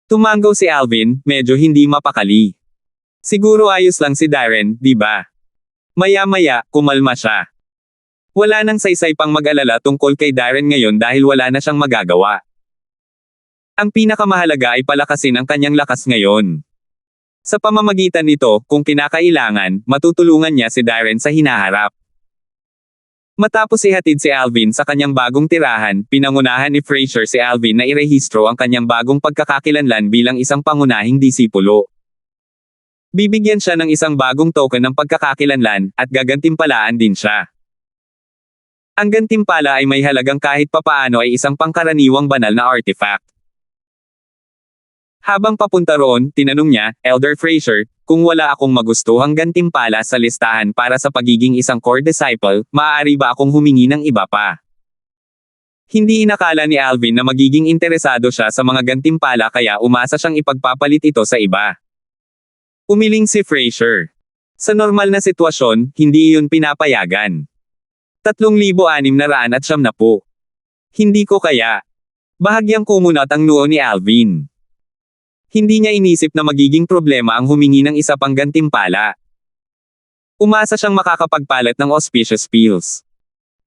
Tumanggaw si Alvin, medyo hindi mapakali. Siguro ayos lang si Darren, di ba? Maya-maya, kumalma siya. Wala nang saysay pang mag-alala tungkol kay Darren ngayon dahil wala na siyang magagawa. Ang pinakamahalaga ay palakasin ang kanyang lakas ngayon. Sa pamamagitan nito, kung kinakailangan, matutulungan niya si Darren sa hinaharap. Matapos ihatid si Alvin sa kanyang bagong tirahan, pinangunahan ni Fraser si Alvin na irehistro ang kanyang bagong pagkakakilanlan bilang isang pangunahing disipulo. Bibigyan siya ng isang bagong token ng pagkakakilanlan, at gagantimpalaan din siya. Ang gantimpala ay may halagang kahit papaano ay isang pangkaraniwang banal na artifact. Habang papunta roon, tinanong niya, Elder Fraser, kung wala akong magustuhang gantimpala sa listahan para sa pagiging isang core disciple, maaari ba akong humingi ng iba pa? Hindi inakala ni Alvin na magiging interesado siya sa mga gantimpala kaya umasa siyang ipagpapalit ito sa iba. Umiling si Fraser. Sa normal na sitwasyon, hindi iyon pinapayagan. 3,670. Hindi ko kaya. Bahagyang kumunat ang noo ni Alvin. Hindi niya inisip na magiging problema ang humingi ng isa pang gantimpala. Umasa siyang makakapagpalit ng auspicious pills.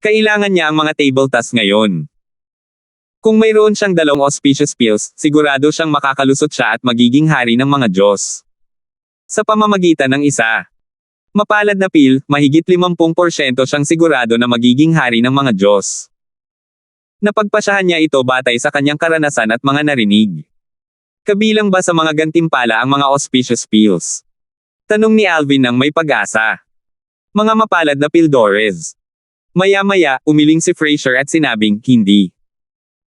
Kailangan niya ang mga table tasks ngayon. Kung mayroon siyang 2 auspicious pills, sigurado siyang makakalusot siya at magiging hari ng mga Diyos. Sa pamamagitan ng isa mapalad na pill, mahigit 50% siyang sigurado na magiging hari ng mga Diyos. Napagpasyahan niya ito batay sa kanyang karanasan at mga narinig. Kabilang ba sa mga gantimpala ang mga auspicious pills? Tanong ni Alvin nang may pag-asa. Mga mapalad na pildores. Maya-maya, umiling si Fraser at sinabing, hindi.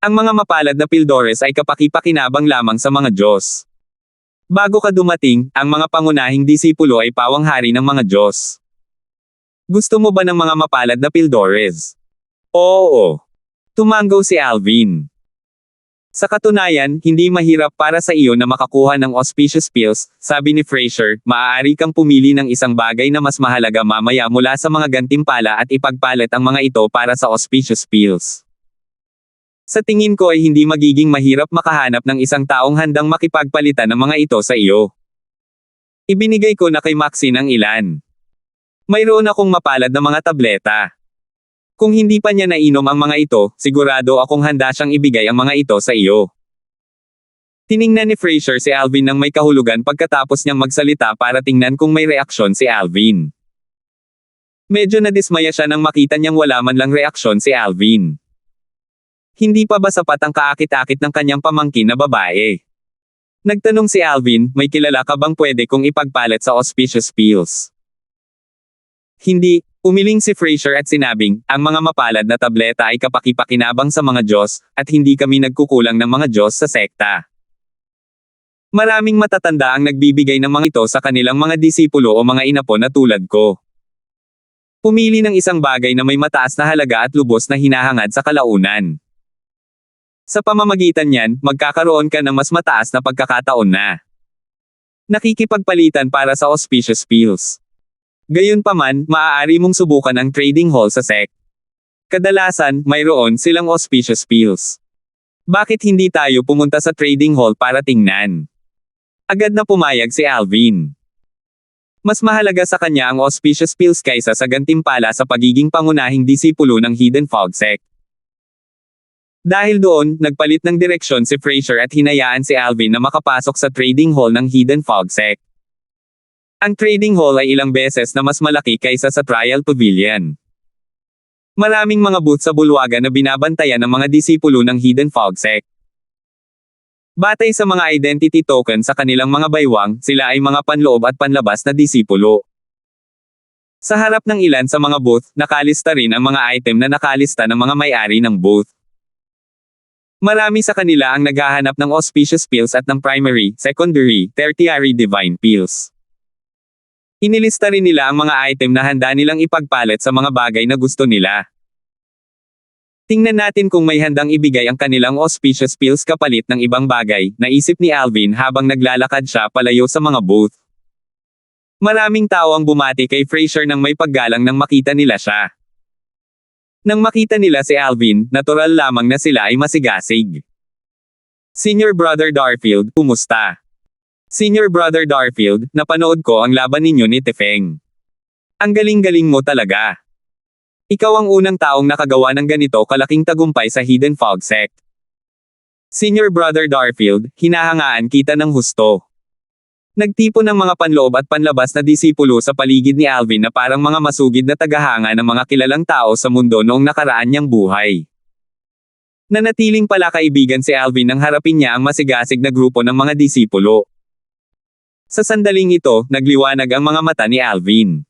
Ang mga mapalad na pildores ay kapaki-pakinabang lamang sa mga Diyos. Bago ka dumating, ang mga pangunahing disipulo ay pawang hari ng mga Diyos. Gusto mo ba ng mga mapalad na pildores? Oo. Tumanggaw si Alvin. Sa katunayan, hindi mahirap para sa iyo na makakuha ng auspicious pills, sabi ni Fraser, maaari kang pumili ng isang bagay na mas mahalaga mamaya mula sa mga gantimpala at ipagpalit ang mga ito para sa auspicious pills. Sa tingin ko ay hindi magiging mahirap makahanap ng isang taong handang makipagpalitan ng mga ito sa iyo. Ibinigay ko na kay Maxine ang ilan. Mayroon akong mapalad na mga tableta. Kung hindi pa niya nainom ang mga ito, sigurado akong handa siyang ibigay ang mga ito sa iyo. Tiningnan ni Fraser si Alvin nang may kahulugan pagkatapos niyang magsalita para tingnan kung may reaksyon si Alvin. Medyo nadismaya siya nang makita niyang wala man lang reaksyon si Alvin. Hindi pa ba sapat ang kaakit-akit ng kanyang pamangkin na babae? Nagtanong si Alvin, may kilala ka bang pwede kong ipagpalit sa auspicious pills? Hindi. Umiling si Fraser at sinabing, ang mga mapalad na tableta ay kapaki-pakinabang sa mga Diyos, at hindi kami nagkukulang ng mga Diyos sa sekta. Maraming matatanda ang nagbibigay ng mga ito sa kanilang mga disipulo o mga inapo na tulad ko. Pumili ng isang bagay na may mataas na halaga at lubos na hinahangad sa kalaunan. Sa pamamagitan niyan, magkakaroon ka ng mas mataas na pagkakataon na nakikipagpalitan para sa auspicious pills. Gayunpaman, maaari mong subukan ang trading hall sa SEC. Kadalasan, mayroon silang auspicious pills. Bakit hindi tayo pumunta sa trading hall para tingnan? Agad na pumayag si Alvin. Mas mahalaga sa kanya ang auspicious pills kaysa sa gantimpala sa pagiging pangunahing disipulo ng Hidden Fog Sect. Dahil doon, nagpalit ng direksyon si Fraser at hinayaan si Alvin na makapasok sa trading hall ng Hidden Fog Sect. Ang trading hall ay ilang beses na mas malaki kaysa sa trial pavilion. Maraming mga booth sa bulwagan na binabantayan ng mga disipulo ng Hidden Fog Sect. Batay sa mga identity token sa kanilang mga baywang, sila ay mga panloob at panlabas na disipulo. Sa harap ng ilan sa mga booth, nakalista rin ang mga item na nakalista ng mga may-ari ng booth. Marami sa kanila ang naghahanap ng auspicious pills at ng primary, secondary, tertiary divine pills. Inilista rin nila ang mga item na handa nilang ipagpalit sa mga bagay na gusto nila. Tingnan natin kung may handang ibigay ang kanilang auspicious pills kapalit ng ibang bagay, naisip ni Alvin habang naglalakad siya palayo sa mga booth. Maraming tao ang bumati kay Fraser nang may paggalang nang makita nila siya. Nang makita nila si Alvin, natural lamang na sila ay masigasig. Senior Brother Darfield, kumusta? Senior Brother Darfield, napanood ko ang laban ninyo ni Tefeng. Ang galing-galing mo talaga. Ikaw ang unang taong nakagawa ng ganito kalaking tagumpay sa Hidden Fog Sect. Senior Brother Darfield, hinahangaan kita ng husto. Nagtipon ng mga panloob at panlabas na disipulo sa paligid ni Alvin na parang mga masugid na tagahanga ng mga kilalang tao sa mundo noong nakaraan niyang buhay. Nanatiling palakaibigan si Alvin nang harapin niya ang masigasig na grupo ng mga disipulo. Sa sandaling ito, nagliwanag ang mga mata ni Alvin.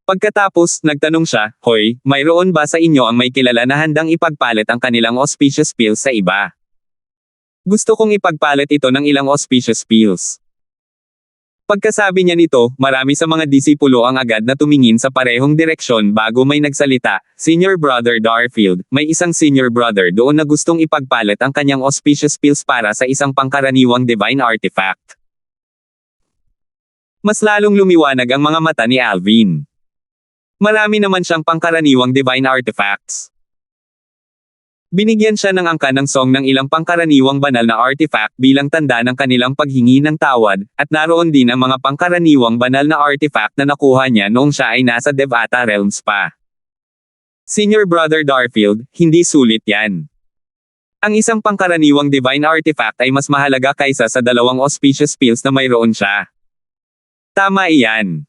Pagkatapos, nagtanong siya, "Hoy, mayroon ba sa inyo ang may kilala na handang ipagpalit ang kanilang auspicious pills sa iba? Gusto kong ipagpalit ito ng ilang auspicious pills." Pagkasabi niya nito, marami sa mga disipulo ang agad na tumingin sa parehong direksyon bago may nagsalita. Senior Brother Darfield, may isang senior brother doon na gustong ipagpalit ang kanyang auspicious pills para sa isang pangkaraniwang divine artifact. Mas lalong lumiwanag ang mga mata ni Alvin. Marami naman siyang pangkaraniwang divine artifacts. Binigyan siya ng angka ng song ng ilang pangkaraniwang banal na artifact bilang tanda ng kanilang paghingi ng tawad, at naroon din ang mga pangkaraniwang banal na artifact na nakuha niya noong siya ay nasa Devata Realms pa. Senior Brother Darfield, hindi sulit yan. Ang isang pangkaraniwang divine artifact ay mas mahalaga kaysa sa dalawang auspicious pills na mayroon siya. Tama iyan.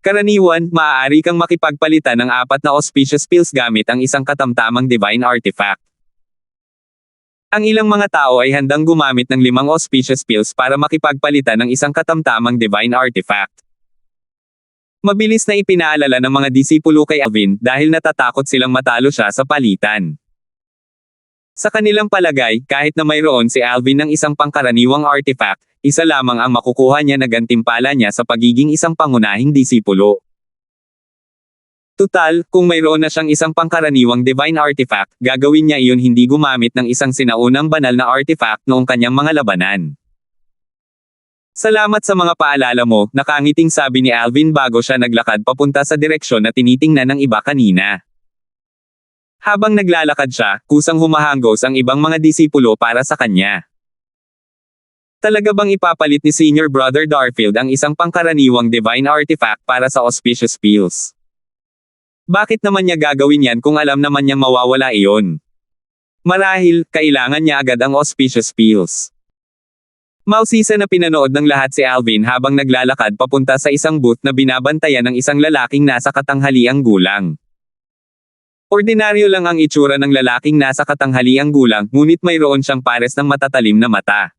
Karaniwan, maaari kang makipagpalitan ng 4 na auspicious pills gamit ang isang katamtamang divine artifact. Ang ilang mga tao ay handang gumamit ng 5 auspicious pills para makipagpalitan ng isang katamtamang divine artifact. Mabilis na ipinaalala ng mga disipulo kay Alvin dahil natatakot silang matalo siya sa palitan. Sa kanilang palagay, kahit na mayroon si Alvin ng isang pangkaraniwang artifact, isa lamang ang makukuha niya na gantimpala niya sa pagiging isang pangunahing disipulo. Tutal, kung mayroon na siyang isang pangkaraniwang divine artifact, gagawin niya iyon hindi gumamit ng isang sinaunang banal na artifact noong kanyang mga labanan. Salamat sa mga paalala mo, nakangiting sabi ni Alvin bago siya naglakad papunta sa direksyon na tinitingnan ng iba kanina. Habang naglalakad siya, kusang humahanggos ang ibang mga disipulo para sa kanya. Talaga bang ipapalit ni Senior Brother Darfield ang isang pangkaraniwang divine artifact para sa auspicious pills? Bakit naman niya gagawin yan kung alam naman niyang mawawala iyon? Marahil, kailangan niya agad ang auspicious pills. Mausisa na pinanood ng lahat si Alvin habang naglalakad papunta sa isang booth na binabantayan ng isang lalaking nasa katanghaliang gulang. Ordinaryo lang ang itsura ng lalaking nasa katanghaliang gulang, ngunit mayroon siyang pares ng matatalim na mata.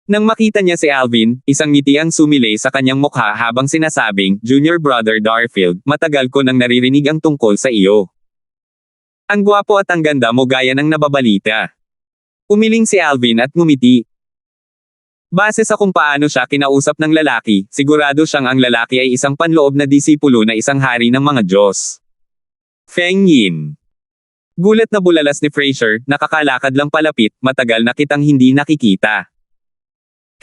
Nang makita niya si Alvin, isang ngiti ang sumilay sa kanyang mukha habang sinasabing, "Junior Brother Darfield, matagal ko nang naririnig ang tungkol sa iyo. Ang gwapo at ang ganda mo gaya ng nababalita." Umiling si Alvin at ngumiti. Base sa kung paano siya kinausap ng lalaki, sigurado siyang ang lalaki ay isang panloob na disipulo na isang hari ng mga Diyos. Feng Yin. Gulat na bulalas ni Fraser, nakakalakad lang palapit, matagal na kitang hindi nakikita.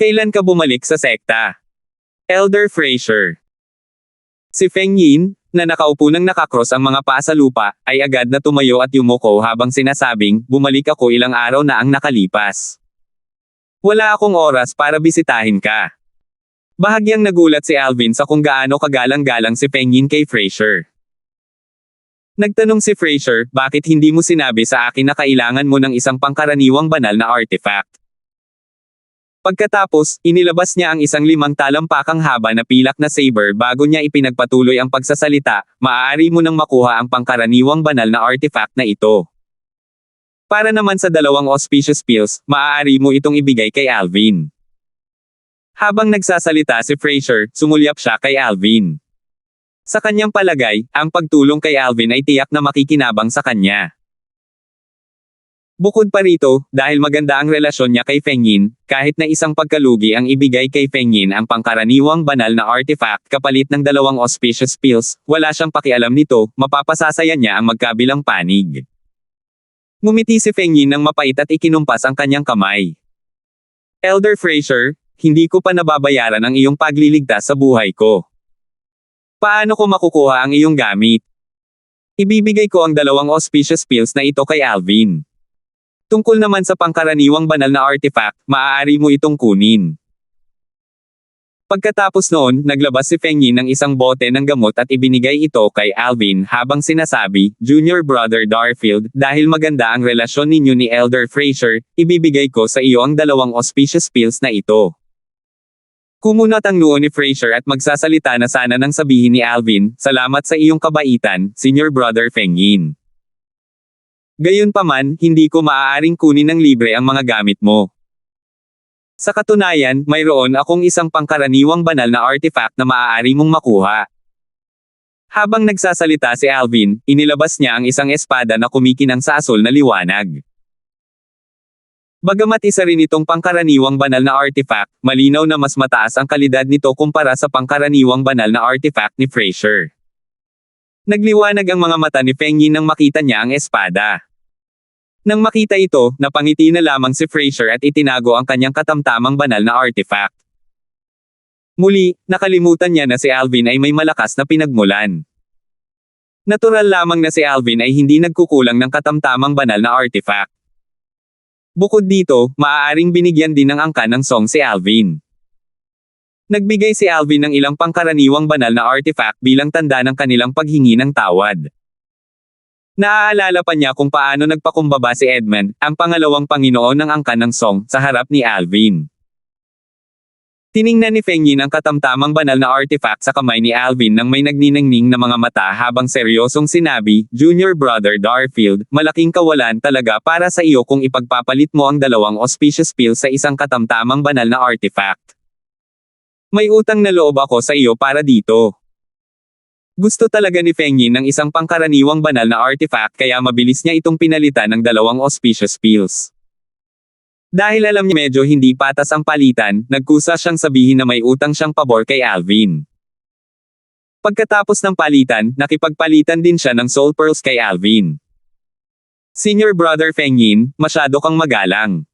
Kailan ka bumalik sa sekta? Elder Fraser. Si Feng Yin, na nakaupo nang nakakross ang mga paa sa lupa, ay agad na tumayo at yumuko habang sinasabing, "Bumalik ako ilang araw na ang nakalipas. Wala akong oras para bisitahin ka." Bahagyang nagulat si Alvin sa kung gaano kagalang-galang si Feng Yin kay Fraser. Nagtanong si Fraser, "Bakit hindi mo sinabi sa akin na kailangan mo ng isang pangkaraniwang banal na artifact?" Pagkatapos, inilabas niya ang isang 5 talampakang haba na pilak na saber bago niya ipinagpatuloy ang pagsasalita, "Maaari mo nang makuha ang pangkaraniwang banal na artifact na ito. Para naman sa 2 auspicious pills, maaari mo itong ibigay kay Alvin." Habang nagsasalita si Fraser, sumulyap siya kay Alvin. Sa kanyang palagay, ang pagtulong kay Alvin ay tiyak na makikinabang sa kanya. Bukod pa rito, dahil maganda ang relasyon niya kay Feng Yin, kahit na isang pagkalugi ang ibigay kay Feng Yin ang pangkaraniwang banal na artifact kapalit ng 2 auspicious pills, wala siyang pakialam nito, mapapasasaya niya ang magkabilang panig. Ngumiti si Feng Yin ng mapait at ikinumpas ang kanyang kamay. "Elder Fraser, hindi ko pa nababayaran ang iyong pagliligtas sa buhay ko. Paano ko makukuha ang iyong gamit? Ibibigay ko ang 2 auspicious pills na ito kay Alvin. Tungkol naman sa pangkaraniwang banal na artifact, maaari mo itong kunin. Pagkatapos noon, naglabas si Feng Yin ng isang bote ng gamot at ibinigay ito kay Alvin habang sinasabi, Junior Brother Darfield, dahil maganda ang relasyon ninyo ni Elder Fraser, ibibigay ko sa iyo ang 2 auspicious pills na ito. Kumunat ang noo ni Fraser at magsasalita na sana nang sabihin ni Alvin, salamat sa iyong kabaitan, Senior Brother Feng Yin. Gayunpaman, hindi ko maaaring kunin ng libre ang mga gamit mo. Sa katunayan, mayroon akong isang pangkaraniwang banal na artifact na maaari mong makuha. Habang nagsasalita si Alvin, inilabas niya ang isang espada na kumikinang sa asul na liwanag. Bagamat isa rin itong pangkaraniwang banal na artifact, malinaw na mas mataas ang kalidad nito kumpara sa pangkaraniwang banal na artifact ni Fraser. Nagliwanag ang mga mata ni Feng Yin nang makita niya ang espada. Nang makita ito, napangiti na lamang si Fraser at itinago ang kanyang katamtamang banal na artifact. Muli, nakalimutan niya na si Alvin ay may malakas na pinagmulan. Natural lamang na si Alvin ay hindi nagkukulang ng katamtamang banal na artifact. Bukod dito, maaaring binigyan din ng angkan ng song si Alvin. Nagbigay si Alvin ng ilang pangkaraniwang banal na artifact bilang tanda ng kanilang paghingi ng tawad. Naaalala pa niya kung paano nagpakumbaba si Edmund, ang pangalawang Panginoon ng angkan ng song, sa harap ni Alvin. Tiningnan ni Feng Yin ang katamtamang banal na artifact sa kamay ni Alvin nang may nagniningning na mga mata habang seryosong sinabi, Junior Brother Darfield, malaking kawalan talaga para sa iyo kung ipagpapalit mo ang 2 auspicious pills sa isang katamtamang banal na artifact. May utang na loob ako sa iyo para dito. Gusto talaga ni Feng Yin ng isang pangkaraniwang banal na artifact kaya mabilis niya itong pinalitan ng 2 auspicious pills. Dahil alam niya medyo hindi patas ang palitan, nagkusa siyang sabihin na may utang siyang pabor kay Alvin. Pagkatapos ng palitan, nakipagpalitan din siya ng soul pearls kay Alvin. Senior Brother Feng Yin, masyado kang magalang.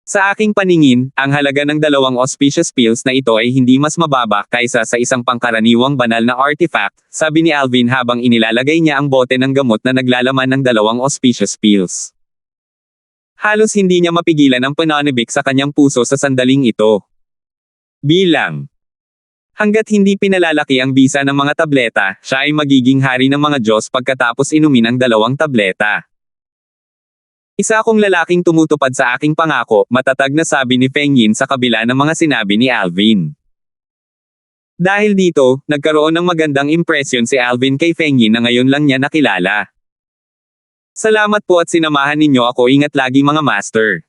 Sa aking paningin, ang halaga ng 2 auspicious pills na ito ay hindi mas mababa kaysa sa isang pangkaraniwang banal na artifact, sabi ni Alvin habang inilalagay niya ang bote ng gamot na naglalaman ng 2 auspicious pills. Halos hindi niya mapigilan ang pananibik sa kanyang puso sa sandaling ito. Bilang. Hanggat hindi pinalalaki ang bisa ng mga tableta, siya ay magiging hari ng mga Diyos pagkatapos inumin ang 2 tableta. Isa akong lalaking tumutupad sa aking pangako, matatag na sabi ni Feng Yin sa kabila ng mga sinabi ni Alvin. Dahil dito, nagkaroon ng magandang impresyon si Alvin kay Feng Yin na ngayon lang niya nakilala. Salamat po at sinamahan ninyo ako, ingat lagi mga master.